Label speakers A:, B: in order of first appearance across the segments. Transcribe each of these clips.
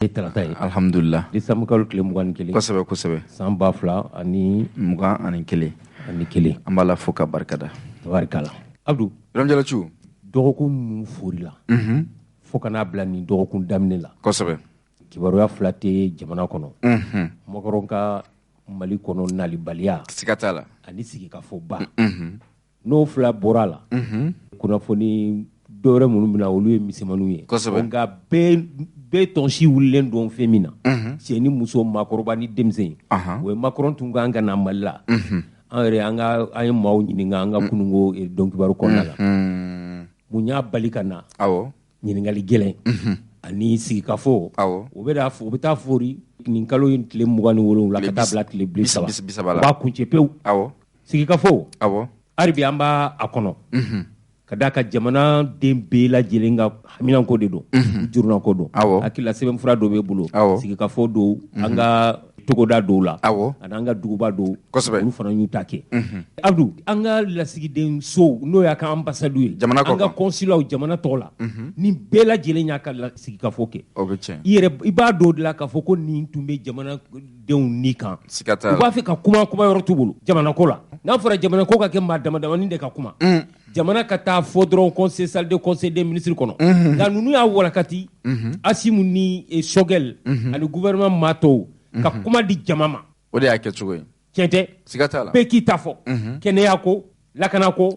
A: Alhamdulillah.
B: Décembre kalo tile 21
A: kosɛbɛ
B: san 2000 ani
A: 21
B: ani kelen
A: an b'a la fo ka barikada.
B: tabarikala Abdou
A: Ramjalachu
B: dɔgɔkun mun forila fo kana bila nin dɔgɔkun daminɛ la
A: kosɛbɛ
B: kibaruya fila tɛ jamana kɔnɔ Makɔrɔ ka Mali kɔnɔ nalibaliya
A: siga t'a la
B: ani sigikafɔba n'o fila bɔra la kunnafoni dɔwɛrɛ minnu bɛna olu ye misɛmaninw ye
A: kosɛbɛ
B: nka bɛɛ tɔnsi wulilen don fɛn min na cɛ ni muso maakɔrɔba ni denmisɛn o ye Macron tun kan ka na Mali la an yɛrɛ an ye maaw ɲininka an ka kununko dɔnkibaru kɔnɔna la mun y'a bali ka na ɲininkali gɛlɛn ani sigikafɔ o bɛ taa fori nin kalo in tile 27 la ka taa bila tile 30 la u b'a kuncɛ pewu sigikafɔ hali an b'a a kɔnɔ ka d'a ka jamana den bɛɛ lajɛlen ka haminanko de don jurunako don hakilila sɛbɛnfura dɔ bɛ bolo sigikafɔ don an ka togoda dɔw la ani an ka duguba dɔw olu fana y'u ta kɛ Abdou an ka lasigiden so n'o y'a ka ambasadu ye an ka kɔnsilaw jamana tɔgɔ la nin bɛɛ lajɛlen y'a ka sigikafɔ kɛ i b'a dɔw de la k'a fɔ ko nin tun bɛ jamanadenw ni kan u b'a fɛ ka kuma yɔrɔ t'u bolo jamanako la n'a fɔra jamanako ka kɛ maa damadamanin de ka kuma jamana ka taa fɔ dɔrɔn conseil salle de conseil des ministres kɔnɔ nka ninnu y'a walakati Asimu ni Sogɛl ani gouvernement maa tɔw ka kuma di jama ma
A: o de y'a kɛ cogo ye
B: tiɲɛ tɛ
A: siga t'a la
B: bɛɛ k'i ta fɔ kɛnɛya ko lakana ko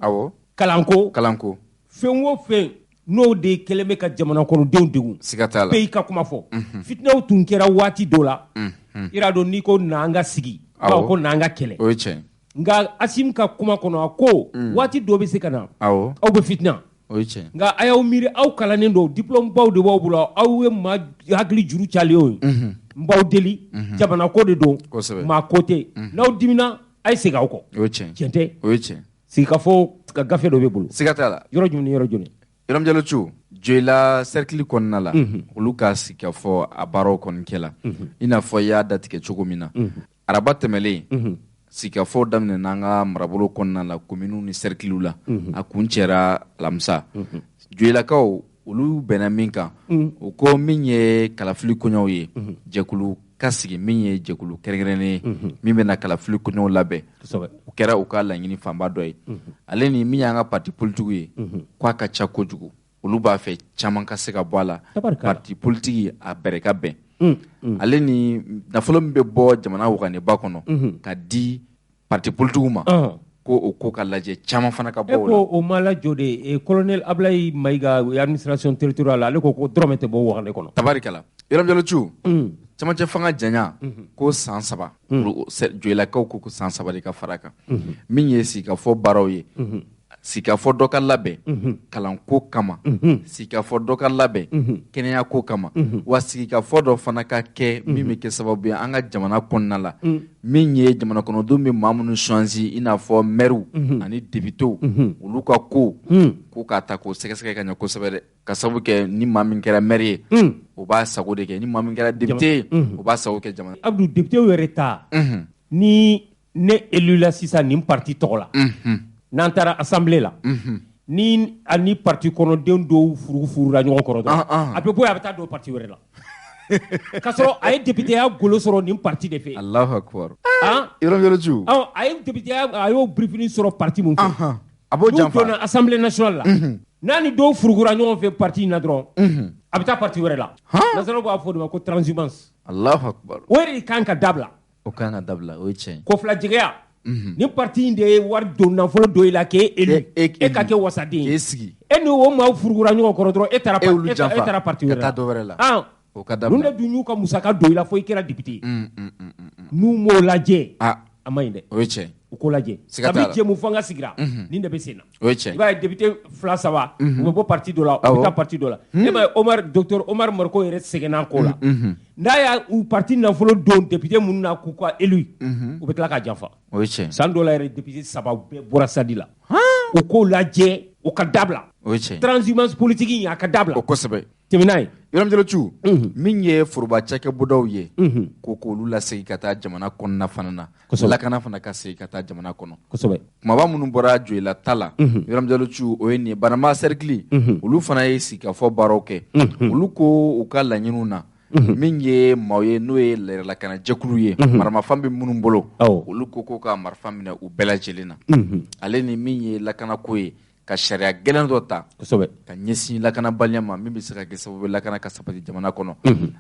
B: kalanko fɛn o fɛn n'o de kɛlen bɛ ka jamana kɔnɔdenw degun
A: siga t'a la
B: bɛɛ y'i ka kuma fɔ fitinaw tun kɛra waati dɔw la i b'a dɔn n'i ko n'an ka sigi bawo ko n'an ka kɛlɛ
A: o ye tiɲɛ
B: nka Asimu ka kuma kɔnɔ a ko waati dɔw bɛ se ka na aw bɛ fitina
A: o ye tiɲɛ nka
B: a y'aw miiri aw kalannen don diplôme baw de b'aw bolo aw ye maa hakili juru calen ye n b'aw deli jamana ko de don maa ko tɛ n'aw dimina a ye segin aw kɔ
A: o ye tiɲɛ
B: tiɲɛ tɛ
A: o ye tiɲɛ
B: sigikafɔ ka gafe dɔ bɛ bolo
A: siga t'a la
B: yɔrɔ jumɛn ni yɔrɔ jumɛn
A: Iram Jalochu Joila cercle kɔnɔna la olu ka sigikafɔ a baaraw kɔni kɛla i n'a fɔ i y'a datigɛ cogo min na araba tɛmɛlen sigikafɔ daminɛ n'an ka marabolo kɔnɔna la commune ni cercle la a kun cɛra alamisa Joilakaw olu bɛnna min kan o ko min ye kalafili kɔɲɔw ye jɛkulu ka sigi min ye jɛkulu kɛrɛnkɛrɛnnen min bɛna kalafili kɔɲɔw labɛn o kɛra u ka laɲini fanba dɔ ye ale ni min y'an ka parti politique ye k'a ka ca kojugu olu b'a fɛ caman ka se ka bɔ a la parti politique a bɛrɛ ka bɛn ale ni nafolo min bɛ bɔ jamana waganiba kɔnɔ ka di parti politique ma ko o ko ka lajɛ caman fana ka bɔ o la
B: o ma lajɔ de colonel Ablaye Mayiga administration territoriale ale ko dɔrɔmɛ tɛ bɔ wagane kɔnɔ
A: tabarikala Iram Jalochu camancɛ fanga janya ko san 3 Joilakaw ko san 3 de ka fara kan min ye sigikafɔ baaraw ye sigikafɔ dɔ ka labɛn kalanko kama sigikafɔ dɔ ka labɛn kɛnɛyako kama wa sigikafɔ dɔ fana ka kɛ min bɛ kɛ sababu ye an ka jamana kɔnɔna la min ye jamana kɔnɔdenw bɛ maa minnu choisi i n'a fɔ maires ani députés olu ka ko ko k'a ta k'o sɛgɛsɛgɛ ka ɲɛ kosɛbɛ dɛ ka sababu kɛ ni maa min kɛra maire ye o b'a sago de kɛ ni maa min kɛra député ye o b'a sago kɛ jamana.
B: Abdou député yɛrɛ ta ni ne élu la sisan nin parti tɔgɔ la n'an taara assemblée la ni ani parti kɔnɔdenw dɔw furula ɲɔgɔn kɔrɔ dɔrɔn a bɛ bɔ a bɛ taa don parti wɛrɛ la k'a sɔrɔ a ye députéya golo sɔrɔ nin parti de fɛ
A: Allahu akbar Iram Jalochu
B: a ye députéya a y'o briefing sɔrɔ parti mun fɛ
A: a b'o janfa
B: n'u donna assemblée nationale la n'a ni dɔw furugura ɲɔgɔn fɛ parti in na dɔrɔn a bɛ taa parti wɛrɛ la nasaraw b'a fɔ de ma ko transhumance
A: Allahu akbar
B: o de kan ka dabila
A: o kan ka dabila o ye tiɲɛ
B: kɔfilajɛgɛya ni parti in de ye wari don nafolo dɔ i la k'e élu e ka kɛ wasaden
A: k'e sigi
B: e ni o maaw furugura ɲɔgɔn kɔrɔ dɔrɔn e taara parti wɛrɛ la
A: ka taa dɔ wɛrɛ la o ka dabila
B: ninnu de dun y'u ka musaka don i la fo i kɛra député n'u m'o lajɛ a ma ɲi dɛ
A: o ye tiɲɛ
B: u ko lajɛ kabi jɛmu fanga sigira nin de bɛ sen na
A: o ye tiɲɛ
B: i b'a ye député 2-3 u bɛ bɔ parti dɔ la u bɛ taa parti dɔ la e b'a ye docteur Omar Marko yɛrɛ sɛgɛnna ko la n'a y'a u parti nafolo don député minnu na k'u ka élu u bɛ tila k'a janfa
A: o ye tiɲɛ
B: san dɔ la yɛrɛ député 3 bɛɛ bɔra sadi la u k'o lajɛ o ka dabila
A: o ye tiɲɛ
B: transhumance politique in a ka dabila
A: o kosɛbɛ
B: tɛmɛn'a ye
A: Iram Jalochu min ye foroba cakɛbɔdaw ye ko k'olu lasegin ka taa jamana kɔnɔna fana na lakana fana ka segin ka taa jamana kɔnɔ kosɛbɛ kumaba minnu bɔra Joila ta la Iram Jalochu o ye nin Banama cercle olu fana ye sigikafɔ baaraw kɛ olu ko u ka laɲiniw na min ye maaw ye n'o ye lakana jɛkulu ye maramafan bɛ minnu bolo olu ko ka marifa minɛ u bɛɛ lajɛlen na ale ni min ye lakana ko ye ka sariya gɛlɛn dɔ ta ka ɲɛsin lakanabaliya ma min bɛ se ka kɛ sababu lakana ka sabati jamana kɔnɔ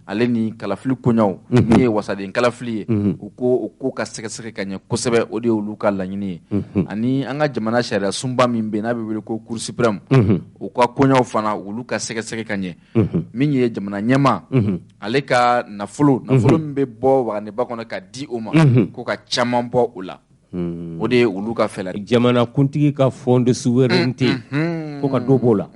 A: ale ni kalafili koɲaw min ye wasaden kalafili ye u ko ka sɛgɛsɛgɛ ka ɲɛ kosɛbɛ o de ye olu ka laɲini ye ani an ka jamana sariya sunba min bɛ n'a bɛ wele ko cour suprême u ka koɲaw fana olu ka sɛgɛsɛgɛ ka ɲɛ min ye jamana ɲɛma ale ka nafolo min bɛ bɔ waganiba kɔnɔ ka di o ma ko ka caman bɔ o la o de ye olu ka fɛla
B: jamana kuntigi ka fond de souveraineté ko ka dɔ b'o la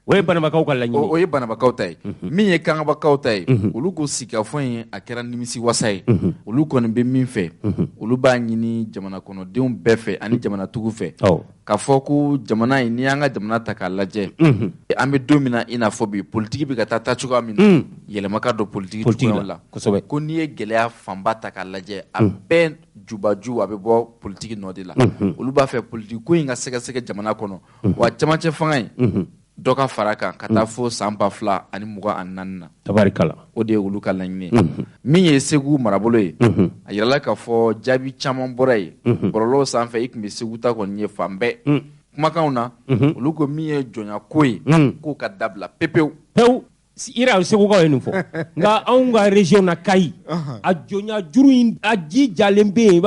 B: o ye banabakaw ka laɲini
A: o ye banabakaw ta ye min ye kangabakaw ta ye olu ko sigikafɔ in a kɛra nimisi wasa ye olu kɔni bɛ min fɛ olu b'a ɲini jamana kɔnɔdenw bɛɛ fɛ ani jamanatigiw fɛ k'a fɔ ko jamana in n'i y'an ka jamana ta k'a lajɛ an bɛ don min na i n'a fɔ bi politiki bɛ ka taa cogoya min na yɛlɛma ka don politiki cogoyaw la ko n'i ye gɛlɛya fanba ta k'a lajɛ a bɛɛ jubaju a bɛ bɔ politiki nɔ de la olu b'a fɛ politiki ko in ka sɛgɛsɛgɛ jamana kɔnɔ wa camancɛ fanga in dɔ ka fara kan ka taa fo san 2024 na
B: tabarikala
A: o de ye olu ka laɲini min ye Segu marabolo ye a yirala k'a fɔ jaabi caman bɔra ye bɔlɔlɔw sanfɛ i tun bɛ Segu ta kɔni ye fan bɛɛ kumakanw na olu ko min ye jɔnya ko ye k'o ka dabila pepewu
B: ira segukaw ye nin fɔ nka anw ka région na Kayi a jɔnya juru in a ji jalen bɛ yen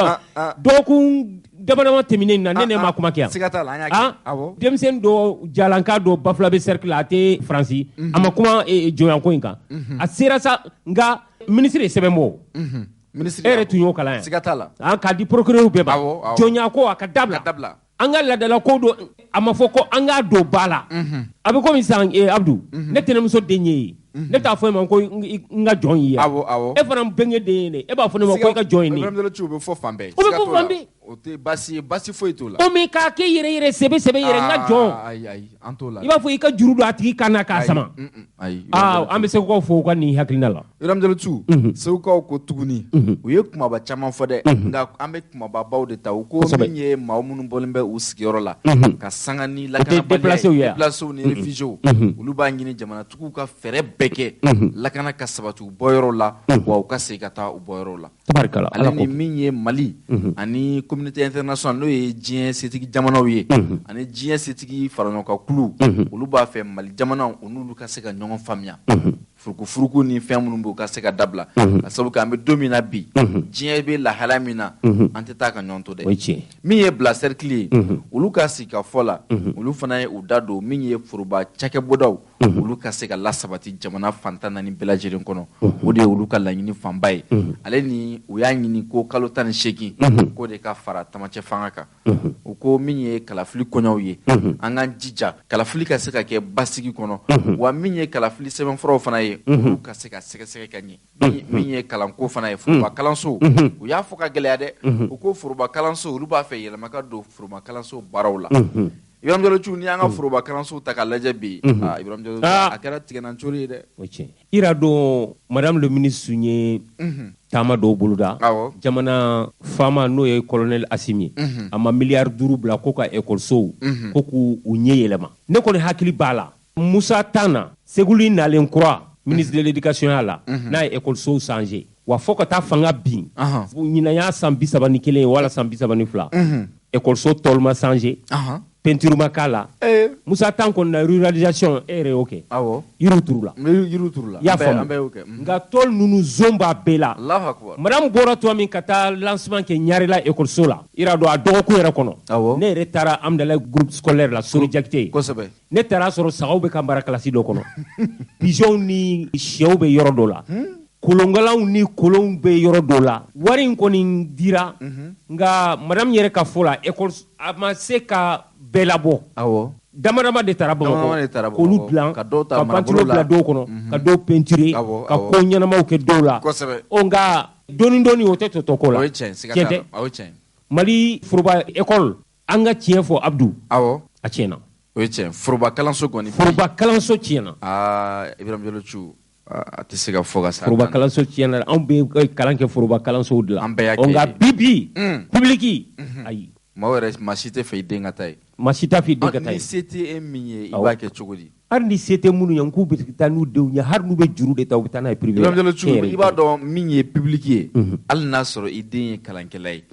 B: dɔgɔkun damadama tɛmɛnen na ne ma kuma kɛ yan
A: siga t'a la an y'a kɛ awɔ
B: denmisɛnnin dɔ jalanka dɔ Bafulabe cercle a tɛ Faransi a ma kuma jɔnyanko in kan a sera sa nka ministre ye sɛbɛn bɔ e yɛrɛ tun y'o kalan yan
A: siga t'a la
B: k'a di procureur bɛɛ ma jɔnyako a ka dabila an ka ladala ko dɔ a ma fɔ ko an k'a don ba la a bɛ komi sisan Abdou ne tɛnɛmuso den ye ne t'a fɔ e ma ko n ka jɔn y'i ye e fana bɛnkɛ den ye ne e b'a fɔ ne ma ko i ka jɔn ye ne
A: o bɛ fɔ fan bɛɛ
B: o bɛ fɔ fan bɛɛ
A: o tɛ basi foyi t'o la
B: o mais k'a kɛ yɛrɛ sɛbɛ yɛrɛ n ka jɔn
A: ayi an t'o la
B: i b'a fɔ i ka juru don a tigi kan na k'a sama an bɛ segukaw fɔ u ka nin hakilina la
A: Ibrahima Jalo segukaw ko tuguni u ye kumaba caman fɔ dɛ nka an bɛ kumababaw de ta u ko min ye maa minnu bɔlen bɛ u sigiyɔrɔ la ka sanga ni lakanabaliya déplacés ni réfugiés olu b'a ɲini jamanatigiw ka fɛɛrɛ bɛɛ kɛ lakana ka sabati u bɔyɔrɔw la wa u ka segin ka taa u bɔyɔrɔw la ale ni min ye Mali ani communauté internationale n'o ye diɲɛ setigi jamanaw ye ani diɲɛ setigi faraɲɔgɔnkan kulu olu b'a fɛ Mali jamanaw u n'olu ka se ka ɲɔgɔn faamuya furukufuruku ni fɛn minnu b'u ka se ka dabila ka sababu kɛ an bɛ don min na bi diɲɛ bɛ lahala min na an tɛ taa ka ɲɔgɔn to dɛ min ye bila cercle ye olu ka sigi ka fɔ la olu fana ye u da don min ye foroba cakɛbɔdaw olu ka se ka lasabati jamana fantan naani bɛɛ lajɛlen kɔnɔ o de ye olu ka laɲini fanba ye ale ni u y'a ɲini ko kalo 18 k'o de ka fara tamacɛ fanga kan u ko min ye kalafili kɔɲɔw ye an k'an jija kalafili ka se ka kɛ basigi kɔnɔ wa min ye kalafili sɛbɛnfuraw fana ye olu ka se ka sɛgɛsɛgɛ ka ɲɛ min ye kalanko fana ye foroba kalanso u y'a fɔ ka gɛlɛya dɛ u ko foroba kalanso olu b'a fɛ yɛlɛma ka don foroba kalanso baaraw la Ibrahima Jalo ni an ka foroba kalanso ta ka lajɛ bi Ibrahima Jalo a kɛra tigɛnancori ye dɛ
B: ira dɔn madame le ministre ye taama dɔw boloda jamana faama n'o ye colonel Assimi a ma miliyari 5 bila ko ka école-sow ko k'u ɲɛ yɛlɛma ne kɔni hakili b'a la Musa Tana Seguli nalen kura ministre de l'éducation y'a la n'a ye école-sow changé wa fo ka taa fanga bin ɲinan y'a san 31 ye wala san 32 école-so tɔl ma changé peinture ma k'a la Musa Tan kɔni na ruralisation e yɛrɛ y'o kɛ yiriw turula i y'a faamu nka tɔl ninnu zone b'a bɛɛ la madame bɔra tuma min ka taa lancement kɛ Ɲarela école-so la ira dɔn a dɔgɔkun yɛrɛ kɔnɔ ne yɛrɛ taara Amdalaye groupe scolaire la Sori Jakite ne taara sɔrɔ sagaw bɛ ka mara kalasi dɔ kɔnɔ pigeons ni sɛw bɛ yɔrɔ dɔ la kolongalanw ni kolonw bɛ yɔrɔ dɔ la wari in kɔni dira nka madame yɛrɛ ka fɔ la école a ma se ka bɛɛ labɔ damadama de taara Bamakɔ k'olu dilan ka peinture bila dɔw kɔnɔ ka dɔw peinture ka ko ɲɛnamaw kɛ dɔw la nka dɔɔni o tɛ tɔtɔ ko la tiɲɛ tɛ Mali foroba école an ka tiɲɛ fɔ Abdou a tiɲɛna
A: o ye tiɲɛ foroba kalanso kɔni
B: tiɲɛna
A: Ibrahima Jalo a tɛ se ka fɔ ka sa
B: foroba kalanso tiɲɛna anw bɛ kalan kɛ foroba kalansow de la nka bibi public ayi
A: maa si tɛ fɛ i den ka taa ye
B: maa si t'a fɛ i den ka taa ye
A: ni se tɛ e min ye i b'a kɛ cogo di
B: har ni sete munu yan ku bɛ taa n'u denw ye har n'u bɛ juru de ta u bɛ taa n'a ye privé
A: Imam Jalo Chu i b'a dɔn min ye public ye hali n'a sɔrɔ i den ye kalankɛla ye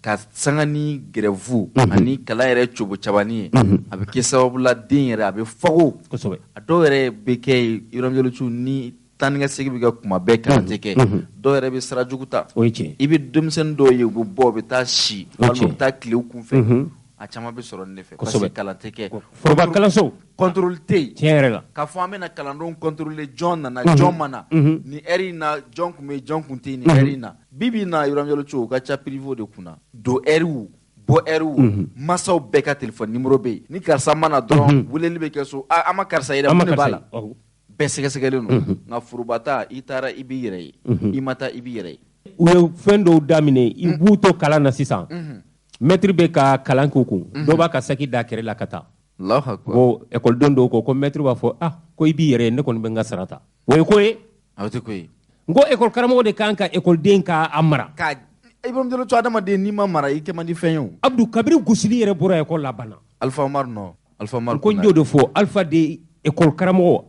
A: ka sanga ni grève ani kalan yɛrɛ cobo cabani ye a bɛ kɛ sababu la den yɛrɛ a bɛ fago
B: kosɛbɛ
A: a dɔw yɛrɛ bɛ kɛ Imam Jalo Chu ni tan ka segin bɛ kɛ kuma bɛɛ kalan tɛ kɛ dɔw yɛrɛ bɛ sira jugu ta
B: o ye tiɲɛ
A: i bɛ denmisɛnnin dɔw ye u bɛ bɔ u bɛ taa si walima u bɛ taa tile u kunfɛ a caman bɛ sɔrɔ nin de fɛ parce que kalan tɛ kɛ
B: foroba kalanso
A: contrôle tɛ yen
B: tiɲɛ yɛrɛ la
A: k'a fɔ an bɛna kalandenw contrôler jɔn nana jɔn ma na ni heure in na jɔn tun bɛ yen jɔn tun tɛ yen ni heure in na bi bi in na Ibrahima Jalo Chu o ka ca privé de kunna don heure bɔ heure masaw bɛɛ ka téléphone numéro bɛ yen ni karisa mana dɔrɔn weleli bɛ kɛ so an ma karisa yɛrɛ mun de b'a la bɛɛ sɛgɛsɛgɛlen don nka forobata i taara i b'i yɛrɛ ye i ma taa i b'i yɛrɛ ye
B: u ye fɛn dɔw daminɛ i b'u to kalan na sisan maître bɛ ka kalan k'u kun dɔw b'a ka saki da kɛrɛ la ka taa ko ekɔliden dɔw ko maître b'a fɔ ko i b'i yɛrɛ ye ne kɔni bɛ n ka sara ta o ye ko ye
A: o tɛ ko ye
B: n ko école karamɔgɔ de kan ka ekɔliden ka a mara
A: Ibrahima Jalo Chu adamaden n'i ma mara i kɛ man di fɛn ye o
B: Abdou kabiri gosili yɛrɛ bɔra école la banna
A: Alpha Omar non Alpha Omar
B: ko n y'o de fɔ Alpha de école karamɔgɔ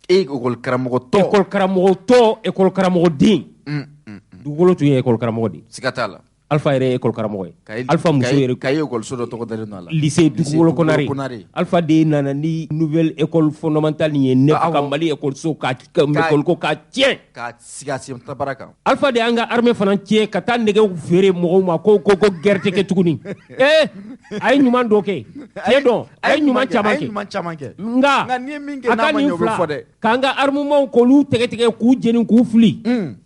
A: école karamɔgɔ tɔ
B: école karamɔgɔ tɔ école karamɔgɔ den dugukolo tun ye école karamɔgɔ de
A: siga t'a la
B: Alpha yɛrɛ ye école karamɔgɔ ye Alpha muso yɛrɛ
A: ka ye école so dɔ tɔgɔ dalen a la
B: lycée dugukolo Konare Alpha de nana ni nouvelle école fondamentale ye ne ka Mali école so ka école ko ka tiɲɛ
A: ka siga sen tabara kan
B: Alpha de an ka armée fana tiɲɛ ka taa nɛgɛw feere mɔgɔw ma ko guerre tɛ kɛ tuguni a ye ɲuman dɔ kɛ tiɲɛ dɔn a ye ɲuman caman kɛ nka
A: ni ye min kɛ n'a ma ɲɛ o bɛ fɔ dɛ
B: k'an ka armement k'olu tigɛ k'u jeni k'u fili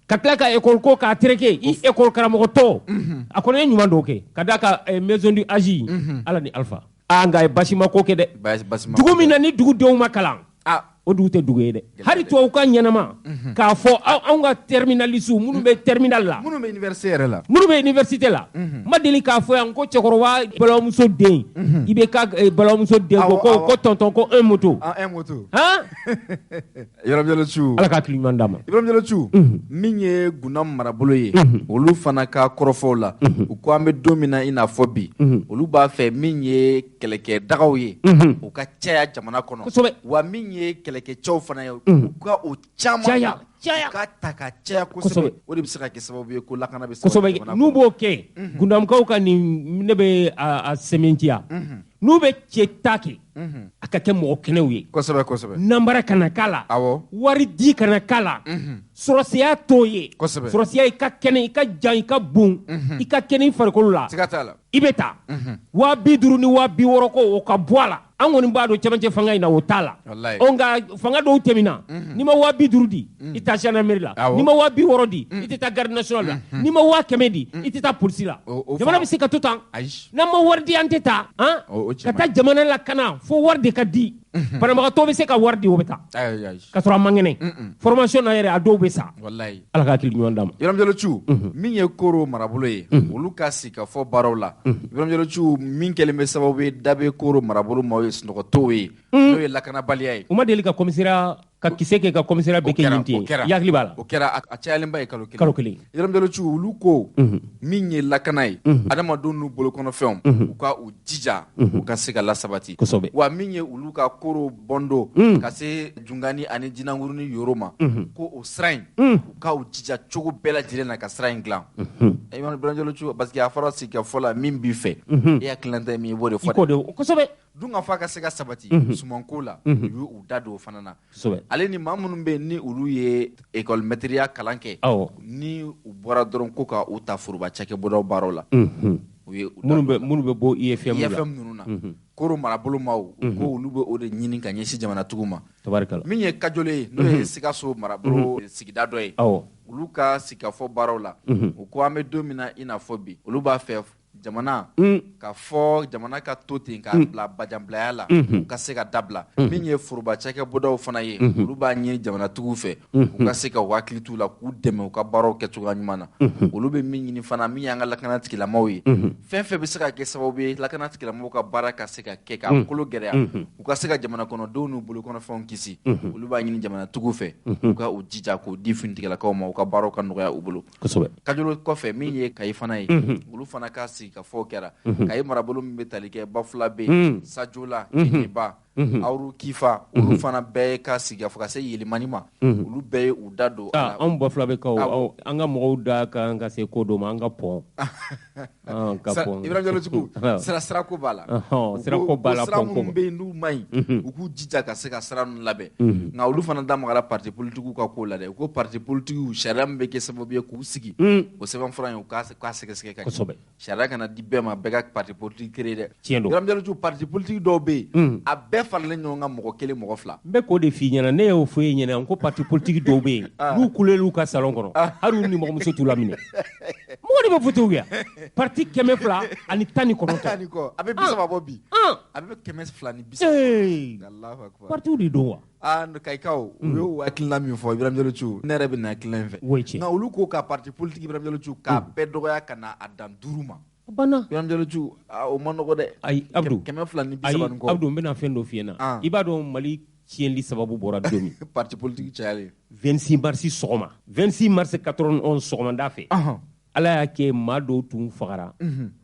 B: ka tila ka école ko k'a tereke i école karamɔgɔ tɔ a kɔni ye ɲuman dɔw kɛ ka d'a ka maison du âge ala ni Alpha nka a ye basima ko kɛ dɛ dugu min na ni dugudenw ma kalan o dugu tɛ dugu ye dɛ hali tubabu ka ɲɛnama k'a fɔ anw ka terminaliste minnu bɛ terminal la
A: minnu bɛ université yɛrɛ la
B: minnu bɛ université la ma deli k'a fɔ yan ko cɛkɔrɔba balimamuso den i bɛ ka balimamuso den ko tonton ko un moto
A: Ibrahima Jalo Chu
B: ala ka hakili ɲuman d'a ma
A: Ibrahima Jalo Chu min ye Guna marabolo ye olu fana ka kɔrɔfɔw la u ko an bɛ don min na i n'a fɔ bi olu b'a fɛ min ye kɛlɛkɛdagaw ye u ka caya jamana kɔnɔ wa min ye kɛlɛkɛcɛw fana ye u ka o caman
B: caya
A: ka ta ka caya kosɛbɛ o de bɛ se ka kɛ sababu ye ko lakana bɛ
B: kosɛbɛ n'u b'o kɛ Gundamukaw ka nin ne bɛ a sɛmɛntiya n'u bɛ cɛ ta kɛ a ka kɛ mɔgɔ kɛnɛw ye
A: kosɛbɛ
B: nanbara kana k'a la wari di kana k'a la sɔrɔsiya t'o ye sɔrɔsiya i ka kɛnɛ i ka jan i ka bon i ka kɛnɛ i farikolo la
A: siga t'a la
B: i bɛ taa 50,000 ni 60,000 ko o ka bɔ a la an kɔni b'a dɔn cɛmancɛ fanga in na o t'a la nka fanga dɔw tɛmɛna n'i ma 50,000 di i tɛ taa gendarmerie la n'i ma 60,000 di i tɛ taa garde nationale la n'i ma 100,000 di i tɛ taa polisi la jamana bɛ se ka to tan n'an ma wari di an tɛ taa ka taa jamana la kana fo wari de ka di banabagatɔ bɛ se ka wari di o bɛ taa ka sɔrɔ a man kɛnɛ formation na yɛrɛ a dɔw bɛ sa ala ka hakili ɲuman d'a ma
A: Ibrahima Jalo Chu min ye Koro marabolo ye olu ka sigi ka fɔ baaraw la Ibrahima Jalo Chu min kɛlen bɛ sababu ye da bɛ Koro marabolo ma o ye sunɔgɔ t'o ye n'o ye lakanabaliya ye
B: u ma deli ka commissariat ka kisɛ kɛ ka commissariat bɛ kɛ nin ten i hakili b'a la
A: o kɛra a cayalenba ye kalo
B: kelen
A: Ibrahima Jalo Chu olu ko min ye lakana ye adamadenw n'u bolokɔnɔfɛnw u ka u jija u ka se ka lasabati wa min ye olu ka Koro bɔndo ka se Jungani ani Jinanguru ni Yoro ma ko o sira in u ka u jija cogo bɛɛ lajɛlen na ka sira in dilan Ibrahima Jalo Chu parce que a fɔra sigi ka fɔ la min b'i fɛ e hakilina ye min ye i b'o de fɔ dɛ dun ka fɔ a ka se ka sabati sumanko la u y'u da don o fana na ale ni maa minnu bɛ yen ni olu ye école maîtrise kalan kɛ ni u bɔra dɔrɔn ko ka u ta foroba cakɛbɔdaw baaraw la
B: minnu bɛ bɔ IFM
A: ninnu na Koro marabolo maaw ko olu bɛ o de ɲini ka ɲɛsin jamanatigiw ma min ye Kajole ye n'o ye Sikaso marabolo sigida dɔ ye olu ka sigikafɔ baaraw la u ko an bɛ don min na i n'a fɔ bi olu b'a fɛ jamana ka fɔ jamana ka to ten ka bila bajanbilaya la u ka se ka dabila min ye foroba cakɛbɔdaw fana ye olu b'a ɲini jamanatigiw fɛ u ka se ka hakili t'u la k'u dɛmɛ u ka baaraw kɛcogoya ɲuman na olu bɛ min ɲini fana min y'an ka lakana tigilamaw ye fɛn fɛn bɛ se ka kɛ sababu ye lakana tigilamaw ka baara ka se ka kɛ k'a kolo gɛlɛya u ka se ka jamana kɔnɔdenw n'u bolokɔnɔfɛnw kisi olu b'a ɲini jamanatigiw fɛ u ka u jija k'o di finitigilakaw ma u ka baaraw ka nɔgɔya u bolo Kajolo kɔfɛ min ye Kayi fana ye olu fana ka sigi ka fɔ kɛra Kayi marabolo min bɛ tali kɛ Bafula bɛ yen Sajola Kiniba awru kifa olu fana bɛɛ ka sigi fo ka se yelimani ma olu bɛɛ u da don
B: an ba fila bɛ kaw an ka mɔgɔw da kan ka se ko dɔ ma an ka pɔn
A: Ibrahima Diallo Djigo sira ko b'a la
B: sira ko b'a la
A: sira minnu bɛ yen n'u ma ɲi u k'u jija ka se ka sira ninnu labɛn nka olu fana da magara parti politique ka ko la dɛ u ko parti politique sariya min bɛ kɛ sababu ye k'u sigi o sɛbɛnfura in u k'a sɛgɛsɛgɛ ka ɲɛ sariya kana di bɛɛ ma bɛɛ ka parti politique créer dɛ Ibrahima Diallo Djigo parti politique dɔw bɛ yen a bɛɛ faralen ɲɔgɔn kan mɔgɔ kelen mɔgɔ fila
B: n bɛ k'o de f'i ɲɛna ne y'o fɔ e ɲɛna ko parti politique dɔw bɛ yen n'u kulela u ka salon kɔnɔ hali u nimɔgɔmuso t'u laminɛ mɔgɔ de bɛ voté yan parti 219 a bɛ
A: 30 bɔ bi a bɛ 230 Allahu akbar
B: parti de don wa
A: Kayikaw u y'o hakilina min fɔ Ibrahima Diallo Djigo ne yɛrɛ bɛ na hakilina in fɛ nka olu ko ka parti politique Ibrahima Diallo Djigo k'a bɛɛ dɔgɔya ka na a dan 5 ma
B: banna
A: Ibrahima Diallo Djigo o ma nɔgɔ dɛ
B: ayi Abdou
A: 230 kɔ
B: Abdou n bɛna fɛn dɔ f'i ɲɛna i b'a dɔn Mali tiɲɛli sababu bɔra don min
A: parti politique cayalen
B: 26 mars sɔgɔma 26 mars 91 sɔgɔmada fɛ Ala y'a kɛ maa dɔw tun fagara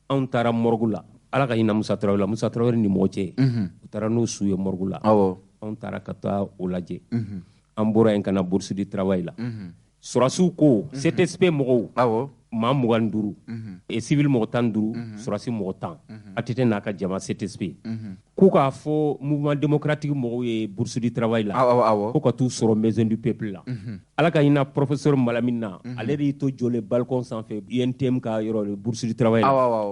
B: anw taara morgue la Ala ka hinɛ Musa Tarawele la Musa Tarawele ni mɔgɔ cɛ u taara n'o su ye morgue la anw taara ka taa o lajɛ an bɔra yen ka na bourse du travail la Surasiw ko CTSP mɔgɔw maa 25 civil mɔgɔ 15 Surasi mɔgɔ 10 ATT n'a ka jama CTSP k'u k'a fɔ mouvement démocratique mɔgɔw ye bourse du travail la ko ka t'u sɔrɔ maison du peuple la Ala ka hinɛ professeur Malamine na ale de y'i to jɔlen balcon sanfɛ UNTM ka yɔrɔ bourse du travail la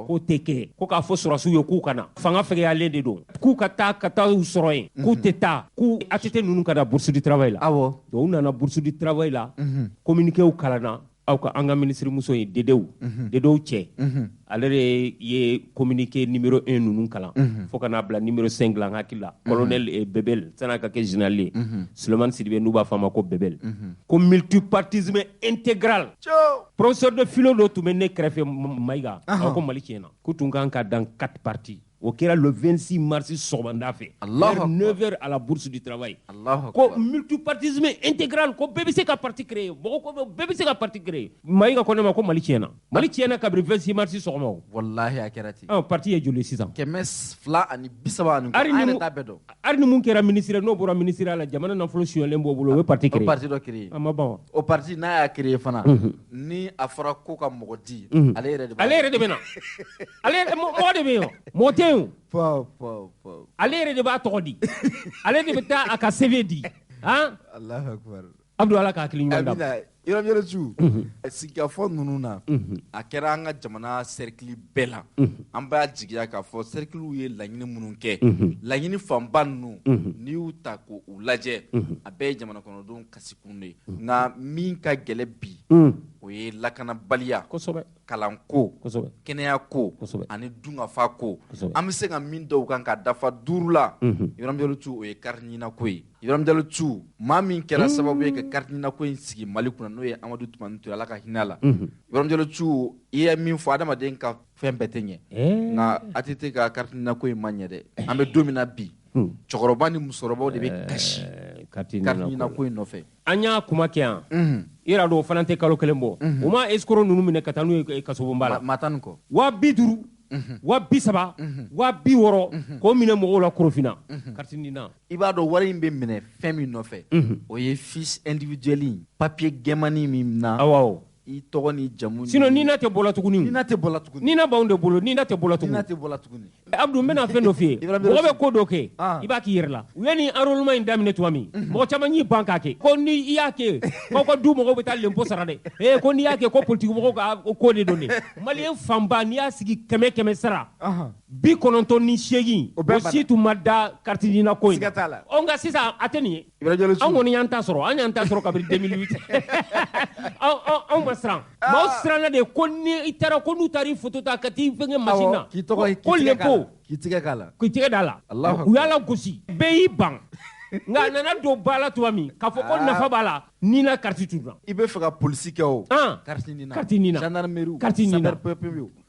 B: k'o tɛ kɛ ko k'a fɔ Surasiw ye k'u ka na fanga fɛgɛyalen de don k'u ka taa u sɔrɔ yen k'u tɛ taa k'u ATT ninnu ka na bourse du travail la donc u nana bourse du travail la communiquéw kalanna aw ka an ka ministre muso ye Dedew cɛ ale de ye communiqué numéro 1 ninnu kalan fo ka n'a bila numéro 5 la n hakili la colonel Bebel san'a ka kɛ général ye Sulemani Sidibe n'u b'a fɔ a ma ko Bebel ko multipartisme intégral professeur de philo dɔ tun bɛ ne kɛrɛfɛ Mayiga a ko Mali tiɲɛna k'u tun kan ka dan 4 partis o kɛra le 26 mars sɔgɔmada fɛ vers 9h à la bourse du travail ko multipartisme intégral ko bɛɛ bɛ se ka parti créer mɔgɔ ko bɛɛ bɛ se ka parti créer Mayiga ko ne ma ko Mali tiɲɛna kabiri 26 mars sɔgɔma o
A: wallahi a kɛra ten
B: parti ye joli sisan
A: 230
B: ari ni mun kɛra ministre n'o bɔra ministre la jamana nafolo suyalen b'o bolo o ye parti créer
A: parti dɔ créer
B: a ma ban wa
A: o parti n'a y'a créer fana ni a fɔra ko ka mɔgɔ di ale yɛrɛ de bɛ na mɔgɔ de bɛ yen mɔgɔ tɛ yen ale yɛrɛ de b'a tɔgɔ di ale de bɛ taa a ka CV di Allahu akbar
B: Abdou Ala ka hakili ɲuman d'a
A: Ibrahima Diallo Djigo sigikafɔ ninnu na a kɛra an ka jamana cercle bɛɛ la an b'a jigiya k'a fɔ cerclew ye laɲini minnu kɛ laɲini fanba ninnu n'i y'u ta k'u lajɛ a bɛɛ ye jamana kɔnɔdenw kasikun de ye nka min ka gɛlɛ bi o ye lakanabaliya kalanko kɛnɛyako ani dunkafa ko an bɛ se ka min dɔw kan ka dafa 5 la Ibrahima Diallo Djigo o ye carte ɲinako ye Ibrahima Diallo Djigo maa min kɛra sababu ye ka carte ɲinako in sigi Mali kunna n'o ye Amadu Tumani Ture Ala ka hinɛ la Ibrahima Diallo Djigo i ye min fɔ adamaden ka fɛn bɛɛ tɛ ɲɛ nka ATT ka carte ɲinako in ma ɲɛ dɛ an bɛ don min na bi cɛkɔrɔba ni musokɔrɔbaw de bɛ kasi carte ɲinako in nɔfɛ
B: an y'a kuma kɛ yan i yɛrɛ dɔn o fana tɛ kalo 1 bɔ o ma escroc ninnu minɛ ka taa n'u ye kasobonba la
A: maa tan ni kɔ
B: 50,000 30,000 60,000 k'o minɛ mɔgɔw la Korofina carte ɲina
A: i b'a dɔn wari in bɛ minɛ fɛn min nɔfɛ o ye fiche individuelle papier gɛnmani min na i tɔgɔ ni jamu
B: sinon Nina tɛ bɔla tuguni Nina b'anw de bolo Nina tɛ bɔla tuguni Abdou n bɛna fɛn dɔ f'i ye mɔgɔ bɛ ko dɔ kɛ i b'a k'i yɛrɛ la u ye nin enrôlement in daminɛ tuma min mɔgɔ caman y'i ban k'a kɛ ko ni i y'a kɛ k'aw ka du mɔgɔw bɛ taa lempo sara dɛ ko n'i y'a kɛ ko politique mɔgɔw ka ko de don dɛ maliyɛn fanba n'i y'a sigi 100 sara 98 o si tun ma da carte ɲina ko in nka sisan a tɛ nin ye an kɔni y'an ta sɔrɔ kabiri 2008 anw ma siran maaw siranna de ko ni i taara ko n'u taara i photo ta ka t'i fɛngɛ machine na ko lempo
A: k'i tɛgɛ
B: d'a la u y'a la gosi bɛɛ y'i ban nka a nana don ba la tuma min k'a fɔ ko nafa b'a la Nina carte tununa
A: i bɛ fɛ ka polisi kɛ o carte ɲina gendarmerie
B: carte ɲina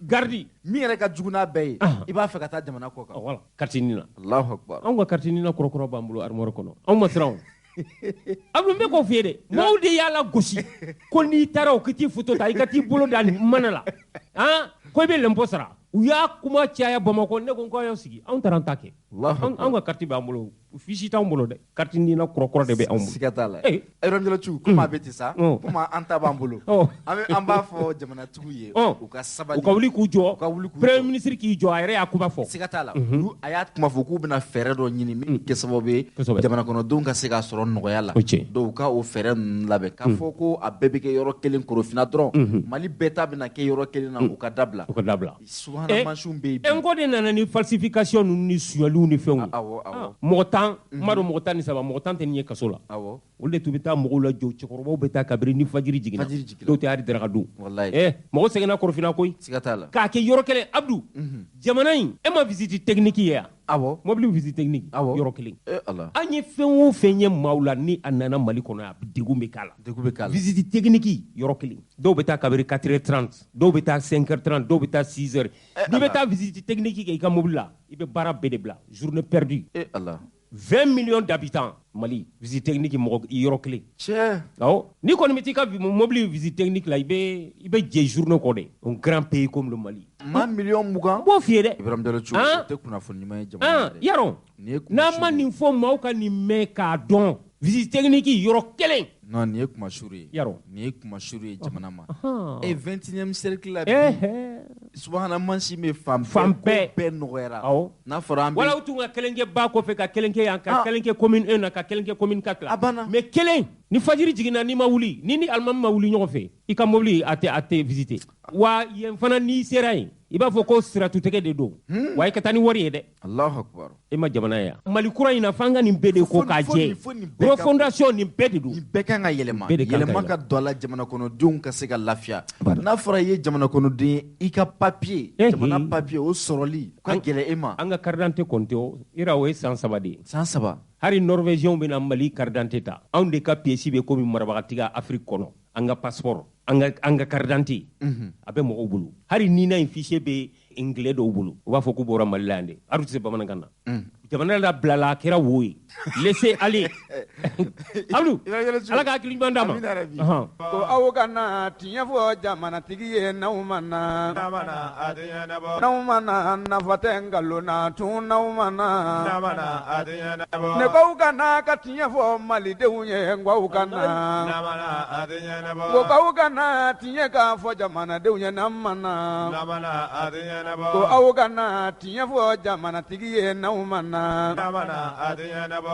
A: gardi min yɛrɛ ka jugu n'a bɛɛ ye i b'a fɛ ka taa jamana kɔ kan
B: voilà carte ɲina
A: Allahu akbar
B: anw ka carte ɲina kɔrɔkɔrɔ b'an bolo armoire kɔnɔ anw ma siran Abdou n bɛ k'o f'i ye dɛ maaw de y'a la gosi ko n'i taara o ka t'i photo ta i ka t'i bolo da mana la ko i bɛ lempo sara u y'a kuma caya Bamakɔ ne ko n k'aw y'aw sigi anw taara an ta kɛ an ka carte b'an bolo fiche t'anw bolo dɛ carte ni na kɔrɔkɔrɔ de bɛ anw bolo
A: siga t'a la Yɔrɔmujɔlɔcu comme a bɛ ten sa comme an ta b'an bolo an b'a fɔ jamanatigiw ye u ka sabali
B: u ka wuli k'u jɔ premier ministre k'i jɔ a yɛrɛ y'a kuma fɔ
A: siga t'a la a y'a kuma fɔ k'u bɛna fɛɛrɛ dɔ ɲini min kɛ sababu ye jamana kɔnɔdenw ka se k'a sɔrɔ nɔgɔya la donc u ka o fɛɛrɛ ninnu labɛn k'a fɔ ko a bɛɛ bɛ kɛ yɔrɔ kelen Korofina dɔrɔn Mali bɛɛ ta bɛna kɛ yɔrɔ kelen na u ka dabila subahana mansinw bɛ yen
B: n ko de nana ni falsification ninnu ni suyaliw ni fɛnw mɔgɔ 10 n m'a dɔn mɔgɔ 13 mɔgɔ 10 tɛ nin ye kaso la olu de tun bɛ taa mɔgɔw la jɔ cɛkɔrɔbaw bɛ taa kabiri ni fajiri jiginna dɔw tɛ hali daraka dun mɔgɔ sɛgɛnna Korofina koyi k'a kɛ yɔrɔ kelen Abdou jamana in e ma visite technique ye yan mobili visite technique yɔrɔ kelen an ye fɛn o fɛn ye maaw la ni a nana Mali kɔnɔ yan degun bɛ k'a la visite technique yɔrɔ kelen dɔw bɛ taa kabiri 4h30 dɔw bɛ taa 5h30 dɔw bɛ taa 6h n'i bɛ taa visite technique kɛ i ka mobili la i bɛ baara bɛɛ de bila journée perdue 20 millions d'habitants Mali visite technique mɔgɔ yɔrɔ kelen ni kɔni bɛ t'i ka mobili visite technique la i bɛ jɛ journée kɔ dɛ un grand pays comme le Mali
A: maa million 20
B: b'o f'i ye dɛ
A: Ibrahim Jalocho o tɛ kunnafoni ɲuman ye jamana na dɛ
B: yarɔ n'an ma nin fɔ maaw ka nin mɛn k'a dɔn visite technique yɔrɔ kelen
A: non nin ye kumasuru ye
B: yarɔ
A: nin ye kumasuru ye jamana ma 21e siècle la bi subahana mansin bɛ fan bɛɛ nɔgɔyara n'a fɔra an bɛ
B: wala u tun ka kelen kɛ ba kɔfɛ ka kelen kɛ yan ka kelen kɛ commune 1 na ka kelen kɛ commune 4 la mais kelen ni fajiri jiginna n'i ma wuli ni alimami ma wuli ɲɔgɔn fɛ i ka mobili a tɛ visiter wa yen fana n'i sera yen i b'a fɔ ko siratutigɛ de don wa i ka taa ni wari ye dɛ
A: Allahu Akbar
B: e ma jamana ye Mali kura in na f'an ka nin bɛɛ de ko k'a jɛ refondation nin bɛɛ de don
A: nin bɛɛ kan ka yɛlɛma ka don a la jamana kɔnɔdenw ka se ka lafiya n'a fɔra i ye jamana kɔnɔden ye i ka papier jamana papier o sɔrɔli ka gɛlɛ e ma
B: an ka carte d'identité compte ira o ye san 3 de ye
A: san 3
B: hari norvégien bɛna Mali carte d'identité ta anw de ka pièce bɛ komi marabagatiga Afrique kɔnɔ an ka passeport an ka carte d'identité a bɛ mɔgɔw bolo hari ni na in fichier bɛ anglais dɔw bolo u b'a fɔ k'u bɔra Mali la yan de hali u tɛ se bamanankan na jamana la bilala a kɛra wo ye laissez aller Abdou ala ka hakili ɲuman d'a ma
C: ko aw kana tiɲɛ fɔ jamanatigi ye n'aw ma na nafa tɛ nkalon na tun n'aw ma na ne k'aw kana ka tiɲɛ fɔ malidenw ye n k'aw kana ko k'aw kana tiɲɛ k'a fɔ jamanadenw ye n'an ma na ko aw kana tiɲɛ fɔ jamanatigi ye n'aw ma na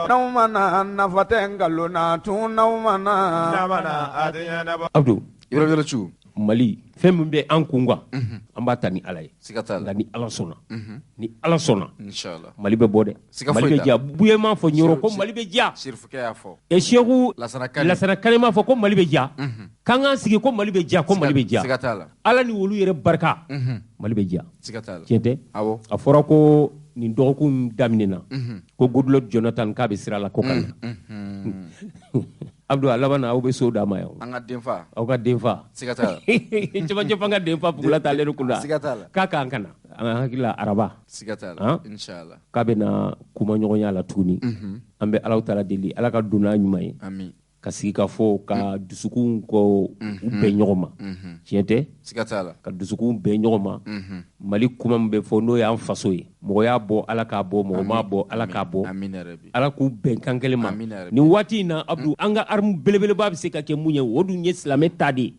C: n'aw ma na nafa tɛ nkalon na tun n'aw ma na
B: Abdou
A: Ibrahim Jalocho
B: Mali fɛn min bɛ an kun kan an b'a ta ni Ala ye nka ni Ala sɔnna
A: inchallah
B: Mali bɛ bɔ dɛ Mali bɛ diya Buye m'a fɔ ɲɔrɔ ko Mali bɛ diya
A: Sirifukɛ y'a fɔ
B: et Seku Lasana Kane m'a fɔ ko Mali bɛ diya k'an k'an sigi ko Mali bɛ diya ko Mali bɛ diya
A: siga t'a la
B: Ala ni olu yɛrɛ barika Mali bɛ diya
A: siga t'a la
B: tiɲɛ tɛ a fɔra ko nin dɔgɔkun daminɛna ko Goodluck Jonathan k'a bɛ sira la ko ka na Abdou a laban na aw bɛ so d'a ma yan
A: an ka denfa
B: aw ka denfa
A: siga t'a la
B: cɛmancɛ f'an ka denfa pugula t'ale de kun la
A: siga t'a la
B: k'a k'an kana an hakili la araba
A: siga t'a la inchallah
B: k'a bɛ na kuma ɲɔgɔnya la tuguni an bɛ Alahu Taala deli Ala ka don n'a ɲuman ye
A: amin
B: ka sigi ka fɔ ka dusukun kɔ u bɛn ɲɔgɔn ma tiɲɛ tɛ
A: siga t'a la
B: ka dusukun bɛn ɲɔgɔn ma Mali kuma min bɛ fɔ n'o y'an faso ye mɔgɔ y'a bɔ Ala k'a bɔ mɔgɔ m'a bɔ Ala k'a bɔ Ala k'u bɛn kan kelen ma nin waati in na Abdou an ka arme belebeleba bɛ se ka kɛ mun ye o dun ye silamɛ ta de ye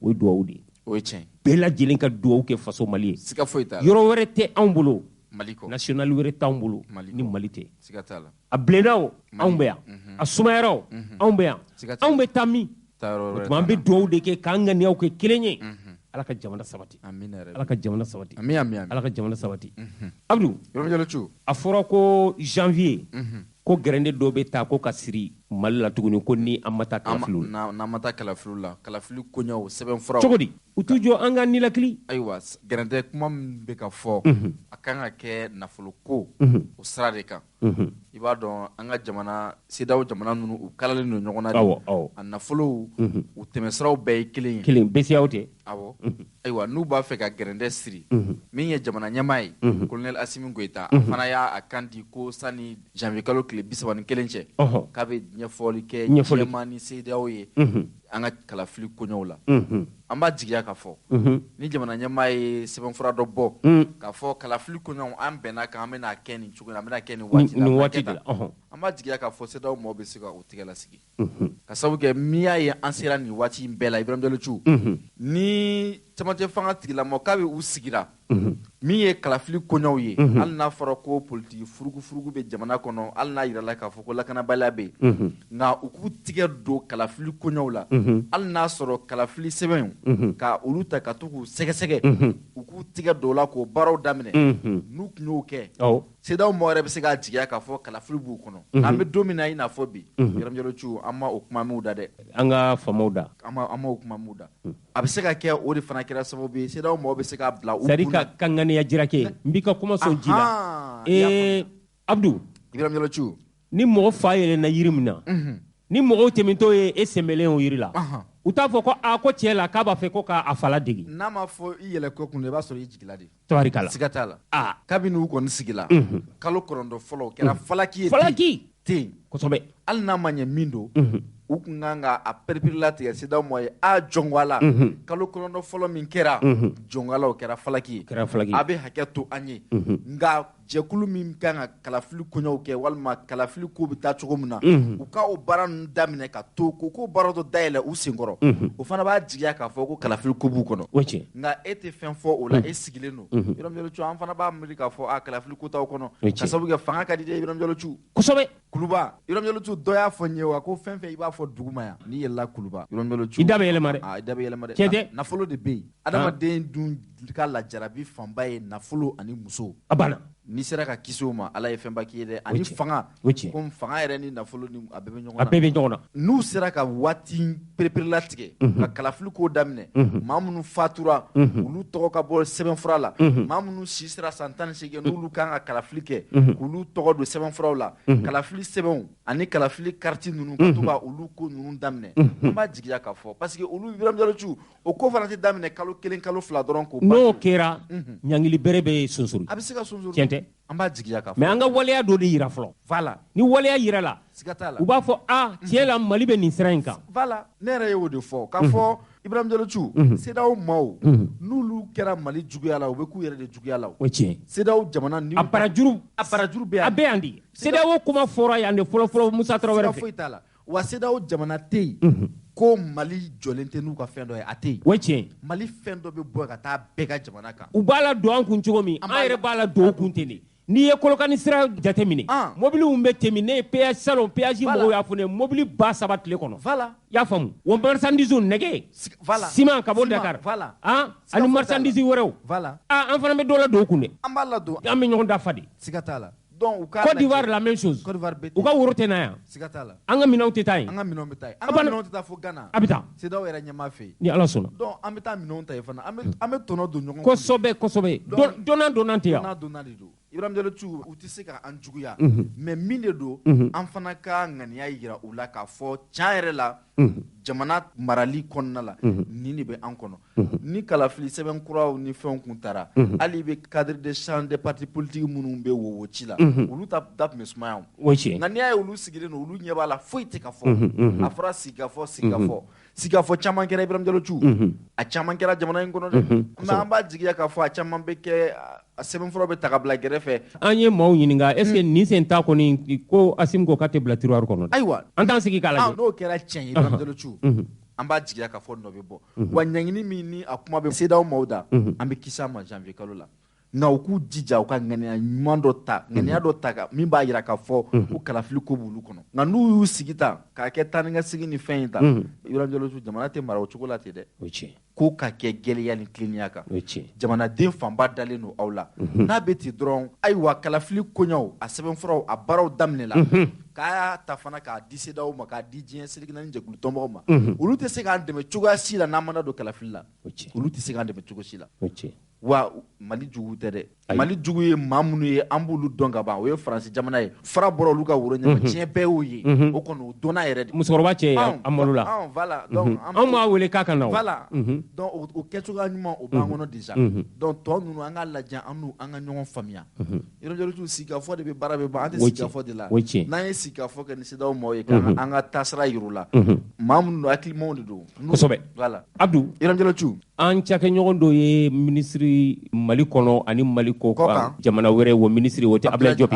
B: o ye duwawu de ye
A: o ye tiɲɛ
B: bɛɛ lajɛlen ka duwawu kɛ faso Mali ye
A: siga foyi t'a la
B: yɔrɔ wɛrɛ tɛ anw bolo
A: Mali kɔ
B: national wɛrɛ t'anw bolo ni Mali tɛ
A: siga t'a la
B: a bilenna o anw bɛ yan a sumayara o anw bɛ yan anw bɛ taa min o tuma an bɛ duwawu de kɛ k'an ŋaniyaw kɛ kelen ye Ala ka jamana sabati Ala ka jamana sabati Ala ka jamana sabati Abdou a fɔra ko janvier ko gɛrɛnde dɔ bɛ taa ko ka siri Mali la tuguni ko ni an ma taa kalafiliw la
A: n'an ma taa kalafiliw la kalafili koɲɛw sɛbɛnfuraw
B: cogo di u t'u jɔ an ka nilakili
A: ayiwa gɛrɛntɛ kuma min bɛ ka fɔ a kan ka kɛ nafolo ko o sira de kan i b'a dɔn an ka jamana CEDEAO jamana ninnu u kalalen don ɲɔgɔn na de a nafolow u tɛmɛsiraw bɛɛ ye kelen
B: BCEAO tɛ
A: awɔ ayiwa n'u b'a fɛ ka gɛrɛntɛ siri min ye jamana ɲɛmaa ye colonel Assimi Goïta a fana y'a kan di ko sani janvier kalo tile 31 cɛ k'a bɛ ɲɛfɔli kɛ ɲɛmaa ni CEDEAO ye an ka kalafili koɲɔw la an b'a jigiya ka fɔ ni jamana ɲɛmaa ye sɛbɛnfura dɔ bɔ k'a fɔ kalafili koɲɔw an bɛnna kan an bɛna kɛ nin cogo la an bɛna kɛ nin waati la an b'a jigiya k'a fɔ CEDEAO mɔgɔw bɛ se ka o tigɛ lasigi ka sabu kɛ min y'a ye an sera nin waati in bɛɛ la Ibrahim Diallo Thiou ni camancɛ fanga tigilamɔgɔ k'a bɛ u sigira min ye kalafili koɲɔw ye hali n'a fɔra ko politiki furugu bɛ jamana kɔnɔ hali n'a yirala k'a fɔ ko lakanabaliya bɛ yen nka u k'u tigɛ don kalafili koɲɔw la hali n'a sɔrɔ kalafili sɛbɛnw ka olu ta ka to k'u sɛgɛsɛgɛ u k'u tigɛ don o la k'o baaraw daminɛ n'u tun y'o kɛ CEDEAO mɔgɔ yɛrɛ bɛ se k'a jigiya k'a fɔ kalafili b'u kɔnɔ an bɛ don min na i n'a fɔ bi Ibrahim Diallo Thiou an ma o kuma m'u da dɛ
B: an ka famaw da
A: an ma o kuma m'u da a bɛ se ka kɛ o de fana kɛra sababu ye CEDEAO mɔgɔ bɛ se k'a bila u
B: kunna ka ŋaniya jirake n b'i ka kuma sɔn ji la Abdou
A: Ibrahim Diallo Thiou
B: ni mɔgɔ fa yɛlɛnna yiri min na ni mɔgɔw tɛmɛtɔ ye e sɛmɛlen o yiri la u t'a fɔ ko ko tiɲɛ la k'a b'a fɛ ko k'a fala degi
A: n'a ma fɔ i yɛlɛ ko kun i b'a sɔrɔ i jigila de
B: tabarikala
A: siga t'a la kabini u kɔni sigila kalo 9 fɔlɔ o kɛra falaki ye ten
B: kosɛbɛ
A: hali n'a ma ɲɛ min don u kun kan ka a peripirila tigɛ CEDEAO mɔgɔ ye jɔngwala kalo 9 fɔlɔ min kɛra jɔngwala o kɛra falaki ye a bɛ hakɛ to an ye nka jɛkulu min kan ka kalafili koɲɔw kɛ walima kalafili ko bɛ taa cogo min na u ka o baara ninnu daminɛ ka to ko baara dɔ dayɛlɛ u senkɔrɔ o fana b'a jigiya k'a fɔ ko kalafili ko b'u kɔnɔ nka e tɛ fɛn fɔ o la e sigilen don Ibrahim Diallo Thiou an fana b'a miiri k'a fɔ kalafili ko t'aw kɔnɔ ka sabu kɛ fanga ka di dɛ Ibrahim Diallo Thiou
B: kosɛbɛ
A: kuluba Ibrahim Diallo Thiou dɔ y'a fɔ n ye wa ko fɛn fɛn i b'a fɔ duguma yan n'i yɛlɛla kuluba Ibrahim Diallo Thiou
B: i da bɛ yɛlɛma dɛ
A: i da bɛ yɛlɛma dɛ nafolo de bɛ yen adamaden dun ka lajarabi fanba ye nafolo ani muso
B: a banna
A: n'i sera ka kisi o ma ala ye fɛnba k'i ye dɛ ani fanga komi fanga yɛrɛ ni nafolo ni a bɛɛ bɛ ɲɔgɔn na n'u sera ka waati perepere tigɛ ka kalafili ko daminɛ maa minnu fatura olu tɔgɔ ka bɔ sɛbɛnfura la maa minnu si sera san 18 n'olu kan ka kalafili kɛ k'olu tɔgɔ don sɛbɛnfuraw la kalafili sɛbɛnw ani kalafili kariti ninnu ka to ka olu ko ninnu daminɛ an b'a jigiya k'a fɔ parce que olu Ibrahim Diallo Thiou o ko fana tɛ daminɛ kalo 1 kalo 2 dɔrɔn ko
B: n'o kɛra ɲangili bere bɛ sunsuru
A: a bɛ se ka sunsuru
B: an
A: b'a jigiya k'a fɔ
B: mais an ka waleya dɔ de yira fɔlɔ
A: voilà
B: ni waleya yira la
A: siga t'a la
B: u b'a fɔ tiɲɛ la Mali bɛ nin sira in kan
A: voilà ne yɛrɛ ye o de fɔ k'a fɔ Ibrahim Diallo Thiou CEDEAO maaw n'olu kɛra Mali juguya la u bɛ k'u yɛrɛ de juguya la
B: o tiɲɛ
A: CEDEAO jamana ni
B: a barajuru
A: bɛ
B: a bɛ yan di CEDEAO kuma fɔra yan de fɔlɔ Musa Tarawele fɛ
A: foyi t'a la wa CEDEAO jamana tɛ yen ko Mali jɔlen tɛ n'u ka fɛn dɔ ye a tɛ yen
B: o tiɲɛ
A: Mali fɛn dɔ bɛ bɔ ka taa bɛɛ ka jamana kan
B: u b'a la don an kun cogo min an yɛrɛ b'a la don u kun ten de n'i ye Kolokani sira jateminɛ mobiliw bɛ tɛmɛ ne ye péage salon péage mɔgɔw y'a fɔ ne mobili 3 tile kɔnɔ i y'a faamu wa marchandise nɛgɛ ciment ka bɔ Dakar ani marchandise wɛrɛw an fana bɛ dɔ la don u kun dɛ
A: an b'a la don
B: an bɛ ɲɔgɔn dafa de
A: siga t'a la
B: Côte d'Ivoire la même chose u ka woro tɛ na yan
A: siga t'a la
B: an ka minɛnw tɛ taa yen
A: an ka minɛnw bɛ taa yen an ka minɛnw tɛ taa fo Ghana
B: a bɛ taa
A: CEDEAO yɛrɛ ɲɛmaa fɛ yen
B: ni Ala sɔnna
A: donc an bɛ taa minɛnw ta yen fana an bɛ tɔnɔ don ɲɔgɔn
B: kosɛbɛ dɔnna tɛ yan
A: dɔnna de don Ibrahim Diallo Thiou u tɛ se ka an juguya mais min de don an fana ka ŋaniya yira u la k'a fɔ tiɲɛ yɛrɛ la jamana marali kɔnɔna la nin de bɛ an kɔnɔ ni kalafili sɛbɛn kuraw ni fɛnw kun taara hali bɛ cadre de champ des partis politiques minnu bɛ wowo ci la olu da tun bɛ sumaya nka n'i y'a ye olu sigilen don olu ɲɛ b'a la foyi tɛ ka fɔ a fɔra sigikafɔ caman kɛra Ibrahim Diallo Thiou a caman kɛra jamana in kɔnɔ dɛ mais an b'a jigiya k'a fɔ a caman bɛ kɛ a sɛbɛnfura bɛ ta ka bila gɛrɛfɛ
B: an ye maaw ɲininka est ce que nin sen ta kɔni ko Assimi ko k'a tɛ bila tiroir kɔnɔ
A: ayiwa
B: an t'an sigi k'a lajɛ
A: n'o kɛra tiɲɛ ye Ibrahim Diallo Thiou an b'a jigiya k'a fɔ nɔ bɛ bɔ wa ɲɛɲini min ni a kuma bɛ CEDEAO maaw da an bɛ kisi a ma janvier kalo la nka u k'u jija u ka ŋaniya ɲuman dɔ ta ŋaniya dɔ ta min b'a jira k'a fɔ ko kalafili ko b'olu kɔnɔ nka n'u y'u sigi ta k'a kɛ taa ni ka segin ni fɛn in ta Ibrahim Diallo Thiou jamana tɛ mara o cogo la ten dɛ ko ka kɛ gɛlɛya ni tilennenya kan jamanaden fanba dalen don aw la n'a bɛ ten dɔrɔn ayiwa kalafili koɲɛw a sɛbɛnfuraw a baaraw daminɛ la k'a ta fana k'a di CEDEAO ma k'a di diɲɛ selekina ni jɛkulu tɔnbagaw ma olu tɛ se k'an dɛmɛ cogoya si la n'an mana don kalafili la olu tɛ se k'an dɛmɛ cogo si la wa Mali jugu tɛ dɛ Mali jugu ye maa minnu ye an b'olu dɔn ka ban o ye Faransi jamana ye fara bɔra olu ka woro ɲɛma tiɲɛ bɛɛ y'o ye o kɔni o donna yɛrɛ de
B: musokɔrɔba cɛ an malo la
A: voilà donc
B: an m'a wele k'a ka na
A: voilà donc o kɛcogoya ɲuman o b'an kɔnɔ déjà donc tɔ ninnu an k'a lajɛ an ka ɲɔgɔn faamuya yɔrɔjɔlitu sigikafɔ de bɛ baara bɛ ban an tɛ sigikafɔ de la n'an ye sigikafɔ kɛ ni CEDEAO maaw ye k'an ka taasira yir'u la maa minnu don hakilimaw de don
B: kosɛbɛ
A: voilà
B: Abdou
A: yɔrɔjɔlitu
B: an cakɛɲɔgɔn dɔ ye minisiri Mali kɔnɔ ani Mali kɔ kan jamana wɛrɛ wo minisiri o tɛ Abdoulaye Diop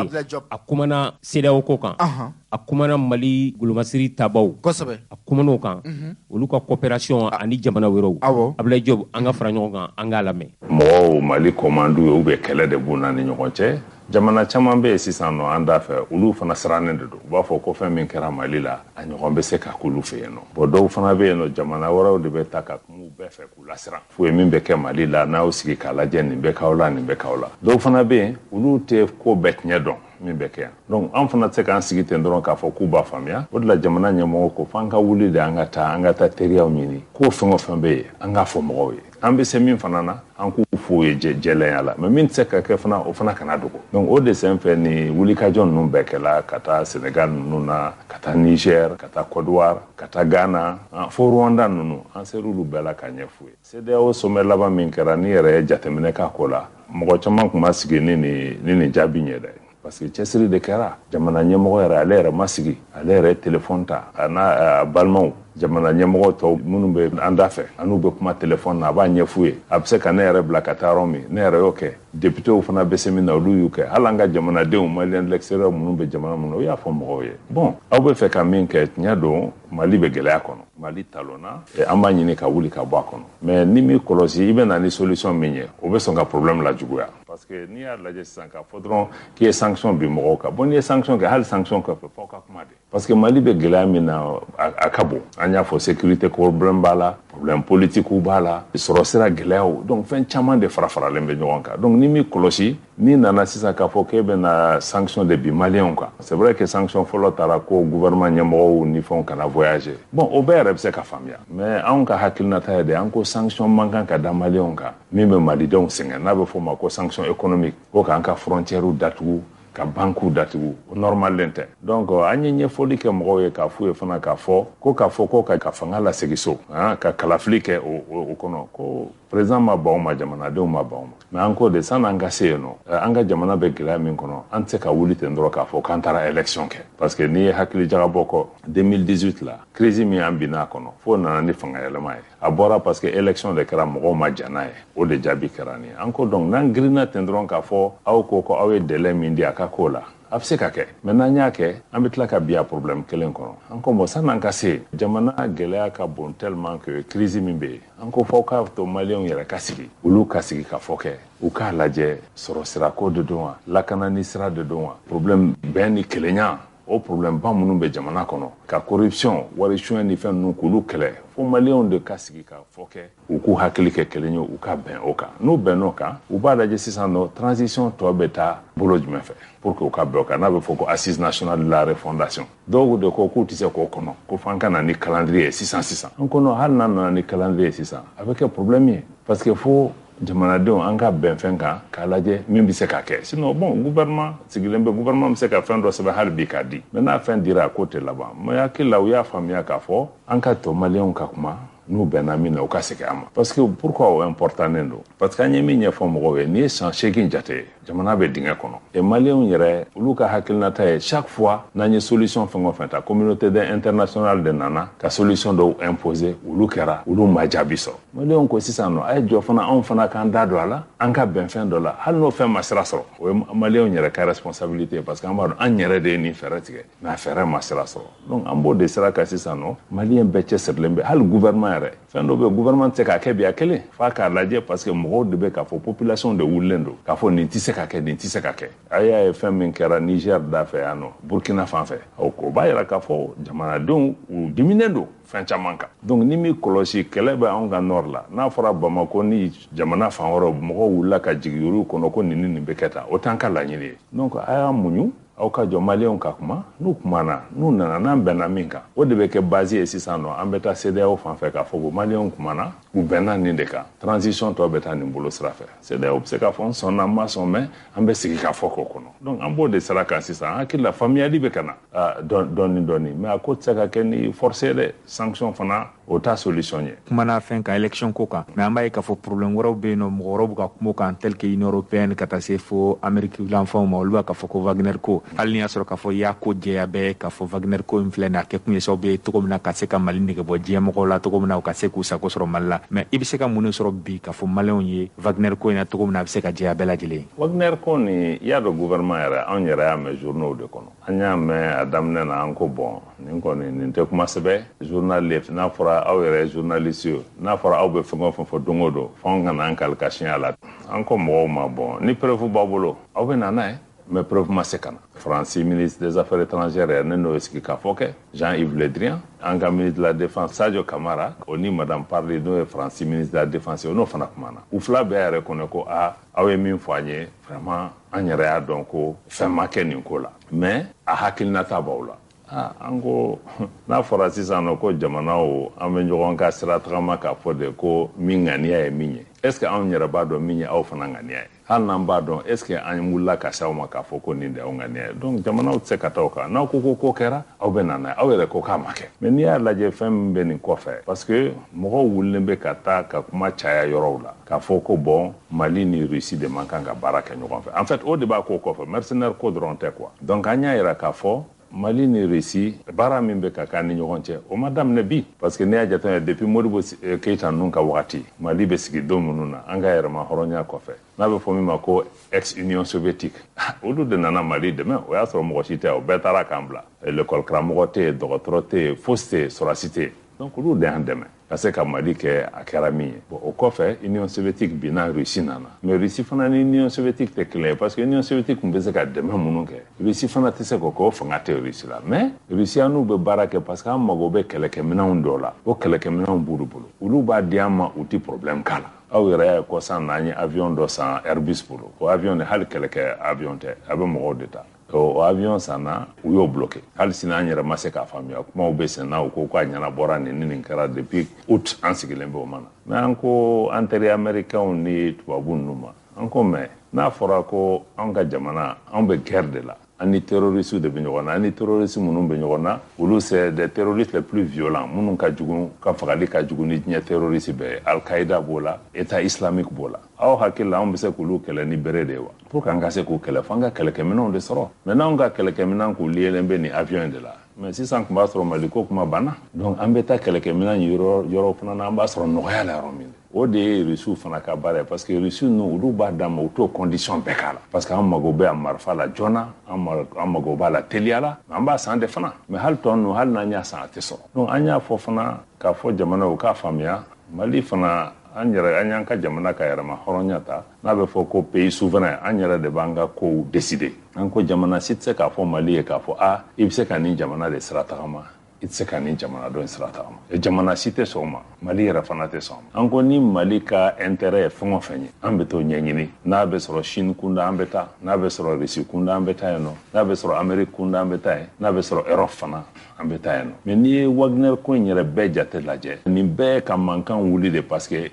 B: a kumana CEDEAO ko kan a kumana Mali golomasiri tabaw
A: kosɛbɛ
B: a kuman'o kan olu ka coopération ani jamana wɛrɛw Abdoulaye Diop an ka fara ɲɔgɔn kan an k'a lamɛn
D: mɔgɔw Mali kɔmandu ye ou bien kɛlɛ de b'u ni ɲɔgɔn cɛ jamana caman bɛ yen sisan nɔ an da fɛ olu fana sirannen de don u b'a fɔ ko fɛn min kɛra Mali la a ɲɔgɔn bɛ se ka k'olu fɛ yen nɔ bon dɔw fana bɛ yen nɔ jamana wɛrɛw de bɛ ta ka kuma u bɛɛ fɛ k'u lasiran fo ye min bɛ kɛ Mali la n'a y'u sigi k'a lajɛ nin bɛ k'aw la nin bɛ k'aw la dɔw fana bɛ yen olu tɛ ko bɛɛ tiɲɛ dɔn min bɛ kɛ yan donc an fana tɛ se k'an sigi ten dɔrɔn k'a fɔ k'u b'a faamuya o de la jamana ɲɛmɔgɔ ko f'an ka wuli de an ka taa teriyaw ɲini ko fɛn o fɛn bɛ yen an k'a fɔ mɔgɔw ye an bɛ se min fana na an k'u f'u ye jɛlɛnya la mais min tɛ se ka kɛ fana o fana kana dogo donc o de sen fɛ ni wulikajɔ ninnu bɛɛ kɛla ka taa Sénégal ninnu na ka taa Niger ka taa Côte d'Ivoire ka taa Ghana fo Rwanda ninnu an ser'olu bɛɛ la ka ɲɛ f'u ye CEDEAO sommet laban min kɛra ni yɛrɛ ye jateminɛ k'a ko la mɔgɔ caman tun ma sigi ni nin jaabi ɲɛ dɛ parce que cɛsiri de kɛra jamana ɲɛmɔgɔ yɛrɛ ale yɛrɛ ma sigi ale yɛrɛ téléphone ta a n'a balimaw jamana ɲɛmɔgɔ tɔw minnu bɛ an da fɛ an'u bɛ kuma téléphone na a b'a ɲɛf'u ye a bɛ se ka ne yɛrɛ bila ka taa yɔrɔ min ne yɛrɛ y'o kɛ députéw fana bɛ se min na olu y'u kɛ hali an ka jamanadenw maliyɛn de l'extérieur minnu bɛ jamana minnu na o y'a fɔ mɔgɔw ye bon aw bɛ fɛ ka min kɛ tiɲɛ don Mali bɛ gɛlɛya kɔnɔ Mali talonna an b'a ɲini ka wuli ka bɔ a kɔnɔ mais ni min kɔlɔsi i bɛ na ni solution min ye o bɛ sɔn ka problème lajuguya parce que n'i y'a lajɛ sisan k'a fɔ dɔrɔn k'i ye sanction bin mɔgɔw kan bon n'i ye sanction kɛ hali sanction kɔfɛ f'aw ka kuma de parce que Mali bɛ gɛlɛya min na a ka bon an y'a fɔ sécurité problème b'a la problème politique b'a la sɔrɔ sira gɛlɛyaw donc fɛn caman de fara-faralen bɛ ɲɔgɔn kan donc ni min kɔlɔsi n'i nana sisan k'a fɔ k'e bɛna sanction de bin maliyɛnw kan c'est vrai que sanction fɔlɔ taara ko gouvernement ɲɛmɔgɔw ni fɛnw kana voyager bon o bɛɛ yɛrɛ bɛ se ka faamuya mais anw ka hakilinata ye de an ko sanction man kan ka da maliyɛnw kan min bɛ malidenw sɛgɛn n'a bɛ fɔ o ma ko sanction économique ko k'an ka frontières datugu ka banques datugu o normalen tɛ donc an ye ɲɛfɔli kɛ mɔgɔw ye k'a f'u ye fana k'a fɔ ko ka fanga lasegin so ka kalafili kɛ o kɔnɔ ko président ma ban o ma jamanadenw ma ban o ma mais an ko de sanni an ka se yen nɔ an ka jamana bɛ gɛlɛya min kɔnɔ an tɛ se ka wuli ten dɔrɔn k'a fɔ k'an taara élection kɛ parce que n'i ye hakili jagabɔ kɔ 2018 la crise min an binna a kɔnɔ fo nana ni fanga yɛlɛma ye a bɔra parce que élection de kɛra mɔgɔw ma diya n'a ye o de jaabi kɛra nin ye an ko donc n'an girinna ten dɔrɔn k'a fɔ aw ko aw ye délai min di a ka k'o la a bɛ se ka kɛ mais n'an y'a kɛ an bɛ tila ka bin a problème kelen kɔnɔ an ko bon san'an ka se jamana gɛlɛya ka bon tellement que crise min bɛ yen an ko fɔ k'a to maliyɛnw yɛrɛ ka sigi olu ka sigi ka fɔ kɛ u k'a lajɛ sɔrɔ sirako de don wa lakanani sira de don wa problème bɛn ni kelenya o problème ba minnu bɛ jamana kɔnɔ ka corruption wari suɲɛ ni fɛn ninnu k'olu kɛlɛ fo maliyɛnw de ka sigi ka fɔ kɛ u k'u hakili kɛ kelen ye u ka bɛn o kan n'u bɛnn'o kan u b'a lajɛ sisan nɔ transition tɔ bɛ taa bolo jumɛn fɛ pour que u ka bɛn o kan n'a bɛ fɔ ko assise nationale de la refondation dɔw de ko k'u tɛ se k'o kɔnɔ ko f'an ka na ni calendrier sisan an ko non hali n'an nana ni calendrier sisan a bɛ kɛ problème ye parce que fo jamanadenw an ka bɛn fɛn kan k'a lajɛ min bɛ se ka kɛ sinon bon gouvernement sigilen bɛ gouvernement bɛ se ka fɛn dɔ sɛbɛn hali bi k'a di mais n'a fɛn dira k'o tɛ laban mais hakili la u y'a faamuya k'a fɔ an ka to maliyɛnw ka kuma n'u bɛnna min na u ka segin a ma parce que pourquoi o importanen don parce que an ye min ɲɛfɔ mɔgɔw ye n'i ye san 8 jate jamana bɛ dingɛ kɔnɔ et maliyɛnw yɛrɛ olu ka hakilinata ye chaque fois n'an ye solution fɛn o fɛn ta communauté internationale de nana ka solution dɔw imposer olu kɛra olu ma jaabi sɔrɔ maliyɛnw ko sisan nɔ a ye jɔ fana anw fana k'an da don a la an ka bɛn fɛn dɔ la hali n'o fɛn ma sira sɔrɔ o ye maliyɛnw yɛrɛ ka responsabilité parce que an b'a dɔn an yɛrɛ de ye nin fɛɛrɛ tigɛ mais a fɛɛrɛ ma sira sɔrɔ donc an b'o de sira kan sisan nɔ maliyɛn bɛɛ cɛsirilen bɛ hali gouvernement yɛrɛ fɛn dɔ bɛ gouvernement tɛ se k'a kɛ bi a kelen f'a k'a lajɛ parce que mɔgɔw de bɛ k'a fɔ population de wulilen don k'a fɔ nin tɛ se ka kɛ nin tɛ se ka kɛ a y'a ye fɛn min kɛra Niger da fɛ yan nɔ Burkina fan fɛ o b'a yira k'a fɔ jamanadenw u diminen don fɛn caman kan donc ni min kɔlɔsi kɛlɛ bɛ anw ka nord la n'a fɔra Bamako ni jamana fan wɛrɛw mɔgɔw wulila ka jigin olu kɔnɔ ko nin bɛ kɛ tan o t'an ka laɲini ye donc a y'a muɲu aw ka jɔ maliyɛnw ka kuma n'u kumana n'u nana n'an bɛnna min kan o de bɛ kɛ base ye sisan nɔ an bɛ taa CEDEAO fan fɛ k'a fɔ ko maliyɛnw kumana u bɛnna nin de kan transition tɔ bɛ taa nin bolo sira fɛ CEDEAO bɛ se k'a fɔ n sɔnna n ma sɔn mɛ an bɛ sigi k'a fɔ k'o kɔnɔ donc an b'o de sira kan sisan an hakili la faamuyali bɛ ka na dɔɔni mais a ko tɛ se ka kɛ ni force ye dɛ sanction fana o t'a solution ye.
E: Kumana fɛn kan élection ko kan mais an b'a ye k'a fɔ problème wɛrɛw bɛ yen nɔ mɔgɔ wɛrɛw bɛ ka kuma o kan tel que Union européenne ka taa se fo Amérique lanfɛnw ma olu b'a k'a fɔ ko Wagner ko hali ni y'a sɔrɔ k'a fɔ i y'a ko jɛya bɛɛ k'a fɔ Wagner ko in filɛ nin a kɛ kun ye sababu ye cogo min na ka se ka Mali nege bɔ diɲɛ mɔgɔw la cogo min na u ka se k'u sago sɔrɔ Mali la mais i bɛ se ka mun de sɔrɔ bi k'a fɔ maliyɛnw ye Wagner ko in na cogo min na a bɛ se ka jɛya bɛɛ lajɛlen ye.
D: Wagner ko ni i y'a dɔn gouvernement yɛrɛ anw yɛrɛ y'a mɛn journaux de kɔnɔ an y'a mɛn a daminɛ na an ko bon nin kɔni nin tɛ kuma sɛbɛ journal n'a fɔra aw yɛrɛ journaliste ye n'a fɔra aw bɛ fɛn o fɛn fɔ don o don f'anw kana an kali ka siɲɛ a la an ko mɔgɔw ma bon ni preuve b'aw bolo aw bɛ na n'a ye mais preuve ma se ka na Fransi ministre des affaires étrangères ne n'o sigi k'a fɔ kɛ Jean-Yves Le Drian an ka ministre de la défense Sadio Camara o ni madame Parly n'o ye Fransi ministre de la défense o n'o fana kumana u fila bɛɛ yɛrɛ kɔnɔ ko aw ye min fɔ an ye vraiment an yɛrɛ y'a dɔn ko fɛn ma kɛ nin ko la mais a hakilinata b'aw la an ko n'a fɔra sisan nɔ ko jamanaw an bɛ ɲɔgɔn ka sira tagama k'a fɔ de ko min ŋaniya ye min ye est ce que anw yɛrɛ b'a dɔn min ye aw fana ŋaniya ye hali n'an b'a dɔn est ce que an wulila ka se aw ma k'a fɔ ko nin de y'aw ŋaniya ye donc jamanaw tɛ se ka taa o kan n'aw ko ko kɛra aw bɛ na n'a ye aw yɛrɛ ko k'a ma kɛ mais n'i y'a lajɛ fɛn min bɛ nin kɔfɛ parce que mɔgɔw wulilen bɛ ka taa ka kuma caya yɔrɔw la k'a fɔ ko bon Mali ni Russie de man kan ka baara kɛ ɲɔgɔn fɛ en fait o de b'a ko kɔfɛ mercenaire ko dɔrɔn tɛ quoi donc an y'a yira k'a fɔ Mali ni Russie baara min bɛ ka k'an ni ɲɔgɔn cɛ o ma daminɛ bi parce que ne y'a jateminɛ depuis Modibo Keita ninnu ka wagati Mali bɛ sigi don minnu na an ka yɛrɛma hɔrɔnya kɔfɛ n'a bɛ fɔ min ma ko ex-Union soviétique olu de nana Mali dɛmɛ o y'a sɔrɔ mɔgɔ si tɛ o bɛɛ taara k'an bila l'école karamɔgɔ tɛ yen dɔgɔtɔrɔ tɛ yen fosi tɛ yen sɔrɔsi tɛ yen donc olu de y'an dɛmɛ ka se ka Mali kɛ a kɛra min ye bon o kɔfɛ Union soviétique binna Russie nana mais Russie fana ni Union soviétique tɛ kelen ye parce que Union soviétique tun bɛ se ka dɛmɛ minnu kɛ Russie fana tɛ se k'o kɛ o fanga tɛ Russie la mais Russiens bɛ baara kɛ parce que an mago bɛ kɛlɛkɛminɛnw dɔw la o kɛlɛkɛminɛnw b'olu bolo olu b'a di an ma u tɛ problème k'a la aw yɛrɛ y'a ye kɔsan na an ye avion dɔ san Airbus bolo o avion de hali kɛlɛkɛ avion tɛ a bɛ mɔgɔw de ta o avion sanna u y'o bloqué hali sini an yɛrɛ ma se k'a faamuya kumaw bɛ sen na u ko k'a ɲɛnabɔra nin kɛra depuis août an sigilen bɛ o ma na mais an ko an teri américains ni tubabu ninnu ma an ko mais n'a fɔra ko an ka jamana an bɛ guerre de la an ni terroristes de bɛ ɲɔgɔn na an ni terroristes minnu bɛ ɲɔgɔn na olu c'est des terroristes les plus violents minnu ka jugu ka fagali ka jugu ni diɲɛ terroriste bɛɛ ye Al-Qaïda b'o la État islamique b'o la aw hakili la an bɛ se k'olu kɛlɛ ni bere de ye wa pour que an ka se k'u kɛlɛ f'an ka kɛlɛkɛminɛnw de sɔrɔ mais n'anw ka kɛlɛkɛminɛn k'u lielen bɛ nin avion de la mais sisan tun b'a sɔrɔ Mali ko kuma banna donc an bɛ taa kɛlɛkɛminɛn yɔrɔ fana na an b'a sɔrɔ nɔgɔya la yɔrɔ min o de ye Russiw fana ka baara ye parce que Russiw ninnu olu b'a d'an ma u t'o condition bɛɛ k'a la parce que an mago bɛ a marifa la joona an mago b'a la teliya la an b'a san de fana mais hali tɔ ninnu hali n'an y'a san a tɛ sɔrɔ donc an y'a fɔ fana k'a fɔ jamanaw k'a faamuya Mali fana an y'an ka jamana ka yɛrɛma hɔrɔnya ta n'a bɛ fɔ ko pays souverain an yɛrɛ de b'an ka kow décider an ko jamana si tɛ se k'a fɔ Mali ye k'a fɔ i bɛ se ka nin jamana de sira tagama i tɛ se ka nin jamana dɔ in sira tagama jamana si tɛ sɔn o ma Mali yɛrɛ fana tɛ sɔn an ko ni Mali ka intérêt ye fɛn o fɛn ye an bɛ t'o ɲɛɲini n'a bɛ sɔrɔ Chine kunda an bɛ taa n'a bɛ sɔrɔ Russie kunda an bɛ taa yen nɔ n'a bɛ sɔrɔ Amérique kunda an bɛ taa yen n'a bɛ sɔrɔ Europe fana an bɛ taa yen nɔ mais n'i ye Wagner ko in yɛrɛ bɛɛ jate lajɛ nin bɛɛ ka mankan wuli de parce que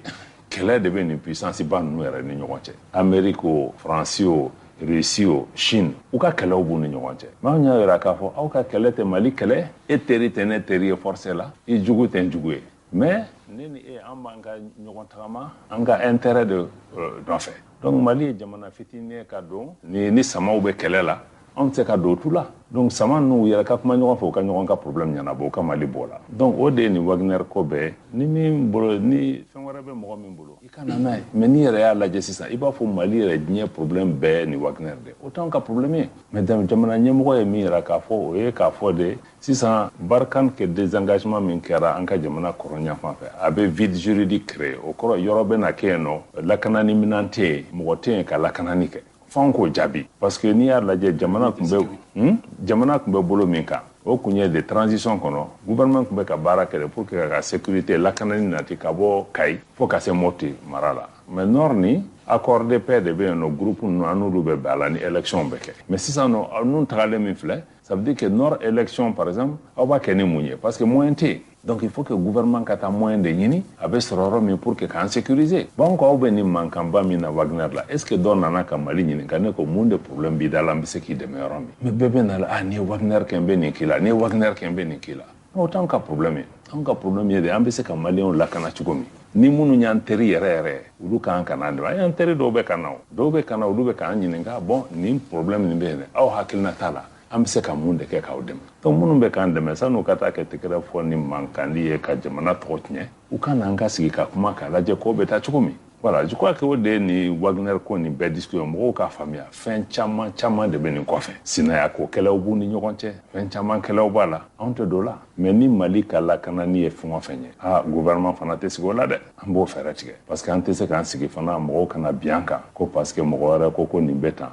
D: kɛlɛ de bɛ nin puissance ba ninnu yɛrɛ ni ɲɔgɔn cɛ Amérique o Faransi o Russie o Chine u ka kɛlɛw b'u ni ɲɔgɔn cɛ mais anw y'a yira k'a fɔ aw ka kɛlɛ tɛ Mali kɛlɛ e teri tɛ ne teri ye force la i jugu tɛ n jugu ye mais ne ni e an b'an ka ɲɔgɔn tagama an ka intérêt de nɔfɛ donc Mali ye jamana fitinin ye ka don ni samaw bɛ kɛlɛ la anw tɛ se ka don tu la donc sama ninnu yɛrɛ ka kuma ɲɔgɔn fɛ u ka ɲɔgɔn ka problème ɲɛnabɔ u ka Mali bɔ la donc o de ye nin Wagner ko bɛɛ ni min bolo ni fɛn wɛrɛ bɛ mɔgɔ min bolo i ka na n'a ye mais n'i yɛrɛ y'a lajɛ sisan i b'a fɔ Mali yɛrɛ diɲɛ problème bɛɛ ni Wagner de o t'anw ka problème ye mais jamana ɲɛmɔgɔ ye min yira k'a fɔ o ye k'a fɔ de sisan Barkhane ka désengagement min kɛra an ka jamana kɔrɔnya fan fɛ a bɛ vide juridique créer o kɔrɔ yɔrɔ bɛ na kɛ yen nɔ lakanani minɛn tɛ yen mɔgɔ tɛ yen ka lakanani kɛ f'anw k'o jaabi parce que n'i y'a lajɛ jamana tun bɛ bolo min kan o kun ye de transition kɔnɔ gouvernement tun bɛ ka baara kɛ pour que ka sécurité lakanani nati ka bɔ Kayi fo ka se Mopti mara la mais nord ni accord de paix de bien nos groupes nous anulu be bala ni élection beke mais si ça nous tagale min flé ça veut dire que nord élection par exemple on va keni mounier parce que moyen té donc il faut que le gouvernement kata moyen de yini avec sororo mais pour que kan sécuriser bon ko be ni mankamba mi na Wagner là est-ce que don nana ka mali ni kan ko monde problème bi dala mbise ki de meilleur mais bébé na la ni Wagner kembe ni kila ni Wagner kembe ni kila autant ka problème an ka problème ye de ambise ka malien la kana chugomi ni munu nyan teri yere ulu kan kana de yan teri do be kana ulu be kan nyininga bon ni problème ni be aw hakilna tala ambise ka munde ke ka odem to munu be kan de mesa no kata ke tikira fo ni mankandi ye ka jamana trotnye u kana anga sigi ka kuma ka laje ko be ta chugomi voilà je crois que au de ni Wagner ko ni be discussion mo ka famia fin chama de benin ko fe sinaya ko kele obu ni nyokonche fin chama kele obala onto dola mais ni Mali kala kana ni e fon fenye gouvernement fana te sigo la de ambo fere tige parce que ante se kan sigi fana mo kana bianka ko parce que mo wara ko ni beta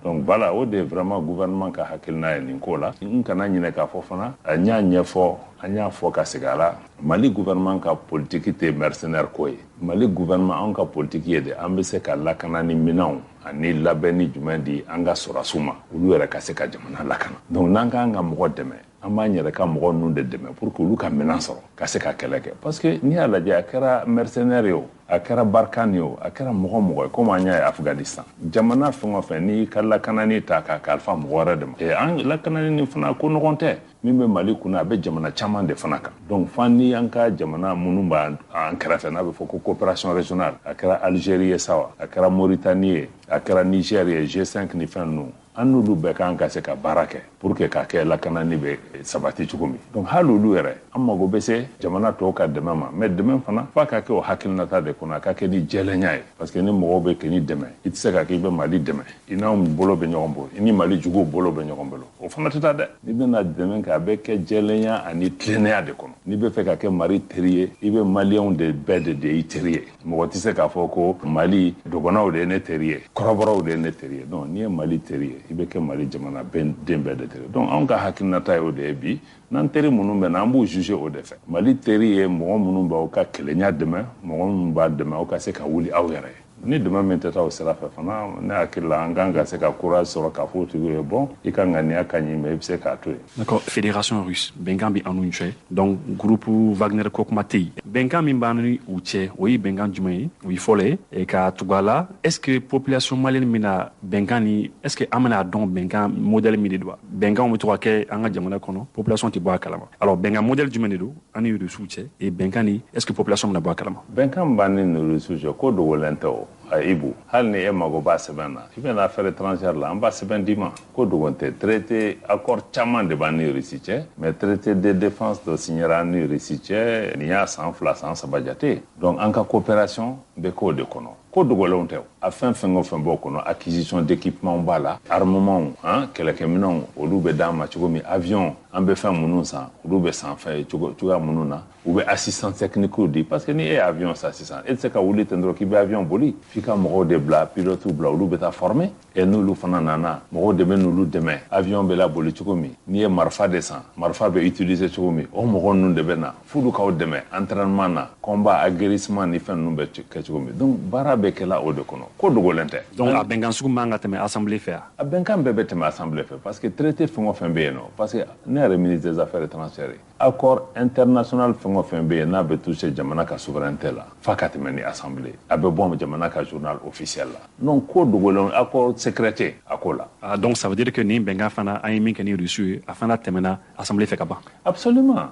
D: donc voilà au de vraiment gouvernement ka hakilna ni ko la kana nyine ka fo fana anya nyefo anya fo ka sigala Mali gouvernement ka politique te mercenaire ko Mali gouvernement an ka politique ye de ambe se ka lakana ni minaw ani labeni juman di anga sorasuma ulu yɛrɛ ka se ka jamana lakana donc n'an ka anga mɔgɔ dɛmɛ an b'an yɛrɛ ka mɔgɔ ninnu de dɛmɛ pour que ulu ka minan sɔrɔ ka se ka kɛlɛ kɛ parce que n'i y'a lajɛ a kɛra mercenaire ye o a kɛra Barkhane ye o a kɛra mɔgɔ ye comme an y'a ye Afghanistan jamana fɛn o fɛn n'i ka lakanani ta k'a kalifa mɔgɔ wɛrɛ de ma an lakanani ni fana ko nɔgɔn tɛ min bɛ Mali kunna a bɛ jamana caman de fana kan donc fan ni an ka jamana minnu b'an kɛrɛfɛ n'a bɛ fɔ ko coopération régionale a kɛra Algérie ye sa wa a kɛra Mauritanie ye a kɛra Niger ye G5 ni fɛn ninnu an n'olu bɛɛ kan ka se ka baara kɛ pour que k'a kɛ lakanani bɛ sabati cogo min donc hali olu yɛrɛ an mago bɛ se jamana tɔw ka dɛmɛ ma mais dɛmɛ fana f'a ka kɛ o hakilinata de kɔnɔ a ka kɛ ni jɛlɛnya ye parce que ni mɔgɔw bɛ kɛ ni dɛmɛ i tɛ se ka kɛ i bɛ Mali dɛmɛ i n'anw bolo bɛ ɲɔgɔn bolo i ni Mali juguw bolo bɛ ɲɔgɔn bolo o fana tɛ taa dɛ n'i bɛna dɛmɛ kɛ a bɛ kɛ jɛlɛnya ani tilennenya de kɔnɔ n'i bɛ fɛ ka kɛ Mali teri ye i bɛ maliyɛnw de bɛɛ de i teri ye mɔgɔ tɛ se k'a fɔ ko Mali dɔgɔnɔw de ye ne teri ye kɔrɔbɔrɔw de ye ne teri ye donc n'i ye Mali teri ye i bɛ kɛ Mali jamana den bɛɛ de teri donc anw ka hakilinata ye o de ye bi n'an teri minnu bɛ na an b'u juger o de fɛ Mali teri ye mɔgɔ minnu b'aw ka kɛlɛnya dɛmɛ mɔgɔ minnu b'a dɛmɛ aw ka se ka wuli aw yɛrɛ ye ni dɛmɛ min tɛ taa o sira fɛ fana ne hakili la an kan ka se ka courage sɔrɔ k'a fɔ o tigi ye bon i ka ŋaniya ka ɲi mais i bɛ se k'a to yen.
F: D'accord, Fédération russe bɛnkan bɛ an n'u cɛ donc groupe Wagner ko kuma tɛ yen bɛnkan min b'an ni u cɛ o ye bɛnkan jumɛn ye o ye fɔlɔ ye ka tugu a la est-ce que population malienne bɛna bɛnkan ni est-ce que an bɛna dɔn bɛnkan modèle min de don wa bɛnkanw bɛ to ka kɛ an ka jamana kɔnɔ population tɛ bɔ a kalama alors bɛnkan modèle jumɛn de don an ni russiw cɛ et bɛnkan ni est-ce que population bɛna bɔ a kalama.
D: bɛnkan b'an ni russiw cɛ ko dogolen tɛ o. Ibu hali ni e mago b'a sɛbɛn na i bɛna affaire étrangère la an b'a sɛbɛn d'i ma ko dogon tɛ traité accord caman de b'an ni Russie cɛ mais traité de défense dɔ signera an ni Russie cɛ nin y'a san 2 san 3 jate donc an ka coopération bɛ k'o de kɔnɔ ko dogolenw tɛ a fɛn fɛn o fɛn b'o kɔnɔ acquisition d'équipement b'a la armement kɛlɛkɛminɛnw olu bɛ d'an ma cogo min avion an bɛ fɛn minnu san olu bɛ san fɛ cogoya minnu na u bɛ assistance technique di parce que ni e ye avion san sisan e tɛ se ka wuli ten dɔrɔn k'i bɛ avion boli f'i ka mɔgɔw de bila pilote bila olu bɛ taa former et n'olu fana nana mɔgɔw de bɛ n'olu dɛmɛ avion bɛ la boli cogo min n'i ye marifa de san marifa bɛ utiliser cogo min o mɔgɔ ninnu de bɛ na f'olu k'aw dɛmɛ entraînement na combat aguerrissement ni fɛn ninnu bɛ kɛ cogo min donc baara bɛ kɛla o de kɔnɔ ko dogolen tɛ.
F: donc a bɛnkan sugu man ka tɛmɛ assemblée fɛ a
D: bɛnkan bɛɛ bɛ tɛmɛ assemblée fɛ parce que traité fɛn o fɛn bɛ yen nɔ parce que ne yɛrɛ ministre des affaires étrangères accord international fɛn o fɛn bɛ yen n'a bɛ toucher jamana ka souveraineté la f'a ka tɛmɛ ni assemblée a bɛ bɔ jamana ka journal officiel la donc ko dogolen accord secret a ko la.
F: donc ça veut dire que nin bɛnkan fana an ye min kɛ ni Russie ye a fana tɛmɛna assemblée fɛ ka ban.
D: absolument.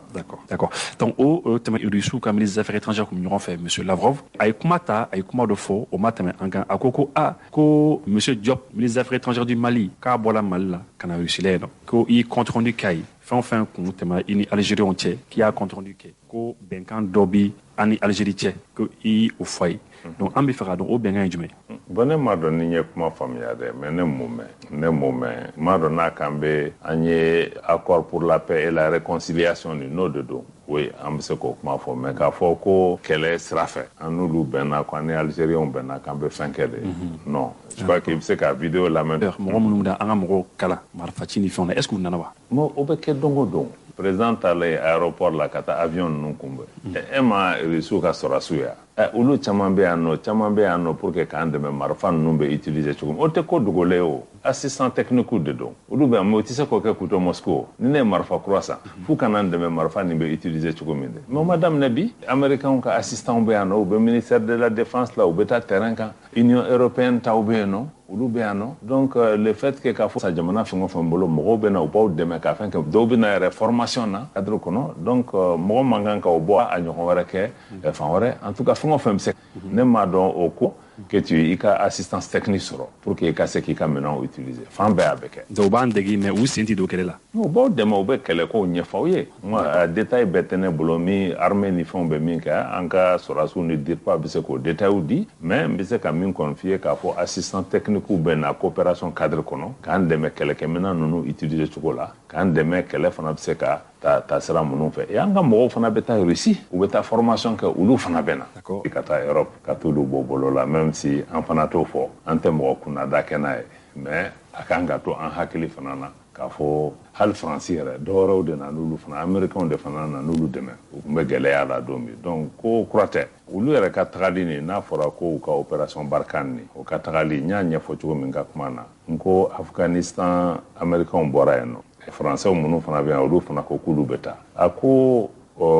F: d'accord donc o tɛmɛ Russie ka ministre des affaires étrangères kun ɲɔgɔn fɛ monsieur Lavrov a ye kuma ta a ye kuma dɔ fɔ o ma tɛmɛ an kan a ko ko monsieur Diop ministre des affaires étrangères du Mali k'a bɔra Mali la ka na Russie la yen nɔ ko i compte rendu k'a ye fɛn o fɛn kun tɛmɛ i ni Algériens cɛ k'i y'a compte rendu kɛ ko bɛnkan dɔ bi an ni Algérie cɛ ko i o fɔ a ye donc an bɛ fɛ ka dɔn o bɛnkan ye jumɛn.
D: bon ne m'a dɔn ni n ye kuma faamuya dɛ mais ne m'o mɛn n m'a dɔn n'a kan bɛ an ye accord pour la paix et la réconciliation ni n'o de don oui an bɛ se k'o kuma fɔ mais k'a fɔ ko kɛlɛ sira fɛ an n'olu bɛnna ko an ni Algériens bɛnna k'an bɛ fɛn kɛ de non je crois qu'il bɛ se ka vidéo lamɛn.
F: mɔgɔ minnu bɛ an ka mɔgɔw kalan marifa ci ni fɛnw na est-ce que u nana wa.
D: o bɛ kɛ don o don président taale aéroport la ka taa avion ninnu kunbɛn e ma reçu ka sɔrɔsiw ya olu caman bɛ yan nɔ pour que k'an dɛmɛ marifa ninnu bɛ utiliser cogo min o tɛ ko dogolen o assistant technique de don olu bɛ yan mais o tɛ se k'o kɛ k'u to Moscou ni ne ye marifa kura san f'u ka n'an dɛmɛ marifa nin bɛ utiliser cogo min de mais o ma daminɛ bi américains ka assistant bɛ yan nɔ u bɛ ministère de la défense la u bɛ taa terrain kan union européenne taw bɛ yen nɔ olu bɛ yan nɔ donc le fait que k'a fɔ sa jamana fɛn o fɛn bolo mɔgɔw bɛ na u b'aw dɛmɛ k'a fɛn kɛ dɔw bɛ na yɛrɛ formation na cadre kɔnɔ donc mɔgɔ man kan ka o bɔ a ɲɔgɔn wɛrɛ kɛ fan wɛrɛ en tout cas fɛn o fɛn bɛ se ne m'a dɔn o ko que tu i ka assistance technique sɔrɔ pour que i ka se k'i ka minɛnw utiliser fan bɛɛ a bɛ kɛ
F: donc u b'an degi mais u sen tɛ don kɛlɛ la
D: u b'aw dɛmɛ u bɛ kɛlɛkow ɲɛfɔ aw ye moi détail bɛɛ tɛ ne bolo min armée ni fɛnw bɛ min kɛ an ka sɔrɔdasiw ni DIRPA bɛ se k'o détail di mais n bɛ se ka min confier k'a fɔ assistant technique bɛ na coopération cadre kɔnɔ k'an dɛmɛ kɛlɛkɛminɛn ninnu utiliser cogo la k'an dɛmɛ kɛlɛ fana bɛ se ka ta sira minnu fɛ et an ka mɔgɔw fana bɛ taa Russie u bɛ taa formation kɛ olu fana bɛ na i ka taa Europe ka t'olu bɔ bolo la même si an fana t'o fɔ an tɛ mɔgɔ kunnada kɛ n'a ye mais a kan ka to an hakili fana na k'a fɔ hali Faransi yɛrɛ dɔwɛrɛw de na n'olu fana Américains de fana na n'olu dɛmɛ u tun bɛ gɛlɛya la don min donc ko kura tɛ olu yɛrɛ ka tagali nin n'a fɔra ko u ka opération Barkhane nin o ka tagali n y'a ɲɛfɔ cogo min ka kuma na n ko Afghanistan Américains bɔra yen nɔ Français minnu fana bɛ yan olu fana ko k'olu bɛ taa a ko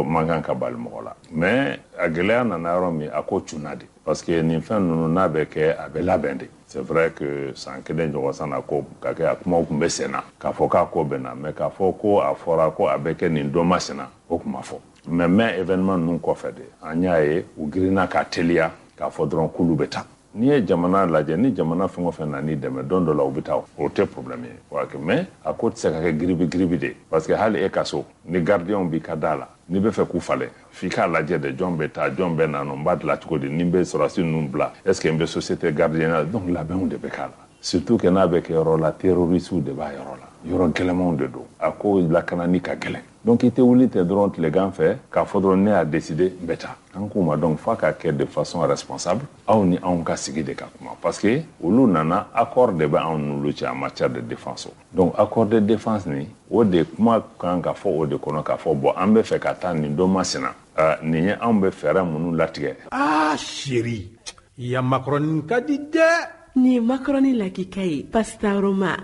D: man kan ka bali mɔgɔ la mais a gɛlɛya nana yɔrɔ min a ko cunna de parce que nin fɛn ninnu n'a bɛ kɛ a bɛ labɛn de c'est vrai que san kelen ɲɔgɔn san na ko ka kɛ a kumaw tun bɛ sen na k'a fɔ k'a ko bɛ na mais k'a fɔ ko a fɔra ko a bɛ kɛ nin don masina o tun ma fɔ mais événement ninnu kɔfɛ de an y'a ye u girinna k'a teliya k'a fɔ dɔrɔn k'olu bɛ taa n'i ye jamana lajɛ ni jamana fɛn o fɛn na n'i dɛmɛ don dɔ la u bɛ taa o tɛ problème ye mais a ko tɛ se ka kɛ giribi de parce que hali e ka so ni gardien b'i ka da la n'i bɛ fɛ k'u falen f'i k'a lajɛ de jɔn bɛ taa jɔn bɛ na n b'a dilan cogo di ni n bɛ sɔrɔdasi ninnu bila est ce que n bɛ société gardien la donc labɛnw de bɛ k'a la surtout que n'a bɛ kɛ yɔrɔ la terroristes de b'a yɔrɔ la yɔrɔ gɛlɛmanw de don a ko lakanani ka gɛlɛn donc i tɛ wuli tɛ dɔrɔn tilegan fɛ k'a fɔ dɔrɔn ne y'a décidé n bɛ taa an k'u ma donc f'a ka kɛ de façon responsable aw ni anw ka sigi de ka kuma parce que olu nana accord de bɛ anw n'olu cɛ en matière de défense donc accord de défense ni o de kuma kan ka fɔ o de kɔnɔ k'a fɔ bon an bɛ fɛ ka taa nin don masina nin ye anw bɛ fɛɛrɛ minnu latigɛ
C: chéri ya macaroni ka di dɛ
G: ni macaroni lakika ye pastaroma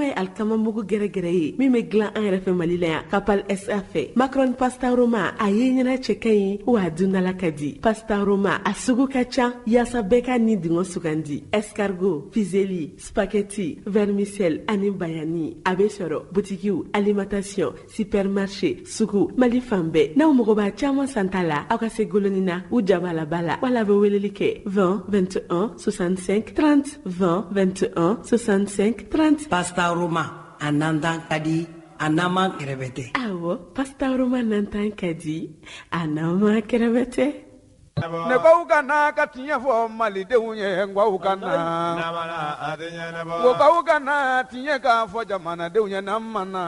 G: ye alikamamugu gɛrɛgɛrɛ ye min bɛ dilan an yɛrɛ fɛ Mali la yan Kapal SA fɛ macaroni pastaroma a ye ɲɛna cɛ ka ɲi wa a dundala ka di pastaroma a sugu ka ca yaasa bɛɛ ka ni dingɛ sugandi escargot fusilli spaghetti vermicelle ani bayani a bɛ sɔrɔ butikiw alimentation supermarché sugu Mali fan bɛɛ n'aw mago b'a caman san ta la aw ka se goloni na u jabala bala wala a bɛ weleli kɛ 20 21 65 30 20 21 65 30
H: Pastaroma a nandan ka di a nama kɛrɛfɛ tɛ
G: awɔ pastaroma nantan ka di a nama kɛrɛfɛ tɛ
C: ne ko ka na ka tiɲɛ fɔ malidenw ye n ko ka na ko k'aw ka na tiɲɛ k'a fɔ jamanadenw ye n'an ma na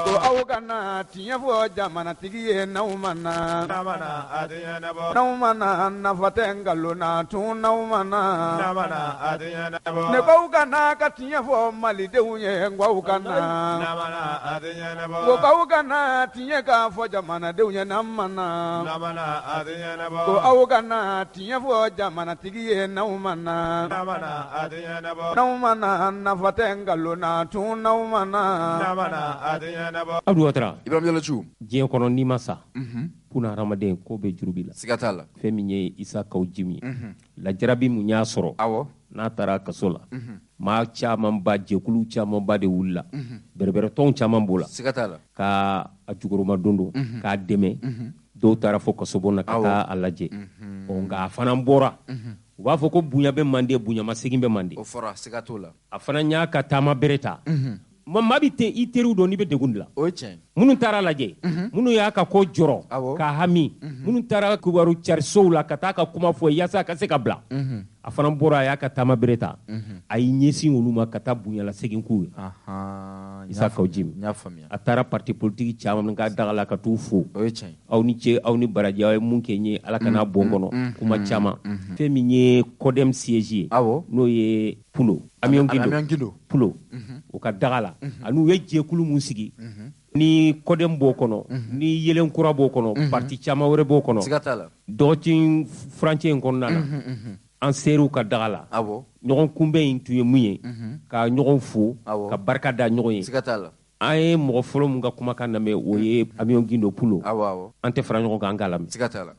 C: ko aw ka na tiɲɛ fɔ jamanatigi ye n'aw ma na n'aw ma na nafa tɛ nkalon na tun n'aw ma na ne ko ka na ka tiɲɛ fɔ malidenw ye n ko ka na ko k'aw ka na tiɲɛ k'a fɔ jamanadenw ye n'an ma na ko aw kana tiɲɛ fɔ jamanatigi ye n'aw ma na n'aw ma na nafa tɛ nkalon na tun n'aw ma na
B: Abdou Ouattara
A: Ibrahima Diallo
B: diɲɛ kɔnɔ n'i ma sa kuna hadamaden ko bɛ jurubi la
A: siga t'a la
B: fɛn min ye Isa Kaw Jimi lajarabi mun y'a sɔrɔ
A: awɔ
B: n'a taara kaso la maa camanba jɛkulu camanba de wulila bɛrɛbɛrɛtɔnw caman b'o la
A: siga t'a la
B: ka a juguruma don k'a dɛmɛ dɔw taara fɔ kasobon na ka taa a lajɛ nka a fana bɔra u b'a fɔ ko bonya bɛ mande bonyamasegin bɛ mande
A: o fɔra siga t'o la
B: a fana y'a ka taama bere ta maa bɛ i teriw dɔn n'i bɛ degun de la
A: o ye tiɲɛ
B: minnu taara lajɛ minnu y'a ka ko jɔrɔ k'a hami minnu taara kibaru carisow la ka taa ka kuma fɔ yaasa a ka se ka bila a fana bɔra a y'a ka taama bere ta a y'i ɲɛsin olu ma ka taa bonyalasegin k'u ye Isa Kaw Jimi a taara parti politique caman ka daga la ka t'u fo
A: o ye tiɲɛ
B: aw ni ce aw ni baraji aw ye mun kɛ n ye ala kana bɔ n kɔnɔ kuma caman fɛn min ye CODEM siège ye n'o ye Pulo Amion Gindo Pulo u ka daga la an'u ye jɛkulu mun sigi ni kodem b'o kɔnɔ ni yelen kura b'o kɔnɔ parti caman wɛrɛ b'o kɔnɔ dɔgɔtin furancɛ in kɔnɔna na an ser'u ka daga la ɲɔgɔn kunbɛn in tun ye mun ye ka ɲɔgɔn fo ka barika da ɲɔgɔn ye an ye mɔgɔ fɔlɔ mun ka kumakan lamɛn o ye Abiyon Gindo Pulo an tɛ fara ɲɔgɔn kan an k'a lamɛn.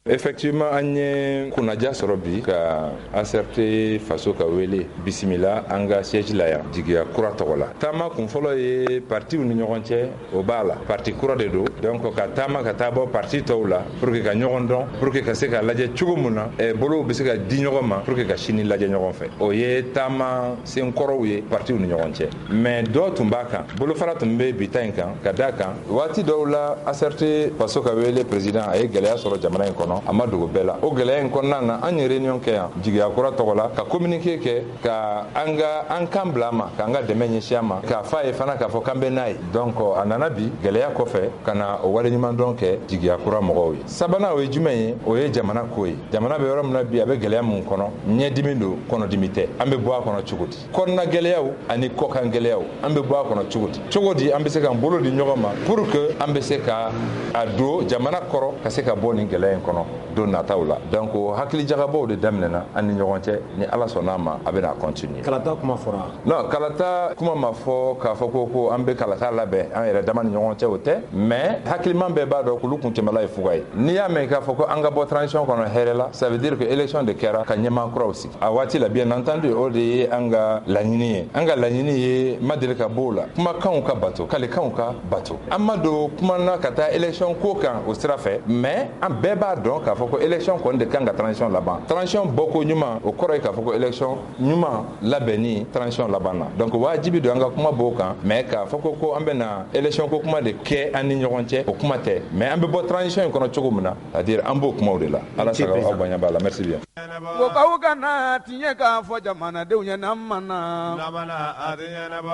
I: Effectivement an ye kunnaja sɔrɔ bi ka ACRT faso ka wele bisimila an ka siège la yan jigiya kura tɔgɔ la. Taama kun fɔlɔ ye partiw ni ɲɔgɔn cɛ o b'a la parti kura de don donc ka taama ka taa bɔ parti tɔw la pour que ka ɲɔgɔn dɔn pour que ka se ka lajɛ cogo mun na bolow bɛ se ka di ɲɔgɔn ma pour que ka sini lajɛ ɲɔgɔn fɛ o ye taama senkɔrɔw ye partiw ni ɲɔgɔn cɛ mais dɔw tun b'a kan bolofara tun bɛ bi ta in kan ka da kan waati dɔw la ACRT faso ka wele président a ye gɛlɛya sɔrɔ jamana in kɔnɔ a ma dogo bɛɛ la o gɛlɛya in kɔnɔna na an ye réunion kɛ yan jigiya kura tɔgɔ la ka communiqué kɛ ka an kan bila a ma k'an ka dɛmɛ ɲɛsin a ma k'a fɔ a ye fana k'a fɔ k'an bɛ n'a ye donc a nana bi gɛlɛya kɔfɛ ka na o waleɲumandɔn kɛ jigiya kura mɔgɔw ye sabanan o ye jumɛn ye o ye jamana ko ye jamana bɛ yɔrɔ min na bi a bɛ gɛlɛya mun kɔnɔ ɲɛdimi don kɔnɔdimi tɛ an bɛ bɔ a kɔnɔ cogo di kɔnɔna gɛlɛyaw ani kɔkan gɛlɛyaw an bɛ bɔ a kɔnɔ cogo di an bɛ se k'an bolo di ɲɔgɔn ma pour que an bɛ se ka a don jamana kɔrɔ ka se ka bɔ nin gɛlɛya in kɔnɔ don nataw la donc hakili jagabɔw de daminɛna an ni ɲɔgɔn cɛ ni ala sɔnna ma a bɛna continuer
B: kalata kuma fɔra
I: non kalata kuma ma fɔ k'a fɔ ko an bɛ kalata labɛn an yɛrɛ dama ni ɲɔgɔn cɛ o tɛ mais hakiliman bɛɛ b'a dɔn k'olu kun tɛmɛla ye fuga ye n'i y'a mɛn k'a fɔ ko an ka bɔ transition kɔnɔ hɛrɛ la ça veut dire que élection de kɛra ka ɲɛmaa kuraw sigi a waati la bien entendu o de ye an ka laɲini ye an ka laɲini ye ma deli ka b'o la kumakanw ka bato kalekanw ka bato an ma don kuma na ka taa élection ko kan o sira fɛ mais an bɛɛ b'a dɔn k'a fɔ ko élection kɔni de kan ka transition laban transition bɔko ɲuman o kɔrɔ ye k'a fɔ ko élection ɲuman labɛnni transition laban na donc wajibi don an ka kuma b'o kan mais k'a fɔ ko an bɛna élection ko kuma de kɛ an ni ɲɔgɔn cɛ o kuma tɛ mais an bɛ bɔ transition in kɔnɔ cogo min na c'est à dire an b'o kumaw de la ala sago aw bonya b'a la merci bien
C: ko k'aw kana tiɲɛ k'a fɔ jamanadenw ye n'an ma na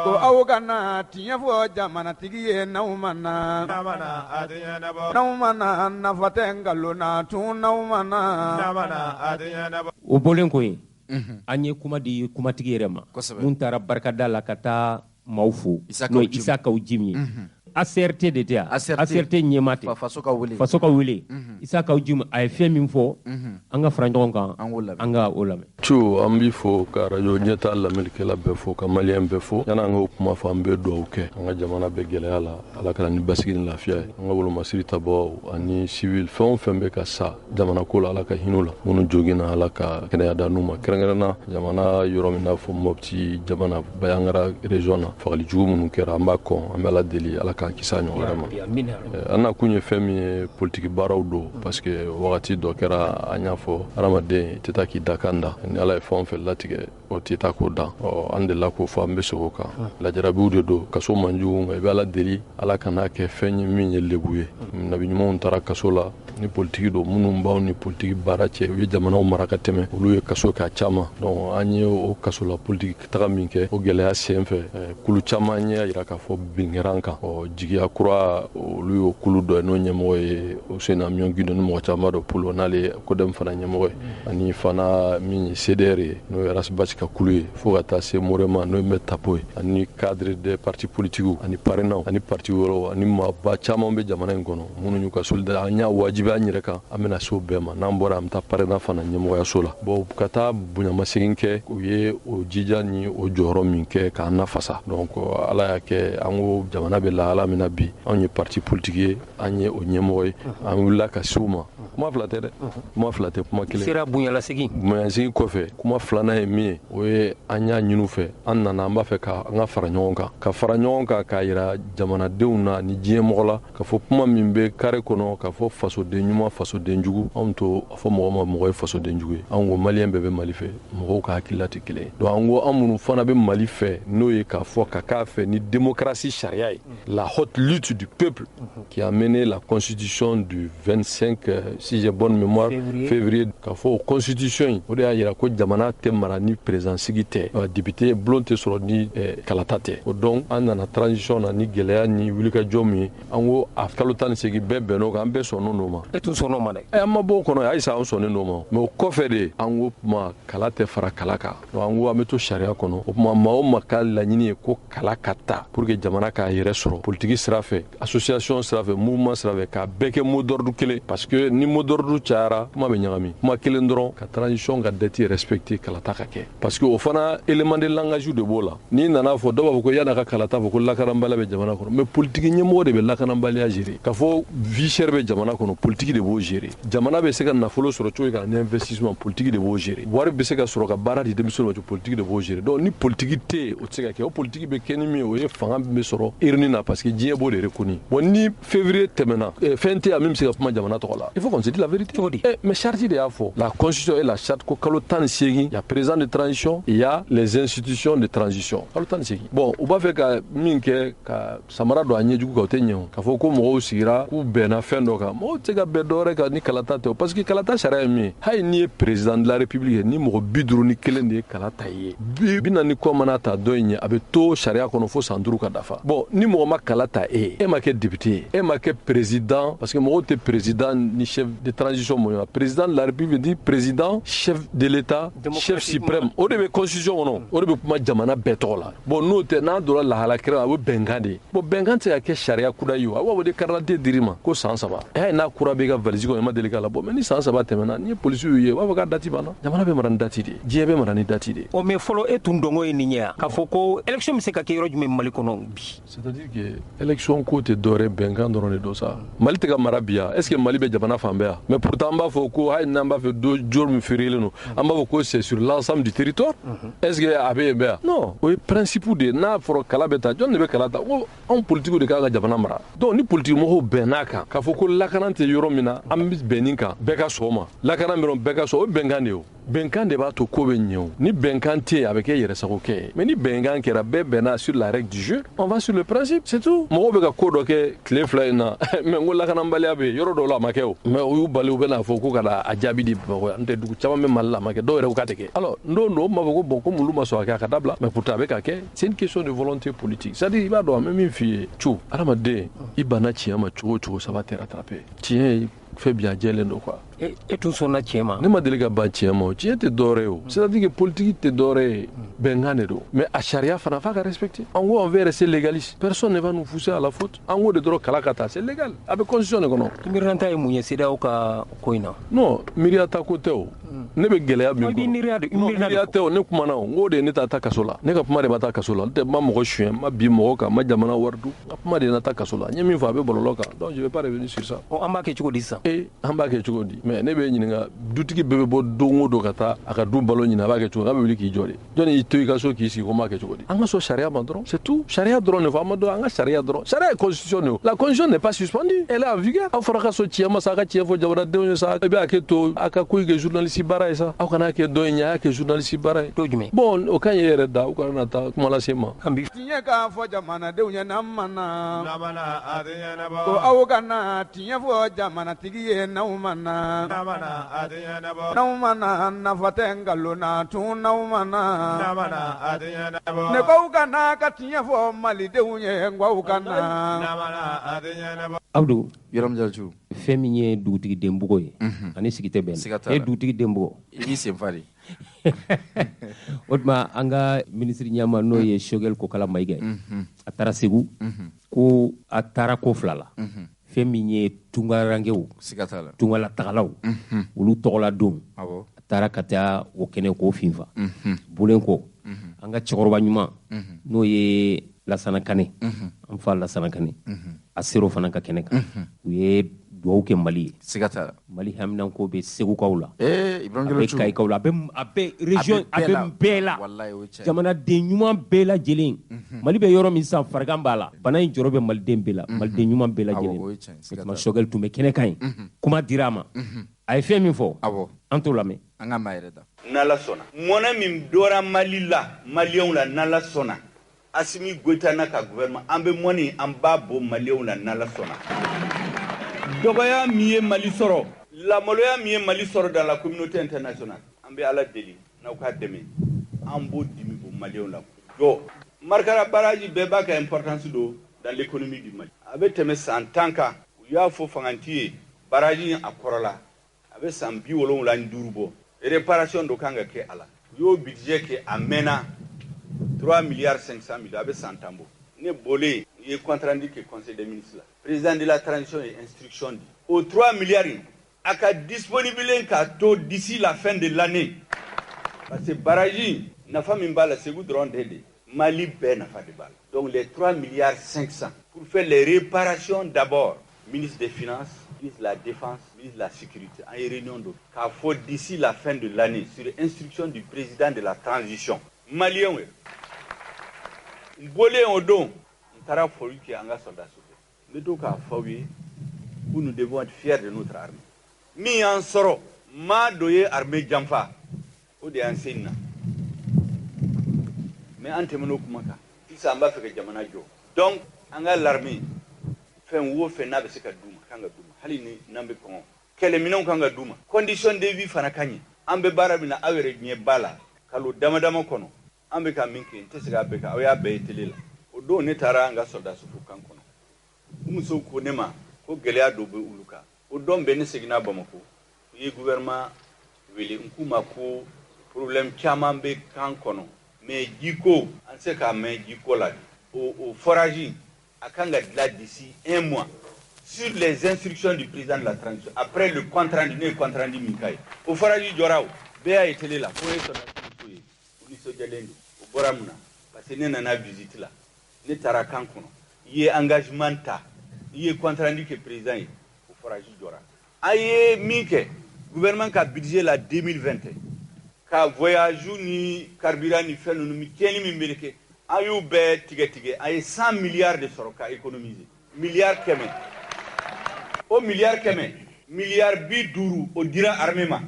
C: ko aw kana tiɲɛ fɔ jamanatigi ye n'aw ma na n'aw ma na nafa tɛ nkalon na tun n'aw ma na
B: o bɔlen ko ye an ye kuma di kumatigi yɛrɛ ma mun taara barikada la ka taa maaw fo n'o ye Isakaw Jim ye ACRT de tɛ yan ACRT ɲɛma tɛ faso ka wele Isakaw Jim a ye fɛn min fɔ an ka fara ɲɔgɔn kan an ka o lamɛn.
J: Cu an b'i fo ka radio ɲɛtaa lamɛnnikɛla bɛɛ fo ka maliyɛn bɛɛ fo yanni an k'o kuma fɔ an bɛ dugawu kɛ an ka jamana bɛ gɛlɛya la ala ka na ni basigi ni lafiya ye an ka wolomasiri tabɔ ani civil fɛn o fɛn bɛ ka sa jamana ko la ala ka hinɛ u la minnu jogin na ala ka kɛnɛya da n'u ma kɛrɛnkɛrɛnna jamana yɔrɔ min n'a fɔ Mopti jamana Bayangara région na fagali jugu minnu kɛra an b'a kɔn an bɛ ala deli ala k'an kisi a ɲɔgɔn wɛrɛ ma an na kun ye fɛn min ye politiki baaraw don parce que wagati dɔ kɛra an y'a fɔ hadamaden tɛ taa k'i da kan da ni ala ye fɛn o fɛn latigɛ o tɛ taa k'o dan an delila k'o fɔ an bɛ segin o kan lajarabiw de don kaso man jugu nka i bɛ ala deli ala kan'a kɛ fɛn ye min ye lebu ye nabi ɲumanw taara kaso la ni politiki don minnu b'aw ni politiki baara cɛ u ye jamanaw mara ka tɛmɛ olu ye kaso k'a caman donc an ye o kaso la politiki taga min kɛ o gɛlɛya sen fɛ kulu caman ɲɛ yira k'a fɔ bin kɛra an kan jigiya kura olu y'o kulu dɔ ye n'o ɲɛmɔgɔ ye Useni Amiyon Gindo ni mɔgɔ caman dɔ Pulo n'ale ye kodɛm fana ɲɛmɔgɔ ye ani fana min ye CDR ye n'o ye Rasbasi ka kulu ye fo ka taa se Morema n'o ye Mɛd Tapo ye ani cadre des partis politiques ani parrainants ani parti wɛrɛw ani maaba caman bɛ jamana in kɔnɔ minnu y'u ka solidarité an y'a wajibi an yɛrɛ kan an bɛna se o bɛɛ ma n'an bɔra an bɛ taa parrainant fana ɲɛmɔgɔyaso la bon ka taa bonyamasegin kɛ u ye o jija ni o jɔyɔrɔ min kɛ k'an nafasa donc ala y'a kɛ an ko jamana bɛ lahala min na bi anw ye parti politique ye an ye o ɲɛmɔgɔ ye an wulila ka se u ma kuma fila tɛ dɛ kuma fila tɛ kuma kelen
B: sera bonyalasegin
J: kɔfɛ kuma filanan ye min ye o ye an y'a ɲini u fɛ an nana an b'a fɛ ka an ka fara ɲɔgɔn kan ka fara ɲɔgɔn kan k'a yira jamanadenw na ni diɲɛ mɔgɔ la ka fɔ kuma min bɛ kare kɔnɔ ka fɔ fasoden ɲuman fasoden jugu anw to a fɔ mɔgɔ ma mɔgɔ ye fasoden jugu ye anw ko maliyɛn bɛɛ bɛ Mali fɛ mɔgɔw ka hakilila tɛ kelen ye donc an ko an minnu fana bɛ Mali fɛ n'o ye k'a fɔ ka k'a fɛ ni démocratie sariya ye la haute lutte du peuple qui a mené la constitution du 25 si j'ai bonne mémoire février k'a fɔ constitution o de y'a yira ko jamana tɛ mara ni président sigi tɛ député bulon tɛ sɔrɔ ni kalata tɛ o donc an nana transition na ni gɛlɛya ni wulikajɔ min ye an ko a kalo 18 bɛɛ bɛnn'o kan an bɛɛ sɔnnen n'o ma.
B: E tun sɔnn'o ma dɛ.
J: an ma bɔ o kɔnɔ ayisa an sɔnnen n'o ma mais o kɔfɛ de an ko kuma kala tɛ fara kala kan donc an ko an bɛ to sariya kɔnɔ o kuma maa o maa ka laɲini ye ko kala ka ta pour que jamana k'a yɛrɛ sɔrɔ politique sira fɛ association sira fɛ mouvement sira fɛ k'a bɛɛ kɛ mot d'ordre kelen parce que ni mot d'ordre cayara kuma bɛ ɲagami kuma kelen dɔrɔn ka transition ka date respecter kalata ka kɛ parce que o fana élément de langage de b'o la n'i nana fɔ dɔw b'a fɔ ko yan'a ka kalata fɔ ko lakanabaliya bɛ jamana kɔnɔ mais politique ɲɛmɔgɔ de bɛ lakanabaliya gérer k'a fɔ vie chère bɛ jamana kɔnɔ politique de b'o gérer jamana bɛ se ka nafolo sɔrɔ cogo ka ni investissement politique de b'o gérer wari bɛ se ka sɔrɔ ka baara di denmisɛnninw ma politique de b'o gérer donc ni politique tɛ o tɛ se ka kɛ o politique bɛ kɛ ni min ye o ye fanga min bɛ sɔrɔ urne na parce que diɲɛ b'o de reconnu bon ni février tɛmɛna fɛn tɛ a min bɛ se ka kuma jamana tɔgɔ la il faut qu'on se dise la vérité mais charte de y'a fɔ la constitution et la charte ko kalo 18 il y a président de transition il y a les institutions de transition kalo 18 bon u b'a fɛ ka min kɛ ka samara don a ɲɛjugu kan o tɛ ɲɛ o k'a fɔ ko mɔgɔw sigira k'u bɛnna fɛn dɔ kan mɔgɔw tɛ se ka bɛn dɔwɛrɛ kan ni kalata tɛ o parce que kalata sariya ye min ye hali n'i ye président de la république ye ni mɔgɔ 51 de ye kalata ye 40 kɔ mana ta dɔ in ye a bɛ to sariya kɔnɔ fo san 5 ka dafa bon ni mɔgɔ ma kalata e ma kɛ député ye e ma kɛ président parce que mɔgɔw tɛ président ni chef de transition mɔgɔ président de la république dit président chef de l'état chef suprême o de bɛ constitution kɔnɔ o de bɛ kuma jamana bɛɛ tɔgɔ la bon n'o tɛ n'a donna lahala kɛra a bɛ bɛnkan de ye bon bɛnkan tɛ se ka kɛ sariya kura ye o a b'a fɔ de carte d'identité dir'i ma ko san 3 n'a kura bɛ i ka valise kɔnɔ i ma deli k'a la bon mais ni san 3 tɛmɛna ni ye policiers y'u ye u b'a fɔ k'a date banna jamana bɛ mara ni date de diɲɛ bɛ mara ni date de.
B: o mais fɔlɔ e tun dɔngɔ ye nin ye yan k'a fɔ ko élection bɛ se ka kɛ yɔrɔ jumɛn Mali kɔnɔ bi.
J: c'est-à-dire que élection ko tɛ dɔwɛrɛ bɛnkan dɔrɔn de don sa Mali tɛ ka mara bi yan est-ce que Mali bɛ jamana fan bɛɛ yan mais pourtant an b'a fɔ ko hali n'an b'a fɛ jour min feerelen don an b'a fɔ ko c'est sur l'ensemble du territoire est-ce que a bɛ yen bɛɛ yan non o ye principe de n'a fɔra kala bɛ ta jɔn de bɛ kala ta ko anw politigiw de kan ka jamana mara donc ni politique mɔgɔw bɛnn'a kan k'a fɔ ko lakana tɛ yɔrɔ min na an bɛ bɛn nin kan bɛɛ ka sɔn o ma lakana min bɛɛ ka sɔn o ye bɛnkan de ye o bɛnkan de b'a to ko bɛ ɲɛ o ni bɛnkan tɛ yen a bɛ kɛ yɛrɛsagokɛ ye mais ni bɛnkan kɛra bɛɛ bɛnna sur la règle du jeu on va sur le principe c'est tout mɔgɔw bɛ ka ko dɔ kɛ tile 2 in na mais n ko lakanabaliya bɛ yen yɔrɔ dɔw la a ma kɛ o mais u y'u bali u bɛna fɔ ko ka na a jaabi di Bamakɔ n tɛ dugu caman bɛ Mali la a ma kɛ dɔw yɛrɛ ko k'a tɛ kɛ alors n don o m'a fɔ ko bon comme olu ma sɔn ka kɛ a ka dabila mais pourtant a bɛ ka kɛ c'est une question de volonté politique c'est-à-dire i b'a dɔn an bɛ min f'i ye cu adamaden i banna tiɲɛ ma cogo o cogo ça va te rattraper tiɲɛ fɛn bi a jɛlen don quoi.
B: e tun sɔnna tiɲɛ ma.
J: ne ma deli ka ban tiɲɛ ma o tiɲɛ tɛ dɔwɛrɛ ye o c'est-à-dire que politique tɛ dɔwɛrɛ ye bɛnkan de don mais a sariya fana f'a ka respecter en gros on veut rester légaliste personne ne va nous pousser à la faute en gros de dɔrɔn kala ka taa c'est légal a bɛ constitution de kɔnɔ.
B: miiriyata ye mun ye CEDEAO ka ko in na.
J: non miiriyata ko tɛ o ne bɛ gɛlɛya min kɔnɔ miiriya tɛ o ne kumana o n ko de ye ne ta taa kaso la ne ka kuma de ma taa kaso la n tɛ ma mɔgɔ suɲɛ ma bin mɔgɔ kan ma jamana wari dun n ka kuma de na taa kaso la n ye min fɔ a bɛ bɔlɔlɔ kan donc je vais pas revenir sur ça.
B: an b'a kɛ cogo di sisan.
J: an b'a kɛ cogo di mais ne bɛ ɲininka dutigi bɛɛ bɛ bɔ don o don ka taa a ka du balo ɲini a b'a kɛ cogo di a bɛ wuli k'i jɔ de jɔnni y'i to i ka so k'i sigi ko n b'a kɛ cogo di an ka sɔn sariya ma dɔrɔn c'est tout sariya dɔrɔn de fɔ an ma dɔn an ka sariya dɔrɔn sariya ye constitution de o la constitution n'est pas suspendue elle est en vigueur aw fɔra ka sɔn tiɲɛ ma sa a ka tiɲɛ fɔ jamanadenw ye sa i bɛ a kɛ to a ka ko kɛ journaliste baara ye sa aw kana kɛ dɔ in ye a y'a kɛ journaliste baara ye. bon o kan ye yɛrɛ da u kana na taa kuma lase ma.
C: tiɲɛ k'a fɔ jamanadenw ye n'an ma na ko aw kana tiɲɛ fɔ jamanatigi ye n'aw ma na n'aw ma na nafa tɛ nkalon na tun n'aw ma na ne k'aw kana ka tiɲɛ fɔ malidenw ye n k'aw kana.
B: Abdou
A: Yaram Jalju
B: fɛn min ye dugutigi denbugo ye ani sigi tɛ bɛn e dugutigi denbugo
A: i b'i sen fa de
B: o tuma an ka minisiri ɲɛma n'o ye Choguel Kokala Mayiga ye a taara Segu ko a taara ko 2 la fɛn min ye tungarankew tungalatagalaw olu tɔgɔla don a taara ka taa o kɛnɛ k'o finfa bulen ko an ka cɛkɔrɔba ɲuman n'o ye Lasana Kane an fa Lasana Kane a sero fana ka kɛnɛ kan u ye duwawu kɛ Mali ye Mali haminanko bɛ Segukaw la a bɛ Kayikaw la a bɛ région a bɛ bɛɛ la jamanaden ɲuman bɛɛ lajɛlen Mali bɛ yɔrɔ min sisan farigan b'a la bana in jɔrɔ bɛ maliden bɛɛ la maliden ɲuman bɛɛ lajɛlen o tuma Choguel tun bɛ kɛnɛ kan ye kuma dira a ma a ye fɛn min fɔ an t'o lamɛn
A: an ka maa yɛrɛ da
K: n'Ala sɔnna mɔnɛ min dɔra Mali la maliyɛnw la n'Ala sɔnna Assimi Goïta n'a ka gouvernement an bɛ mɔni an b'a bɔ maliyɛnw la n'Ala sɔnna dɔgɔya min ye Mali sɔrɔ la maloya mi Mali sort dans la communauté internationale ambe ala deli na ka demi ambo dimi bo Maliens la yo markara baraji beba ka importance do dans l'économie du Mali avec teme santanka ya fo fanganti baraji akorola avec sambi wolon la ndurubo réparation do kanga ke ala yo budget ke amena 3 milliards 500 millions avec santambo ne bolé il compte rendu que conseil des ministres là président de la transition et instruction au 3 milliards aka disponible ka to d'ici la fin de l'année parce que baraji na fami mbala c'est vous drone d'aider Mali ben na fa de bal donc les 3 milliards 500 pour faire les réparations d'abord ministre des finances ministre de la défense ministre de la sécurité en réunion de ka faut d'ici la fin de l'année sur instruction du président de la transition malien bolé on don tara foru qui anga soldat sauvé mais donc ka fawi où nous devons être fiers de notre armée mi en soro ma doye armée jamfa o de enseigna mais antemeno kumaka isa amba feke jamana jo donc anga l'armée fen wo fe na be sika duma kanga duma hali ni nambe ko kele minon kanga duma condition de vie fana kanyi ambe barabina awere nye bala kalo dama kono ambe ka minki ntesiga be ka oya be telela o do ne tara anga soldat su kan kono umuso ko nema ko gelea do be uluka o don be ne sigina bamako yi gouvernement wele nkuma ko problème chama be kan kono mais jiko an se ka mais jiko la au forage akanga là d'ici 1 mois sur les instructions du président de la transition après le compte rendu minkai au forage jorao be a été là pour eso ni so jalendo au boramuna parce que nena na visite là ne tara kan kono yi engagement ta yi compte rendu que président au forage jora aye minke gouvernement ka budget la 2021 ka voyage ni carburant ni fait nous mi keni mi meleke ayu be tige ay 100 milliards de soroka économiser milliards keme o milliards keme milliards bi duru o dira armement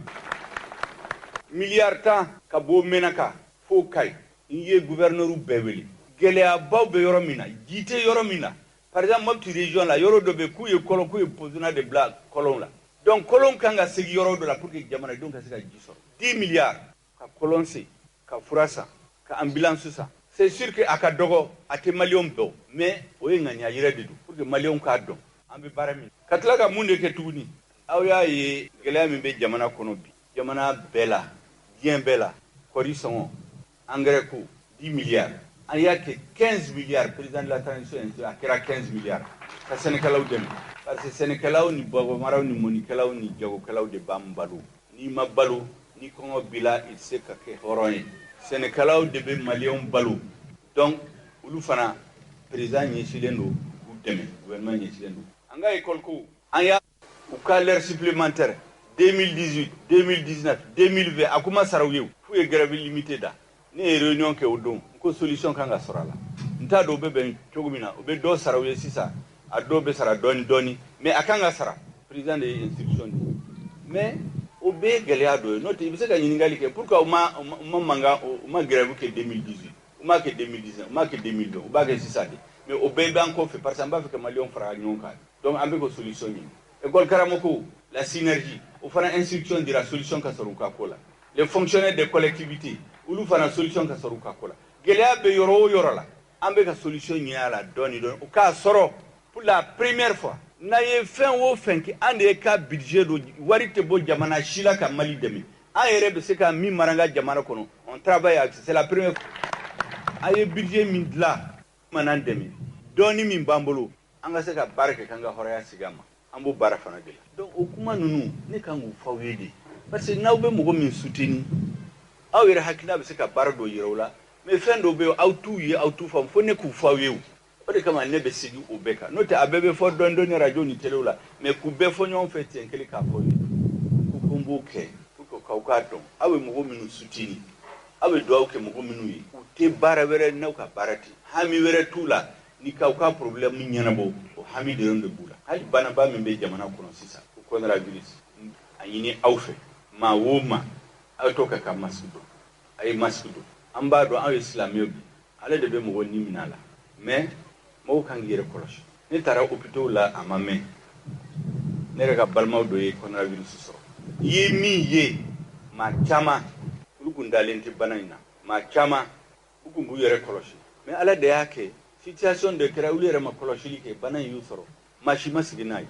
K: milliards ta ka bo menaka fo kay iye gouverneur u beweli gele abaw be yoromina jité yoromina par exemple mabti région la yoro do be ku ye kolon ku ye posona de blague kolon la donc kolon kanga segi yoro do la pour que jamana donc ka sega jisor 10 milliards ka kolonse ka furasa ka ambulance ça c'est sûr que akadogo ate malion do mais oye nganya yire de pour que malion ka do ambe barami katla ka munde ke tuni awya ye gele mi be jamana kono bi jamana bela bien bela corison engrais ko 10 milliards il y a que 15 milliards président de la transition a kera 15 milliards ka Sénégal ou dem parce que Sénégal ni bogo maraw ni monikala ni jago kala de bambalu ni mabalu ni kongo bila il se ka ke horoye Sénégal de be malien balu donc ulu fana président ni silendo ou deme gouvernement ni silendo anga école ko aya ou l'air supplémentaire 2018 2019 2020 akuma sarawieu fu e grève limité da ni réunion ke odon ko solution kanga sorala nta do be ben chogumina obe do sarawieu sisa a do be sara doni mais akanga sara président de institution mais obe gelea do no te bisaka nyingali ke pourquoi ma grève ke 2018 ma ke 2019 ma ke 2020 ba ke sisa de mais obe ban ko fait parce que ba fait que malion fara nyonka donc ambe ko solution ni école karamoko la synergie ou fera instruction de la solution ka soruka kola les fonctionnaires des collectivités ou lu fera solution ka soruka kola gelea be yoro la ambe ka solution ni ala doni o ka soro pour la première fois na ye fin wo fin ki ande ka budget do warite bo jamana shila ka Mali demi a yere be se ka mi maranga jamana kono on travaille avec c'est la première fois aye budget min dla manan demi doni min bambolo anga se ka barke kanga horaya sigama ambo bara fana de donc okuma nunu ne kangu fawede parce que nawbe mo go min soutenu awere hakina be se ka bardo yirawla mais fin do be autu fam fo ne ku fawewu o de kama ne be sigi obeka no te abebe fo dondoni radio ni teleula mais ku be fo nyon fait enkele ka fo ku kumbuke ku ko ka don awe mo go minu soutenu awe do awke mo go minu yi u te bara were na ka barati hami were tula ni ka problème nyana bo o hami de ronde bula hali bana ba min be jamana kono sisa ko na virus anyini awfe ma woma awtoka ka masudo ay masudo amba do aw islamio bi ala de be mo woni minala mais mo kan yere kolosh ni tara hôpital la amame ne yɛrɛ ka balimaw dɔ ye coronavirus sɔrɔ i ye min ye maa caman olu kun dalen tɛ bana in na maa caman u kun b'u yɛrɛ kɔlɔsi mais ala de y'a kɛ situation de kɛra olu yɛrɛ ma kɔlɔsili kɛ bana in y'u sɔrɔ maa si ma sigi n'a ye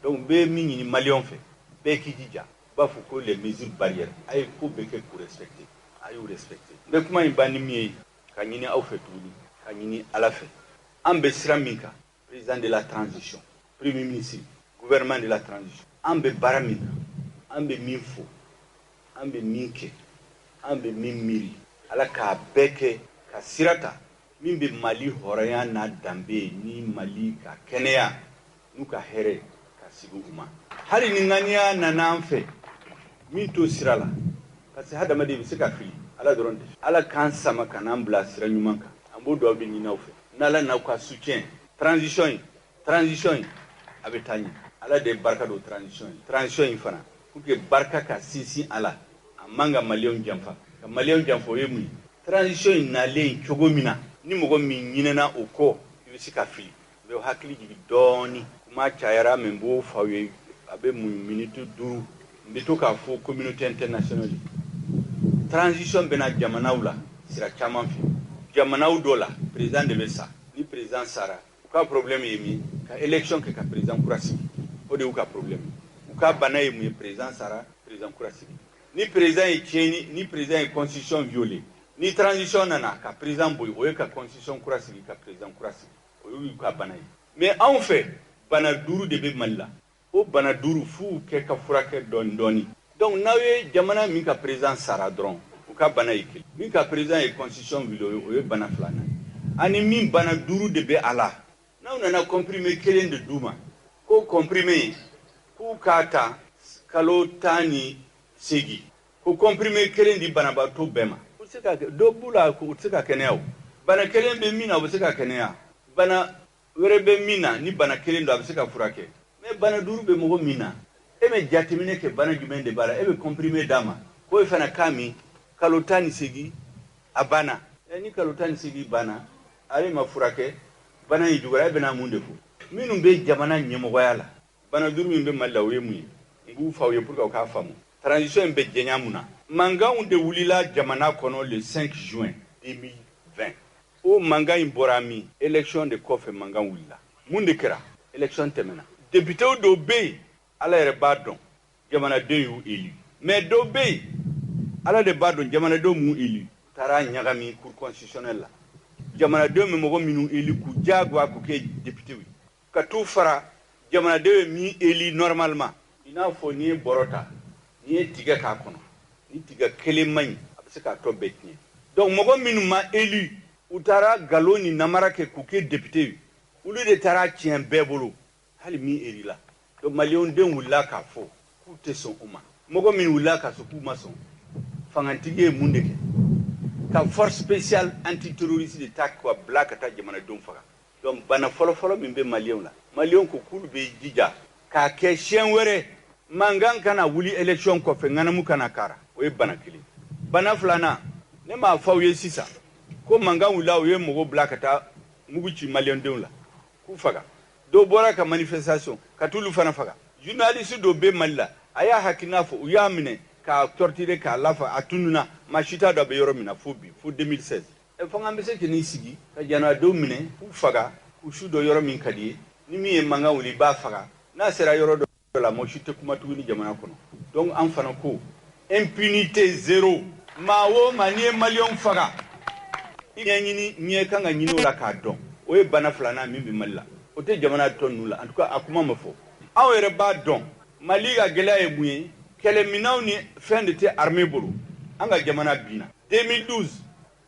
K: donc n bɛ min ɲini maliyɛnw fɛ bɛɛ k'i jija u b'a fɔ ko les mesures barrières a ye ko bɛɛ kɛ k'u respecter a y'u respecter n bɛ kuma in ban ni min ye ka ɲini aw fɛ tuguni ka ɲini ala fɛ an bɛ sira min kan président de la transition premier ministre gouvernement de la transition an bɛ baara min kan an bɛ min fɔ an bɛ min kɛ an bɛ min miiri ala k'a bɛɛ kɛ ka sira ta min bɛ mali hɔrɔnya n'a danbe ni mali ka kɛnɛya n'u ka hɛrɛ ka sigi u ma hali ni ŋaniya nana an fɛ min to sira la parce que hadamaden bɛ se ka fili ala dɔrɔn tɛ ala k'an sama ka n'an bila sira ɲuman kan an b'o dugawu de ɲini aw fɛ n'ala n'aw ka soutien transition in a bɛ taa ɲɛ ala de ye barika don transition in fana pour que barika ka sinsin a la a man ka maliyɛnw janfa ka maliyɛnw janfa o ye mun ye transition in nalen cogo min na ni mɔgɔ min ɲinɛna o kɔ i bɛ se ka fili n bɛ hakili jigin dɔɔni kuma cayara mais n b'o f'aw ye a bɛ minute 5 n bɛ to k'a fɔ communauté internationale transition bɛna jamanaw la sira caman fɛ jamanaw dɔ la président de bɛ sa ni président sara u ka problème ye min ka élection kɛ ka président kura sigi o de y'u ka problème u ka bana ye mun ye président sara président kura sigi ni président ye tiɲɛni ni président ye constitution violé ni transition nana ka président boyi o ye ka constitution kura sigi ka président kura sigi o y'u ka bana ye mais anw fɛ bana 5 de bɛ mali la o bana 5 f'u kɛ ka furakɛ dɔɔni dɔɔni donc n'aw ye jamana min ka président sara dɔrɔn u ka bana ye kelen min ka président ye constitution violé o ye bana 2 ani min bana 5 de bɛ a la n'aw nana comprimé kelen de d'u ma ko comprimé k'u k'a ta kalo 18 ko comprimé kelen di banabaatɔ bɛɛ ma u se ka dɔ b'u la u tɛ se ka kɛnɛya o bana kelen bɛ min na u bɛ se ka kɛnɛya bana wɛrɛ bɛ min na ni bana kelen don a bɛ se ka furakɛ mais bana 5 bɛ mɔgɔ min na e bɛ jateminɛ kɛ bana jumɛn de b'a la e bɛ comprimé d'a ma k'o ye fana k'a min kalo 18 a banna ni kalo 18 banna ale ma furakɛ bana in juguyara e bɛna mun de fɔ minnu bɛ jamana ɲɛmɔgɔya la bana 5 min bɛ mali la o ye mun ye n b'u f'aw ye pour que aw k'a faamu transition in bɛ jɛnya mun na mankanw de wulila jamana kɔnɔ le 5 juin 2020 o mankan in bɔra min élection de kɔfɛ mankan wulila mun de kɛra élection tɛmɛna députéw dɔw bɛ yen ala yɛrɛ b'a dɔn jamanaden y'u élu mais dɔw bɛ yen ala de b'a dɔn jamanadenw m'u élu taara ɲagami cour constitutionnelle la jamanadenw bɛ mɔgɔ minnu élu k'u diyagoya k'u kɛ députéw ye ka t'u fara jamanadenw ye min élu normalement i n'a fɔ n'i ye bɔrɔ ta n'i ye tigɛ k'a kɔnɔ ni tigɛ kelen man ɲi a bɛ se k'a tɔ bɛɛ tiɲɛ donc mɔgɔ minnu ma élu u taara nkalon ni namara kɛ k'u kɛ député ye olu de taara tiɲɛ bɛɛ bolo hali min élu la donc maliyɛnw den wulila k'a fɔ k'u tɛ sɔn o ma mɔgɔ min wulila k'a sɔn k'u ma sɔn fangantigi ye mun de kɛ ka force spéciale antiterroriste de ta ka bila ka taa jamanadenw faga donc bana fɔlɔfɔlɔ min bɛ maliyɛnw la maliyɛnw ko k'olu bɛ jija k'a kɛ siɲɛ wɛrɛ mankan kana wuli élection kɔfɛ ŋanamu kana kara o ye bana kelen bana filanan ne m'a fɔ aw ye sisan ko mankan wulila u ye mɔgɔw bila ka taa mugu ci maliyɛndenw la k'u faga dɔw bɔra ka manifestation ka t'olu fana faga journaliste dɔw bɛ mali la a y'a hakilina fɔ u y'a minɛ k'a torturer k'a lafa a tununa maa si t'a dɔn a bɛ yɔrɔ min na fo bi fo 2016 fo an bɛ se k'i sigi ka jamanadenw minɛ k'u faga k'u su dɔ yɔrɔ min ka di ye ni min ye mankan wuli i b'a faga n'a sera yɔrɔ dɔ la mɔgɔ si tɛ kuma tuguni jamana kɔnɔ donc an fana ko impunité 0 maa o maa n'i ye maliyɛnw faga i ɲɛ kan ka ɲini o la k'a dɔn o ye bana filanan min bɛ mali la o tɛ jamana tɔ ninnu la en tout cas a kuma ma fɔ aw yɛrɛ b'a dɔn mali ka gɛlɛya ye mun ye kɛlɛminɛnw ni fɛn de tɛ armée bolo an ka jamana binna 2012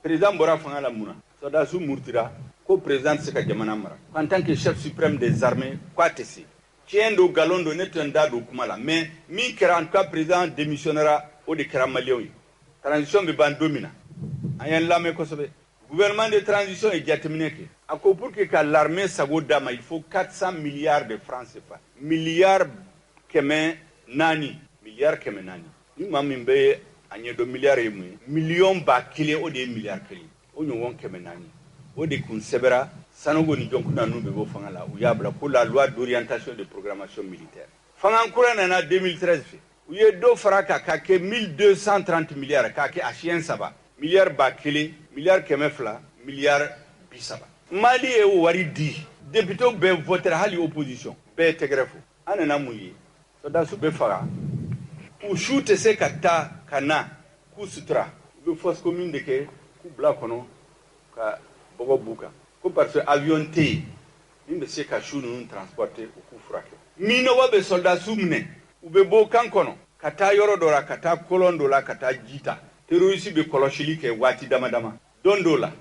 K: président bɔra fanga la mun na sɔrɔdasiw murutira ko président tɛ se ka jamana mara en tant que chef suprême des armées k'a tɛ se tiɲɛ don nkalon don ne tɛ n da don kuma la mais min kɛra en tout cas président démissionnera o de kɛra maliyɛnw ye transition bɛ ban don min na an y'an lamɛn kosɛbɛ gouvernement de transition ye jateminɛ kɛ a ko pour que ka l'armée sago d'a ma il faut 400 milliards de francs CFA miliyari 400 ni maa min bɛ a ɲɛdɔn miliyari ye mun ye miliyɔn 1,000 o de ye miliyari 1 o ɲɔgɔn 400 o de kun sɛbɛra Sanogo ni Jɔnkuna ninnu bɛ bɔ fanga la u y'a bila ko la loi d'orientation de programmation militaire fangan kura nana 2013 fe u ye do fara ka ka kɛ 1230 milliards ka kɛ a siyɛn 3 milliards ba kelen milliards 200 milliards 30 Mali ye wari di député bɛɛ voter hali opposition bɛɛ tɛgɛrɛ fo an nana mun ye sɔdasiw bɛ faga u su tɛ se ka taa ka na k'u sutura u bɛ fosse commune de kɛ k'u bila kɔnɔ ka bɔgɔ b'u kan ko parce que avion tɛ yen min bɛ se ka su ninnu transporter u k'u furakɛ minɔgɔ bɛ sɔdasiw minɛ u bɛ bɔ kan kɔnɔ ka taa yɔrɔ dɔ la ka taa kolon dɔ la ka taa ji ta terroriste bɛ kɔlɔsili kɛ waati dama dama don dɔ la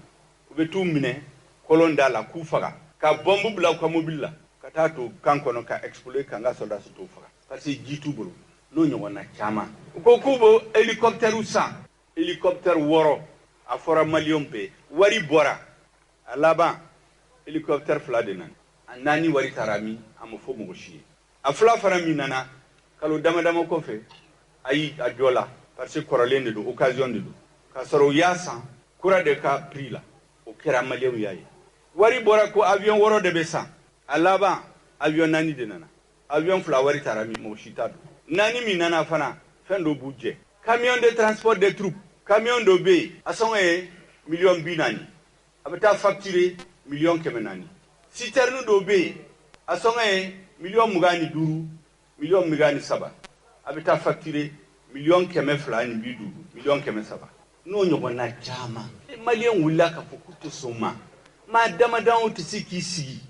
K: u bɛ t'u minɛ kolon da la k'u faga ka bɔnbu bila u ka mobili la ka taa to kan kɔnɔ ka exploser ka n ka sɔdasi t'u faga parce que ji t'u bolo n'o ɲɔgɔn na caman u ko k'u bɛ hélicoptère san hélicoptère 6 a fɔra maliyɛnw bɛɛ wari bɔra a laban hélicoptère 2 de nana a 4 wari taara min a ma fɔ mɔgɔ si ye a 2 fana min nana kalo dama dama kɔfɛ ayi a jɔ la parce que kɔrɔlen de don occasion de don k'a sɔrɔ u y'a san kura de ka prix la o kɛra maliyɛnw y'a ye wari bɔra ko avion 6 de bɛ san a laban avion 4 de nana avion 2 wari taara min mɔgɔ si t'a dɔn 4 min nana fana fɛn dɔ b'u jɛ camion de transport des troupes camion dɔ bɛ yen a sɔngɔ ye $40,000 a bɛ taa facturer $400,000 citerne dɔ bɛ yen a sɔngɔ ye $25,000 $23,000 a bɛ taa facturer $250,000 $300,000 n'o ɲɔgɔn na caman maliyɛn wulila k'a fɔ k'u tɛ sɔn ma maa damadamaw tɛ se k'i sigi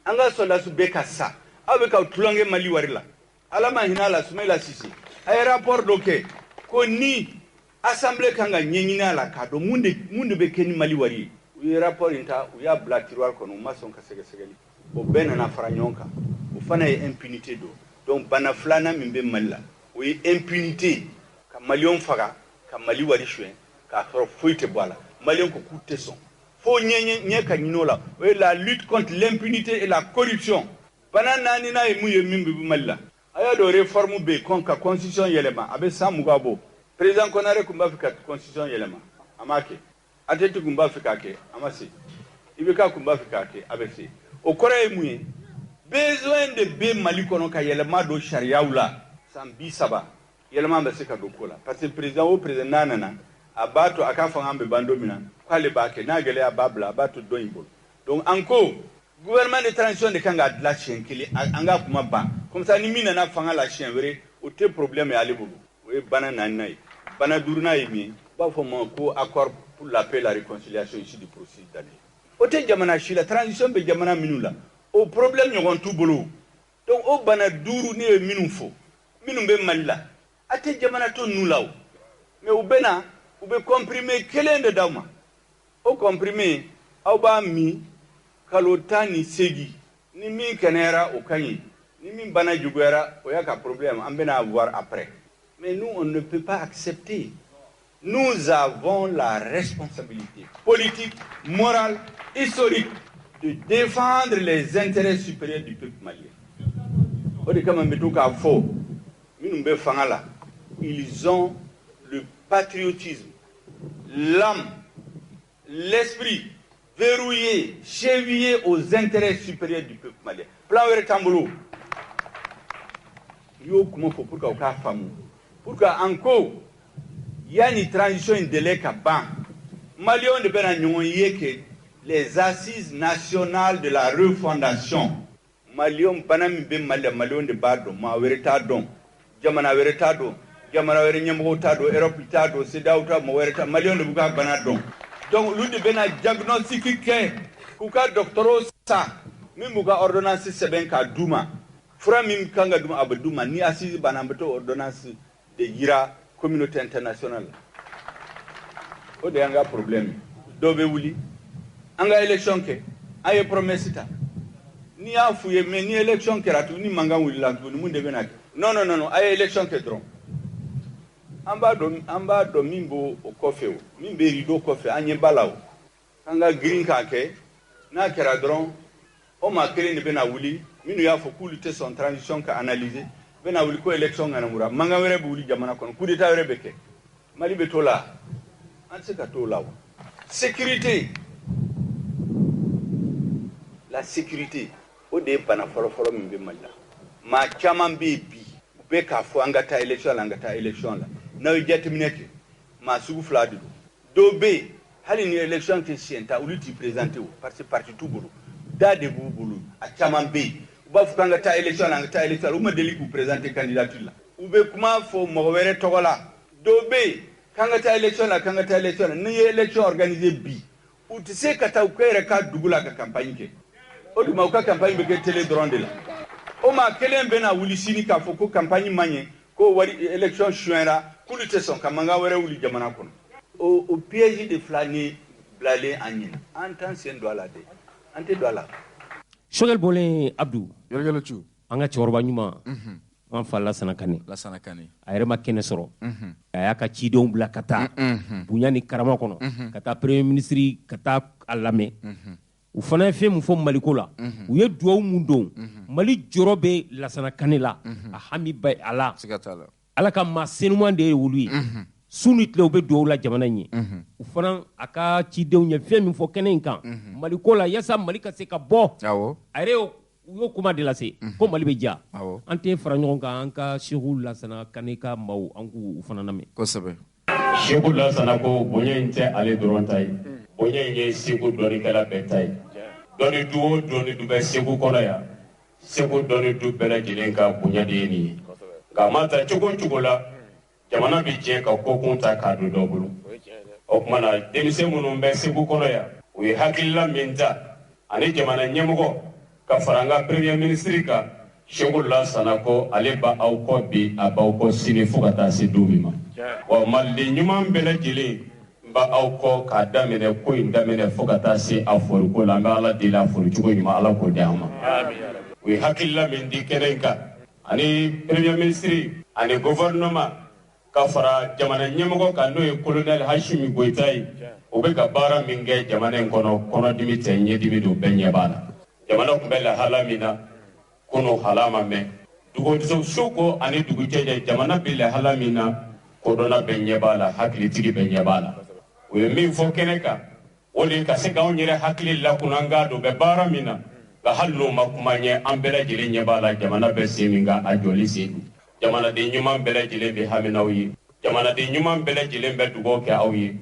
K: an ka sɔrɔdasiw bɛɛ ka sa aw bɛ ka tulonkɛ Mali wari la ala ma hinɛ a la Sumayila Sise a ye rapport dɔ kɛ ko ni assemblée kan ka ɲɛɲini a la k'a dɔn mun de bɛ kɛ ni Mali wari ye u ye rapport in ta u y'a bila tiroir kɔnɔ u ma sɔn ka sɛgɛsɛgɛli o bɛɛ nana fara ɲɔgɔn kan o fana ye impunité don donc bana filanan min bɛ Mali la o ye impunité ka maliyɛnw faga ka Mali wari suɲɛ k'a sɔrɔ foyi tɛ bɔ a la maliyɛnw ko k'u tɛ sɔn fo ɲɛ ka ɲin'o la o ye la lutte contre l'impunité et la corruption bana naani n'a ye mun ye min bɛ Mali la a y'a dɔn réforme bɛ yen ka constitution yɛlɛma a bɛ san 20 bɔ président Konare tun b'a fɛ ka constitution yɛlɛma a m'a kɛ ATT tun b'a fɛ k'a kɛ a ma se IBK tun b'a fɛ k'a kɛ a bɛ se o kɔrɔ ye mun ye besoin de bɛ Mali kɔnɔ ka yɛlɛma don sariyaw la san 30 yɛlɛma bɛ se ka don ko la parce que président o président n'a nana a b'a to a ka fanga bɛ ban don min na k'ale b'a kɛ n'a gɛlɛya b'a bila a b'a to dɔ in bolo donc an ko gouvernement de transition de kan ka dilan siɲɛ kelen an ka kuma ban comme ça ni min nana fanga la siɲɛ wɛrɛ o tɛ problème ye ale bolo o ye bana naaninan ye bana duurunan ye min ye u b'a fɔ ma ko accord pour la paix et la réconciliation ici du processus d'année o tɛ jamana si la transition bɛ jamana minnu la o problème ɲɔgɔn t'u bolo donc o bana duuru ne ye minnu fɔ minnu bɛ Mali la a tɛ jamana to ninnu la o mais u bɛ na u bɛ comprimé kelen de d'aw ma o comprimé aw b'a min kalo 18 ni min kɛnɛyara o ka ɲi ni min bana juguyara o y'a ka problème an bɛna voir après mais nous on ne peut pas accepter nous avons la responsabilité politique morale historique de défendre les intérêts supérieurs du peuple malien o de kama n bɛ to k'a fɔ minnu bɛ fanga la ils ont le patriotisme l'âme l'esprit verrouillé, chevillé aux intérêts supérieurs du peuple malien. Plan wɛrɛ t'an bolo. I y'o kuma fɔ pour que u k'a faamu. Pour que an ko yanni transition in délai ka ban, Maliens de bɛna ɲɔgɔn ye que les assises nationales de la refondation. Maliens bana min bɛ Mali la, Maliens de b'a dɔn, maa wɛrɛ t'a dɔn, jamana wɛrɛ t'a dɔn, jamana wɛrɛ ɲɛmɔgɔ t'a dɔn, Europe t'a dɔn, CEDEAO t'a dɔn, mɔgɔ wɛrɛ t'a dɔn, Maliens de b'u ka bana dɔn. Donc olu de bɛna diagnostic kɛ k'u ka docteur sa min b'u ka ordonnance sɛbɛn k'a d'u ma fura min kan ka d'u ma a bɛ d'u ma ni assise banna an bɛ to ordonnance de yira communauté internationale o de y'an ka problème dɔw bɛ wuli an ka élection kɛ an ye promesse ta ni y'a f'u ye mais ni élection kɛra tuguni ni mankan wulila tuguni mun de bɛna kɛ non a ye élection kɛ dɔrɔn an b'a dɔn min b'o kɔfɛ o min bɛ rideau kɔfɛ an ɲɛ b'a la o an ka girin k'a kɛ n'a kɛra dɔrɔn o maa kelen de bɛna wuli minnu y'a fɔ k'olu tɛ sɔn transition ka analyser bɛna wuli ko élection ŋanamura mankan wɛrɛ bɛ wuli jamana kɔnɔ coup d'état wɛrɛ bɛ kɛ Mali bɛ t'o la an tɛ se ka t'o la o sécurité la sécurité o de ye bana fɔlɔfɔlɔ min bɛ Mali la ma caman bɛ bi u bɛ k'a fɔ an ka taa élection la an ka taa élection la n'aw ye jateminɛ kɛ maa sugu fila de don dɔw bɛ yen hali ni élection tɛ siɲɛ ta olu t'i présenté o parce que parti t'u bolo da de b'u bolo a caman bɛ yen u b'a fɔ k'an ka taa élection la an ka taa élection la u ma deli k'u présenté candidature la u bɛ kuma fɔ mɔgɔ wɛrɛ tɔgɔ la dɔw bɛ yen k'an ka taa élection la k'an ka taa élection la n'i ye élection organisé bi u tɛ se ka taa u ka yɛrɛ ka dugu la ka campagne kɛ o duma u ka campagne bɛ kɛ télé dɔrɔn de la o maa kelen bɛna wuli sini k'a fɔ ko campagne ma ɲɛ ko wari élection suyɛra k'olu tɛ sɔn ka mankan wɛrɛ wuli jamana kɔnɔ o piège de fila ni bilalen an ɲɛna an t'an sen don a la dɛ an tɛ don a la.
B: Choguel Bolen Abdou
A: Yɔrɔjɔlɔ cu
B: an ka cɛkɔrɔba ɲuman an fa Lasana Kane a yɛrɛ ma kɛnɛ sɔrɔ a y'a ka cidenw bila ka taa bonya ni karama kɔnɔ ka taa premier ministre ka taa a lamɛn u fana ye fɛn min fɔ Maliko la u ye duwawu mun don Mali jɔrɔ bɛ Lasana Kane la a hami bɛ a la Ala ka maa senuman de ye olu ye su ni tile u bɛ duwawu la jamana in ye u fana a ka cidenw ye fɛn min fɔ kɛnɛ in kan Maliko la yasa Mali ka se ka bɔ a yɛrɛ u y'o kuma de lase ko Mali bɛ ja an tɛ fara ɲɔgɔn kan an ka Seku Lasana Kane ka maaw an k'u fana lamɛn
A: kosɛbɛ.
L: Seku Lasana ko bonya in tɛ ale dɔrɔn ta ye bonya in ye Segu dɔnnikɛla bɛɛ ta ye dɔnni du o dɔnni du bɛ Segu kɔnɔ yan Segu dɔnni du bɛɛ lajɛlen ka bonya de ye nin ye nka a ma ta cogo o cogo la jamana bɛ jɛ ka ko kun ta k'a don dɔ bolo o tuma na denmisɛn minnu bɛ Segu kɔnɔ yan u ye hakilila min ta ani jamana ɲɛmɔgɔ ka fara an ka premier ministre kan Seku Lasana ko ale ba aw kɔ bi a b'aw kɔ sini fo ka taa se don min ma wa maliden ɲuman bɛɛ lajɛlen n b'a aw kɔ k'a daminɛ ko in daminɛ fo ka taa se a foriko la an bɛ Ala deli a foricogo ɲuman Ala k'o di an ma u ye hakilila min di kɛnɛ in kan ani premier ministre ani gouvernement ka fara jamana ɲɛmɔgɔ kan n'o ye colonel Hashimi Goyita ye o bɛ ka baara min kɛ jamana in kɔnɔ kɔnɔdimi tɛ ɲɛdimi don bɛɛ ɲɛ b'a la jamana tun bɛ lahala min na kunun hala ma mɛn dugutigiw ko ani dugujɛjɛ jamana bɛ lahala min na kodɔnna bɛɛ ɲɛ b'a la hakilitigi bɛɛ ɲɛ b'a la u ye min fɔ kɛnɛ kan o de ka se k'anw yɛrɛ hakili lakuna an k'a dɔn bɛ baara min na nka hali n'o ma kuma ɲɛ an bɛɛ lajɛlen ɲɛ b'a la jamana bɛ sen min kan a jɔli sen don jamanaden ɲuman bɛɛ lajɛlen bɛ hami n'aw ye jamanaden ɲuman bɛɛ lajɛlen bɛ dugawu kɛ aw ye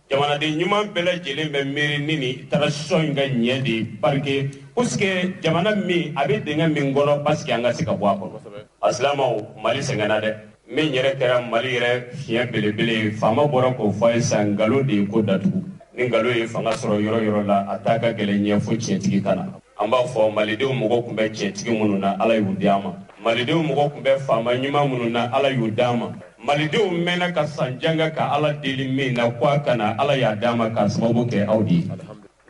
L: jamanaden ɲuman bɛɛ lajɛlen bɛ miiri ni nin transition in ka ɲɛ de ye parce que jamana min a bɛ dingɛ min kɔnɔ parce que an ka se ka bɔ a kɔnɔ alisilamɛw Mali sɛgɛnna dɛ min yɛrɛ kɛra Mali yɛrɛ fiɲɛ belebele ye faama bɔra k'o fɔ a ye san nkalon de ye ko datugu ni nkalon ye fanga sɔrɔ yɔrɔ yɔrɔ la a t'a ka gɛlɛn ɲɛ fo tiɲɛtigi ka na an b'a fɔ malidenw mɔgɔ tun bɛ tiɲɛtigi minnu na Ala y'u di an ma malidenw mɔgɔ tun bɛ faama ɲuman minnu na Ala y'u d'an ma malidenw mɛnna ka san janga ka Ala deli min na ko a kana Ala y'a d'an ma k'a sababu kɛ aw de ye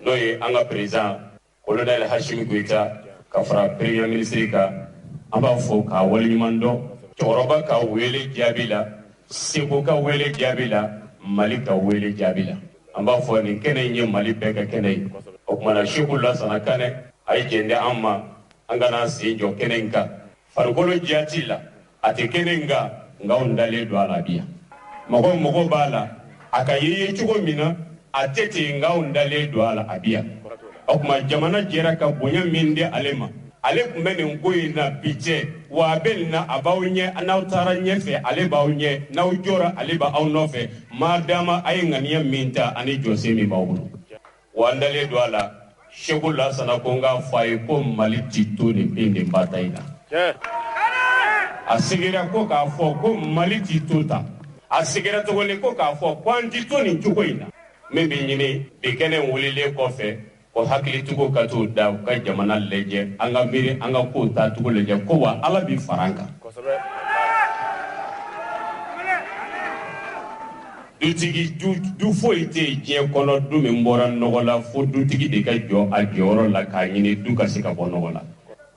L: n'o ye an ka président colonel Hashimi Goyita ka fara premier ministre kan an b'a fɔ k'a waleɲuman dɔn cɛkɔrɔba ka wele jaabi la Segu ka wele jaabi la Mali ka wele jaabi la an b'a fɔ nin kɛnɛ in ye Mali bɛɛ ka kɛnɛ ye o tuma na Seku Lasana Kane a ye jɛn di an ma an kana sen jɔ kɛnɛ in kan farikolo diya t'i la a tɛ kɛnɛ in kan nka anw dalen don a la bi yan mɔgɔ b'a la a ka ye cogo min na a tɛ ten nka anw dalen don a la a bi yan o tuma jamana jɛra ka bonya min di ale ma ale tun bɛ nin ko in na bi cɛ wa a bɛ nin na a b'aw ɲɛ n'aw taara ɲɛfɛ ale b'aw ɲɛ n'aw jɔra ale b'aw nɔfɛ maa dama a ye ŋaniya min ta ani jɔsen min b'aw bolo wa an dalen don a la Seku Lasana ko n k'a fɔ a ye ko Mali ti to nin bin nin ba ta in na a seginna ko k'a fɔ ko Mali ti to tan a seginna tuguni ko k'a fɔ ko an ti to nin cogo in na min bɛ ɲini bi kɛnɛ wililen kɔfɛ ko hakilitigiw ka t'o da u ka jamana lajɛ an ka miiri an ka kow taacogo lajɛ ko wa Ala bi fara an kan du foyi tɛ yen diɲɛ kɔnɔ du min bɔra nɔgɔ la fo dutigi de ka jɔ a jɔyɔrɔ la k'a ɲini du ka se ka bɔ nɔgɔ la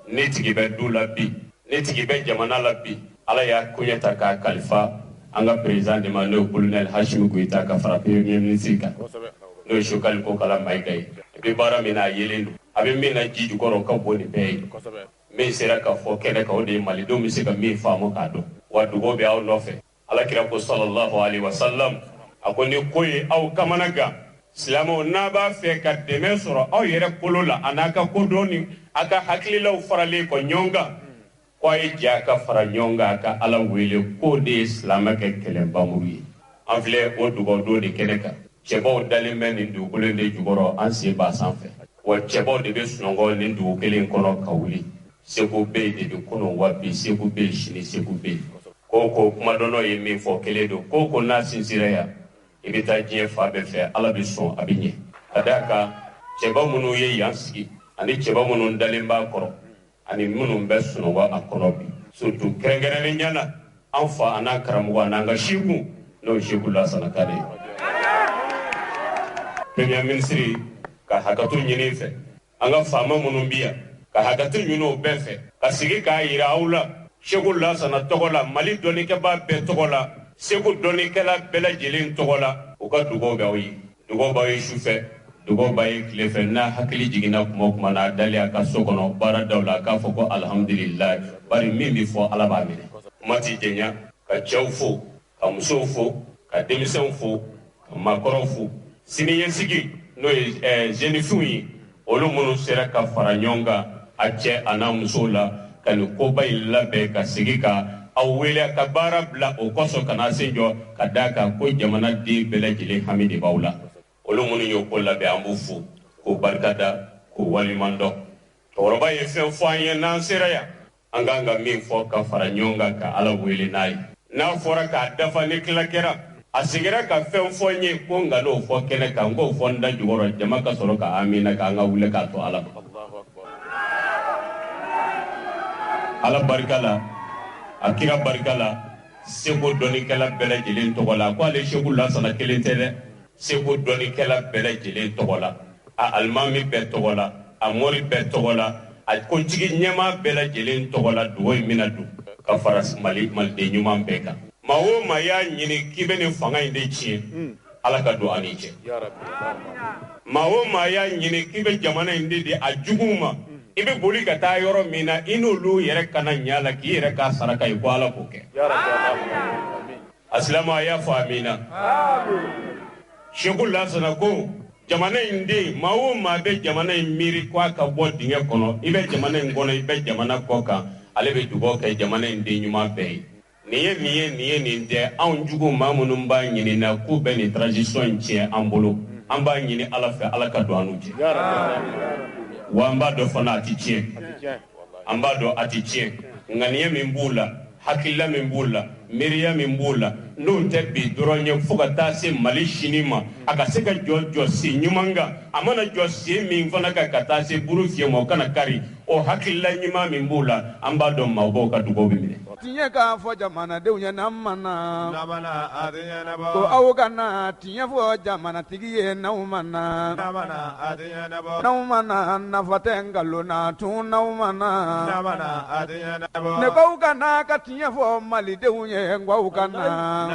L: ne tigi bɛ du la bi ne tigi bɛ jamana la bi Ala y'a koɲɛ ta k'a kalifa an ka président de ma n'o ye colonel Hashimi Goyita ka fara premier ministre kan n'o ye Sokali Kokala Mayiga ye i bɛ baara min na a yelen don a bɛ min na ji jukɔrɔ ka bon nin bɛɛ ye min sera ka fɔ kɛnɛ kan o de ye malidenw bɛ se ka min faamu k'a dɔn wa dugawu bɛ aw nɔfɛ Alakira ko sallallahu alaihi wasallam a ko ni ko ye aw kamana gan silamɛw n'a b'a fɛ ka dɛmɛ sɔrɔ aw yɛrɛ kolo la a n'a ka kodɔn ni a ka hakililaw faralen kɔ ɲɔgɔn kan ko ko ay jɛ ka fara ɲɔgɔn kan ka ala wele k'o de ye silamɛ kɛ kɛlɛbamuru ye an filɛ o dugawudon de kɛnɛ kan cɛbaw dalen bɛ nin dugukolo de jukɔrɔ an sen b'a sanfɛ wa cɛbaw de bɛ sunɔgɔ nin dugu kelen kɔnɔ ka wuli seko bɛ yen de bɛ kunun wa bi seko bɛ yen sini seko bɛ yen ko kumadɔnnaw ye min fɔ kelen don ko n'a sinsira yan i bɛ taa diɲɛ fa bɛɛ fɛ ala bɛ sɔn a bɛ ɲɛ ka d'a kan cɛba minnu ye yan sigi ani cɛba minnu dalen b'a kɔrɔ ani minnu bɛ sunɔgɔ a kɔnɔ bi surtout kɛrɛnkɛrɛnnenya la an fa an'an karamɔgɔ an'an ka seku n'o ye Seku Lasana Kane ye premier ministre ka hakɛto ɲini fɛ an ka faama minnu bi yan ka hakɛto ɲini o bɛɛ fɛ ka sigi k'a yira aw la Seku Lasana tɔgɔ la Mali dɔnnikɛbaa bɛɛ tɔgɔ la Segu dɔnnikɛla bɛɛ lajɛlen tɔgɔ la u ka dugawu bɛ aw ye dugawu b'aw ye sufɛ dugawu b'a ye tile fɛ n'a hakili jiginna kuma o kuma n'a dalen a ka so kɔnɔ baara daw la k'a fɔ ko alhamdulilayi bari min bɛ fɔ ala b'a minɛ kuma t'i jɛnya ka cɛw fo ka musow fo ka denmisɛnw fo ka maakɔrɔw fo siniɲɛsigi n'o ye jeunefinw ye olu minnu sera ka fara ɲɔgɔn kan a cɛ a n'a musow la ka nin koba in labɛn ka segin ka aw wele ka baara bila o kɔsɔn ka na se jɔ ka d'a kan ko jamana den bɛɛ lajɛlen hami de b'aw la olu minnu y'o ko labɛn an b'u fo k'o barikada k'o waliɲuman dɔn cɛkɔrɔba ye fɛn fɔ an ye n'an sera yan an k'an ka min fɔ ka fara ɲɔgɔn kan ka ala wele n'a ye n'a fɔra k'a dafa ni tila kɛra a sigira ka fɛn fɔ n ye ko n ka n'o fɔ kɛnɛ kan n k'o fɔ n da jukɔrɔ jama ka sɔrɔ ka amina k'an ka wuli k'a to ala ma ala barika la a kira barika la Segu dɔnnikɛla bɛɛ lajɛlen tɔgɔ la ko ale Seku Lasana kelen tɛ dɛ Segu dɔnnikɛla bɛɛ lajɛlen tɔgɔ la a alimami bɛɛ tɔgɔ la a mori bɛɛ tɔgɔ la a kuntigi ɲɛmaa bɛɛ lajɛlen tɔgɔ la dugawu in bɛna don ka fara maliden ɲuman bɛɛ kan maa o maa y'a ɲini k'i bɛ nin fanga in de tiɲɛ ala ka don an ni cɛ maa o maa y'a ɲini k'i bɛ jamana in de a juguw ma i bɛ boli ka taa yɔrɔ min na i n'olu yɛrɛ kana ɲa la k'i yɛrɛ k'a saraka ye ko ala k'o kɛ a silamɛ a y'a fɔ amina Seku Lasana ko jamana in den maa o maa bɛ jamana in miiri ko a ka bɔ dingɛ kɔnɔ i bɛ jamana in kɔnɔ i bɛ jamana kɔ kan ale bɛ dugawu kɛ jamana in den ɲuman bɛɛ ye nin ye nin ye nin tɛ anw jugu maa minnu b'a ɲini na k'u bɛ nin transition in tiɲɛ an bolo an b'a ɲini ala fɛ ala ka don an n'u cɛ wa an b'a dɔn fana a tɛ tiɲɛ an b'a dɔn a tɛ tiɲɛ ŋaniya min b'u la hakilila min b'u la miiriya min b'u la n'o tɛ bi dɔrɔn ye fo ka taa se Mali sini ma a ka se ka jɔ sen ɲuman kan a mana jɔ sen min fana kan ka taa se buru fiyɛ ma o kana kari o hakilila ɲuman min b'u la an b'a dɔn maabaw ka dugawu bɛ minɛ
C: tiɲɛ k'a fɔ jamanadenw ɲɛna n'an ma na ko aw kana tiɲɛ fɔ jamanatigi ye n'aw ma na n'aw ma na nafa tɛ nkalon na tun n'aw ma na ne k'aw kana ka tiɲɛ fɔ malidenw ye nk'aw kana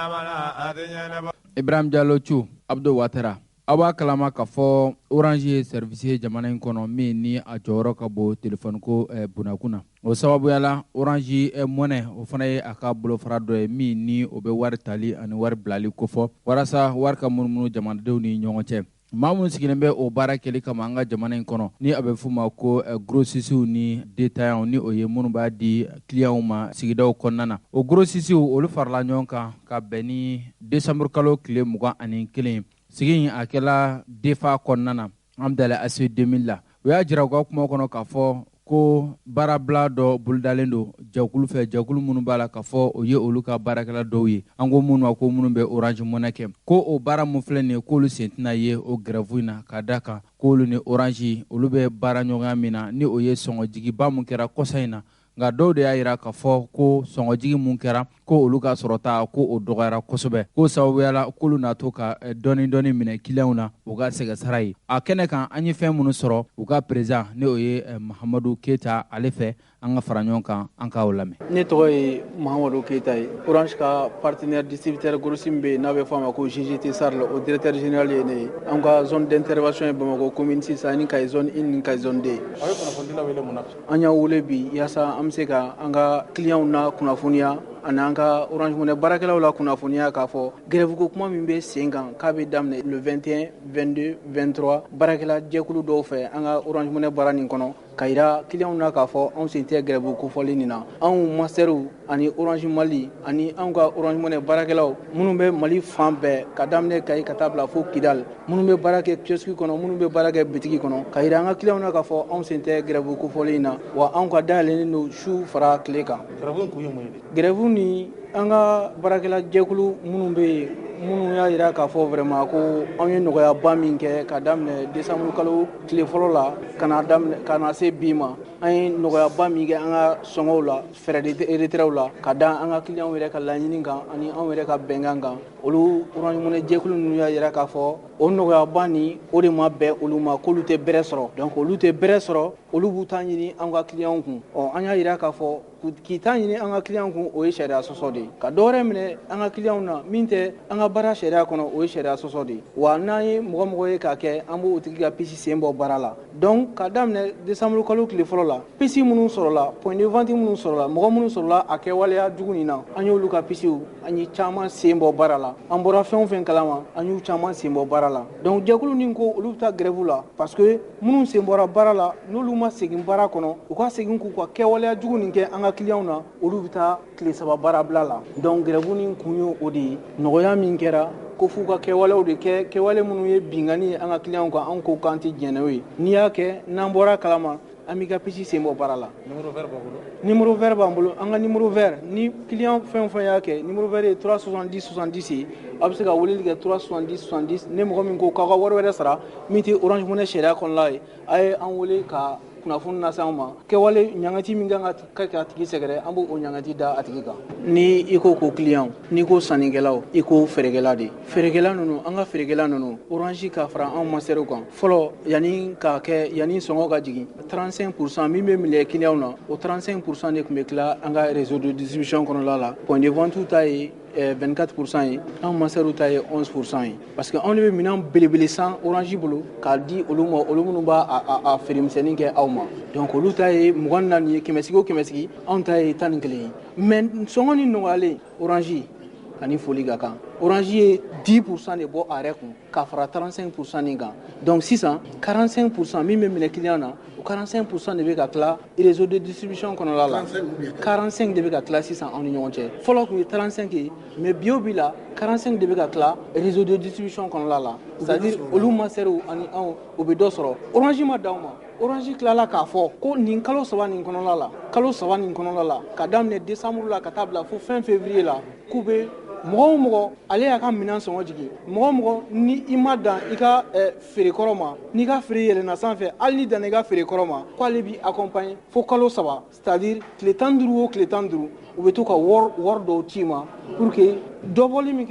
A: Ibrahim Diallo Thiou Abdou Watara aw b'a kalama k'a fɔ Orange ye service ye jamana in kɔnɔ min ni a jɔyɔrɔ ka bon téléphone ko bunakun na o sababuya la Orange monnaie o fana ye a ka bolofara dɔ ye min ni o bɛ wari tali ani wari bilali kofɔ walasa wari ka munumunu jamanadenw ni ɲɔgɔn cɛ maa minnu sigilen bɛ o baara kɛli kama an ka jamana in kɔnɔ ni a bɛ f'u ma ko grossistes ni détaillants ni o ye minnu b'a di clients ma sigidaw kɔnɔna na o grossistes olu farala ɲɔgɔn kan ka bɛn ni décembre kalo tile 21 sigi a kɛla DEFA kɔnɔna na an dala ACE 2000 la o y'a jira u ka kuma kɔnɔ k'a fɔ ko baarabila dɔ bolodalen don jɛkulu fɛ jɛkulu minnu b'a la k'a fɔ o ye olu ka baarakɛla dɔw ye an ko minnu ma ko minnu bɛ Orange Money kɛ ko o baara mun filɛ nin ye k'olu sen tɛna ye o grève in na ka d'a kan k'olu ni Orange olu bɛ baara ɲɔgɔnya min na ni o ye sɔngɔjigiba mun kɛra kɔsa in na nka dɔw de y'a jira k'a fɔ ko sɔngɔjigi mun kɛra ko olu ka sɔrɔta ko o dɔgɔyara kosɛbɛ ko sababuya la k'olu na to ka dɔɔni minɛ clients na u ka sɛgɛ sara ye a kɛnɛ kan an ye fɛn minnu sɔrɔ u ka président ne o ye Mahamadu Keita ale fɛ an ka fara ɲɔgɔn kan an k'aw lamɛn.
M: Ne tɔgɔ ye Mahamadu Keita ye Orange ka partenaire distributeur grossiste min bɛ yen n'a bɛ fɔ a ma ko GGT Sarl o directeur général ye ne ye an ka zone d'intervention ye Bamakɔ commune 6 ani Kayi zone 1 ni Kayi zone 2 a bɛ kunnafoni la wele mun na an y'a wele bi yaasa an bɛ se ka an ka clients na kunnafoniya ani an ka Orange Money baarakɛlaw la kunnafoniya k'a fɔ grève ko kuma min bɛ sen kan k'a bɛ daminɛ le 21, 22, 23 baarakɛla jɛkulu dɔw fɛ an ka Orange Money baara nin kɔnɔ ka yira client na k'a fɔ anw sen tɛ grève kofɔli nin na anw masterw ani Orange Mali ani anw ka Orange Money baarakɛlaw minnu bɛ Mali fan bɛɛ ka daminɛ Kayi ka taa bila fo Kidal minnu bɛ baara kɛ kiosque kɔnɔ minnu bɛ baara kɛ bitigi kɔnɔ ka yira an ka client na k'a fɔ anw sen tɛ grève kofɔli in na wa anw ka dayɛlɛlen don su fara tile kan. Grève ni an ka baarakɛla jɛkulu minnu bɛ yen minnu y'a yira k'a fɔ vraiment ko anw ye nɔgɔyaba min kɛ ka daminɛ décembre kalo tile fɔlɔ la ka na se bi ma an ye nɔgɔyaba min kɛ an ka sɔngɔw la frais de retrait la ka da an ka client yɛrɛ ka laɲini kan ani anw yɛrɛ ka bɛnkan kan olu Orange Money jɛkulu ninnu y'a yira k'a fɔ o nɔgɔyaba ni o de ma bɛn olu ma k'olu tɛ bɛrɛ sɔrɔ donc olu tɛ bɛrɛ sɔrɔ olu b'u ta ɲini an ka client kun an y'a yira k'a fɔ k'i ta ɲini an ka client kun o ye sariya sɔsɔ de ye ka dɔwɛrɛ minɛ an ka client na min tɛ an ka baara sariya kɔnɔ o ye sariya sɔsɔ de ye wa n'an ye mɔgɔ ye k'a kɛ an b'o tigi ka pisi sen bɔ baara la donc ka daminɛ décembre kalo tile fɔlɔ la pisi minnu sɔrɔla point de vente minnu sɔrɔla mɔgɔ minnu sɔrɔla a kɛwaleya jugu nin na an y'olu ka pisiw an ye caman sen bɔ baara la an bɔra fɛn o fɛn kalama an y'u caman sen bɔ baara la donc jɛkulu nin ko olu bɛ taa grève la parce que minnu sen bɔra baara la n'olu ma segin baara kɔnɔ u ka segin k'u ka kɛwaleya jugu nin kɛ an ka client na olu bɛ taa tile saba baara bila la donc grève nin kun ye o de ye nɔgɔya min kɛra ko f'u ka kɛwalew de kɛ kɛwale minnu ye bingani ye an ka client kan an ko k'an tɛ diɲɛ n'o ye n'i y'a kɛ n'an bɔra kalama an b'i ka pisi sen bɔ baara la. Numéro vert b'an bolo an ka numéro vert ni client fɛn o fɛn y'a kɛ numéro vert ye 370 70 ye a bɛ se ka weleli kɛ 370 70 ni mɔgɔ min ko k'aw ka wari wɛrɛ sara min tɛ Orange Money sariya kɔnɔna ye a ye an wele ka kunnafoni lase an ma kɛwale ɲangati min kan ka kɛ a tigi sɛgɛrɛ an b'o ɲangati da a tigi kan ni i ko client n'i ko sannikɛlaw i ko feerekɛla de feerekɛla ninnu an ka feerekɛla ninnu Orange ka fara anw master kan fɔlɔ yanni sɔngɔ ka jigin 35% min bɛ minɛ client na o 35% de tun bɛ tila an ka réseau de distribution kɔnɔla la point de vente ta ye 24% ye anw master ta ye 11% ye parce que anw de bɛ minɛn belebele san Orange bolo k'a di olu ma olu minnu b'a feeremisɛnnin kɛ aw ma donc olu ta ye 24 ye 100 o 100 anw ta ye 11 ye mais sɔngɔ ni nɔgɔyalen Orange ani foli ka kan Orange ye 10% de bɔ a yɛrɛ kun ka fara 35% nin kan donc sisan 45% min bɛ minɛ client na o 45% de bɛ ka tila réseau de distribution kɔnɔla la 45 de bɛ ka tila sisan aw ni ɲɔgɔn cɛ fɔlɔ tun ye 35 ye mais bi o bi la 45 de bɛ ka tila réseau de distribution kɔnɔla la c'est à dire olu masterw ani anw o bɛ dɔ sɔrɔ Orange ma d'aw ma Orange tilala k'a fɔ ko nin kalo saba nin kɔnɔla la ka daminɛ décembre la ka taa bila fo fin février la k'u bɛ mɔgɔ o mɔgɔ ale y'a ka minɛn sɔngɔ jigin mɔgɔ o mɔgɔ ni i ma dan i ka feerekɔrɔ ma n'i ka feere yɛlɛnna sanfɛ hali ni danna i ka feerekɔrɔ ma k'ale b'i accompagner fo kalo saba c'est à dire tile 15 o tile 15 u bɛ to ka wari dɔw ci ma pour que dɔbɔli min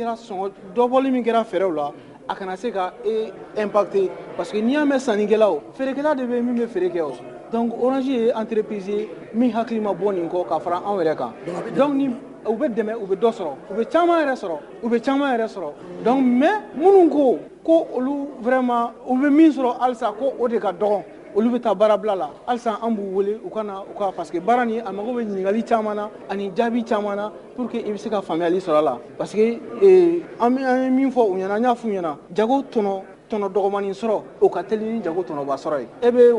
M: kɛra fɛɛrɛw la a kana se ka impacter parce que n'i y'a mɛn sannikɛlaw feerekɛla de bɛ min bɛ feere kɛ o donc Orange ye entreprise ye min hakili ma bɔ nin kɔ ka fara anw yɛrɛ kan donc ni u bɛ dɛmɛ u bɛ dɔ sɔrɔ u bɛ caman yɛrɛ sɔrɔ donc mais minnu ko olu vraiment u bɛ min sɔrɔ halisa ko o de ka dɔgɔn olu bɛ taa baarabila la halisa an b'u wele u ka parce que baara nin a mago bɛ ɲininkali caman na ani jaabi caman na pour que i bɛ se ka faamuyali sɔrɔ a la parce que an ye min fɔ u ɲɛna an y'a f'u ɲɛna jago tɔnɔ dɔgɔmanin sɔrɔ o ka teli ni jago tɔnɔba sɔrɔ ye e bɛ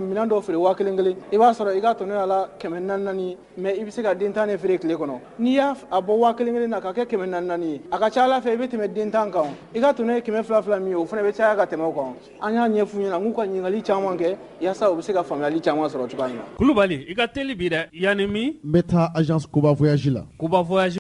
M: minɛn dɔw feere 1000 i b'a sɔrɔ i ka tɔnɔ y'a la 400 mais i bɛ se ka den tan de feere tile kɔnɔ n'i y'a bɔ 1000 na ka kɛ 400 ye a ka ca Ala fɛ i bɛ tɛmɛ den tan kan i ka tɔnɔ ye 200 min ye o fana bɛ caya ka tɛmɛ o kan an y'a ɲɛf'u ɲɛna k'u ka ɲininkali caman kɛ yaasa u bɛ se ka faamuyali caman sɔrɔ cogoya min na.
N: Kulubali i ka teli bi dɛ yanni min
O: n bɛ taa agence Kuba Voyage la.
N: Kuba Voyage